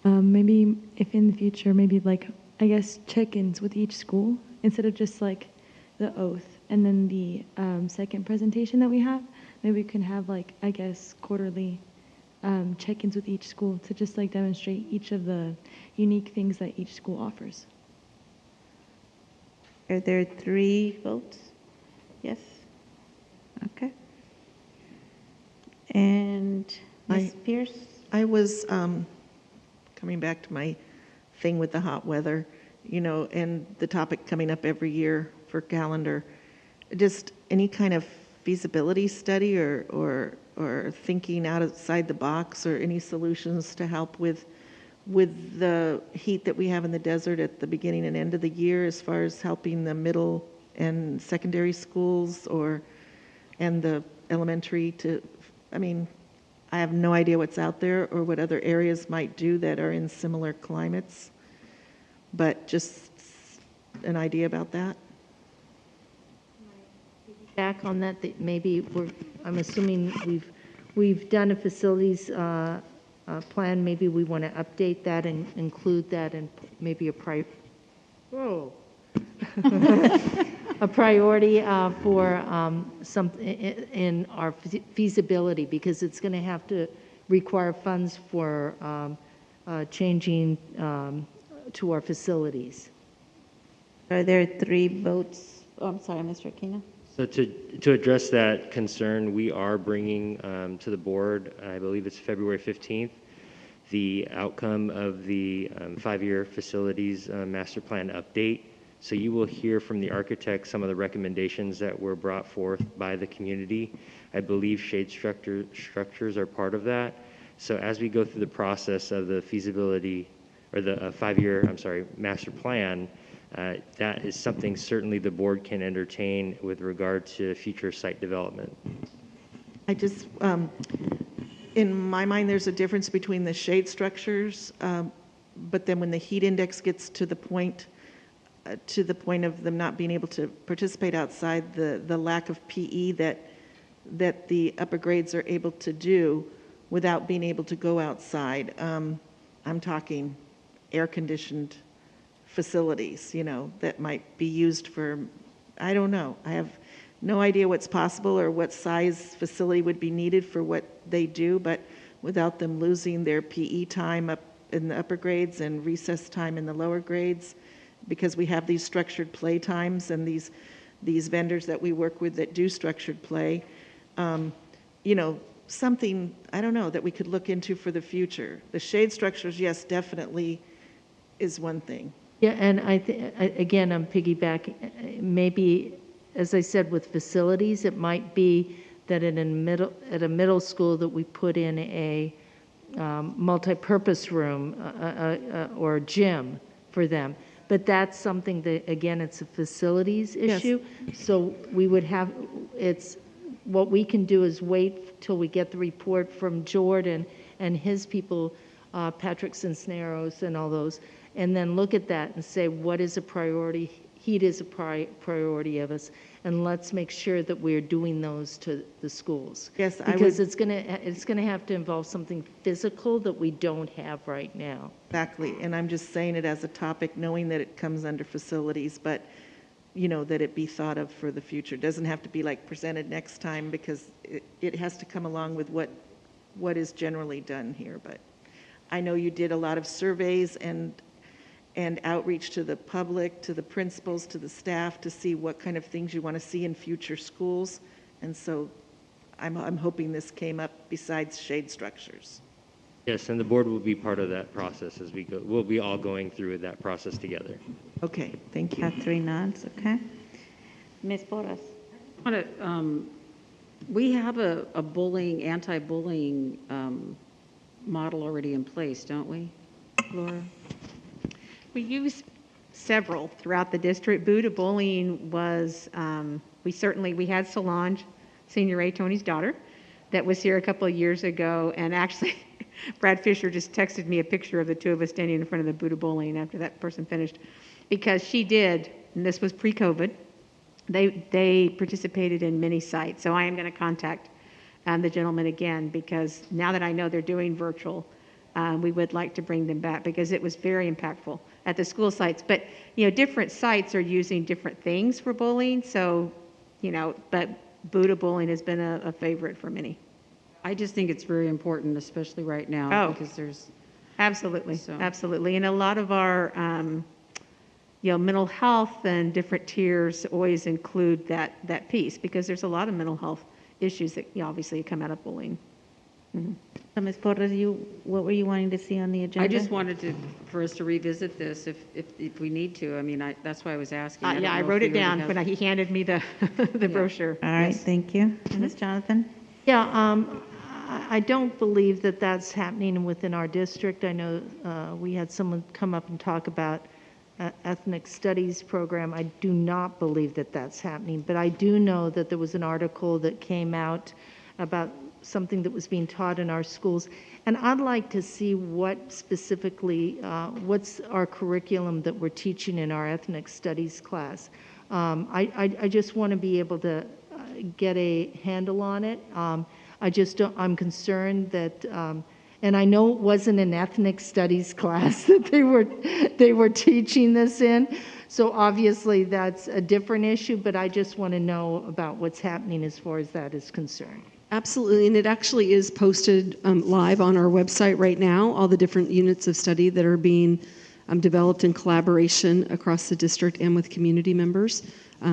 Maybe if in the future, maybe like, I guess, check-ins with each school instead of just like the oath and then the second presentation that we have. Maybe we can have like, I guess, quarterly check-ins with each school to just like demonstrate each of the unique things that each school offers. Are there 3 votes? Yes? Okay. And Ms. Pierce? I was coming back to my thing with the hot weather, you know, and the topic coming up every year for calendar. Just any kind of feasibility study or thinking outside the box, or any solutions to help with the heat that we have in the desert at the beginning and end of the year, as far as helping the middle and secondary schools and the elementary to, I mean, I have no idea what's out there or what other areas might do that are in similar climates, but just an idea about that. Back on that, that maybe I'm assuming we've done a facilities plan. Maybe we want to update that and include that, and maybe a priority for some in our feasibility, because it's going to have to require funds for changing to our facilities. Are there 3 votes? Oh, I'm sorry, Mr. Aquino. So to address that concern, we are bringing to the board, I believe it's February 15th, the outcome of the 5-year facilities master plan update. So you will hear from the architect some of the recommendations that were brought forth by the community. I believe shade structures are part of that. So as we go through the process of the feasibility, or the 5-year, master plan, that is something certainly the board can entertain with regard to future site development. I just, in my mind, there's a difference between the shade structures but then when the heat index gets to the point of them not being able to participate outside, the lack of PE that the upper grades are able to do without being able to go outside. I'm talking air-conditioned facilities, that might be used for, I don't know. I have no idea what's possible or what size facility would be needed for what they do, but without them losing their PE time up in the upper grades and recess time in the lower grades, because we have these structured play times and these vendors that we work with that do structured play, something, I don't know, that we could look into for the future. The shade structures, yes, definitely is one thing. Yeah, and again, I'm piggybacking, maybe, as I said, with facilities, it might be that at a middle school that we put in a multi-purpose room or a gym for them. But that's something that, again, it's a facilities issue. Yes. So we would have, what we can do is wait till we get the report from Jordan and his people, Patrick Cisneros and all those, and then look at that and say, what is a priority? Heat is a priority of us, and let's make sure that we're doing those to the schools. Yes, because it's gonna have to involve something physical that we don't have right now. Exactly, and I'm just saying it as a topic, knowing that it comes under facilities, but that it be thought of for the future. It doesn't have to be like presented next time, because it has to come along with what is generally done here. But I know you did a lot of surveys and outreach to the public, to the principals, to the staff, to see what kind of things you want to see in future schools. And so I'm hoping this came up besides shade structures. Yes, and the board will be part of that process as we go. We'll be all going through that process together. Okay, thank you. Have 3 nods, okay. Ms. Porras. We have a anti-bullying model already in place, don't we, Laura? We use several throughout the district. Buddha bullying was, we had Solange, Senior A. Tony's daughter, that was here a couple of years ago, and actually Brad Fisher just texted me a picture of the two of us standing in front of the Buddha bullying after that person finished, because she did, and this was pre-COVID, they participated in many sites. So I am going to contact the gentleman again, because now that I know they're doing virtual, we would like to bring them back, because it was very impactful at the school sites. But, different sites are using different things for bullying. So, but Buddha bullying has been a favorite for many. I just think it's very important, especially right now, because there's... Absolutely, absolutely. And a lot of our, mental health and different tiers always include that piece, because there's a lot of mental health issues that obviously come out of bullying. Mm-hmm. So Ms. Porras, what were you wanting to see on the agenda? I just wanted for us to revisit this if we need to. I mean, that's why I was asking. I wrote it down when he handed me the brochure. All right, thank you. Ms. Jonathan? Yeah, I don't believe that that's happening within our district. I know we had someone come up and talk about ethnic studies program. I do not believe that that's happening, but I do know that there was an article that came out about something that was being taught in our schools, and I'd like to see what specifically, what's our curriculum that we're teaching in our ethnic studies class. I just want to be able to get a handle on it. I'm concerned that, and I know it wasn't an ethnic studies class that they were teaching this in, so obviously that's a different issue, but I just want to know about what's happening as far as that is concerned. Absolutely, and it actually is posted live on our website right now, all the different units of study that are being developed in collaboration across the district and with community members.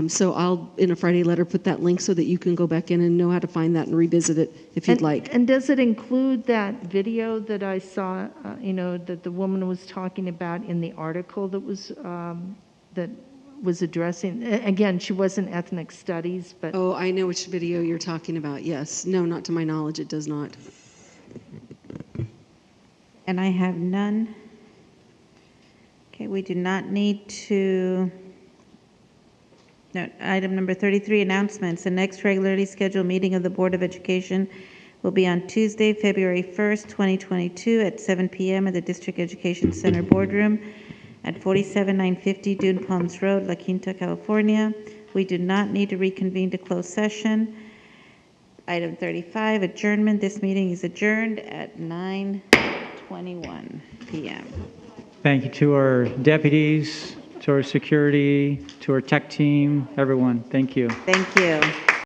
So I'll, in a Friday letter, put that link so that you can go back in and know how to find that and revisit it if you'd like. And does it include that video that I saw, that the woman was talking about in the article that was addressing, again, she wasn't ethnic studies, but... Oh, I know which video you're talking about, yes. No, not to my knowledge, it does not. And I have none. Okay, we do not need to... No, item number 33, announcements. The next regularly scheduled meeting of the Board of Education will be on Tuesday, February 1st, 2022 at 7 p.m. at the District Education Center Boardroom at 47950 Dune Palms Road, La Quinta, California. We do not need to reconvene to close session. Item 35, adjournment. This meeting is adjourned at 9:21 p.m. Thank you to our deputies, to our security, to our tech team, everyone. Thank you. Thank you.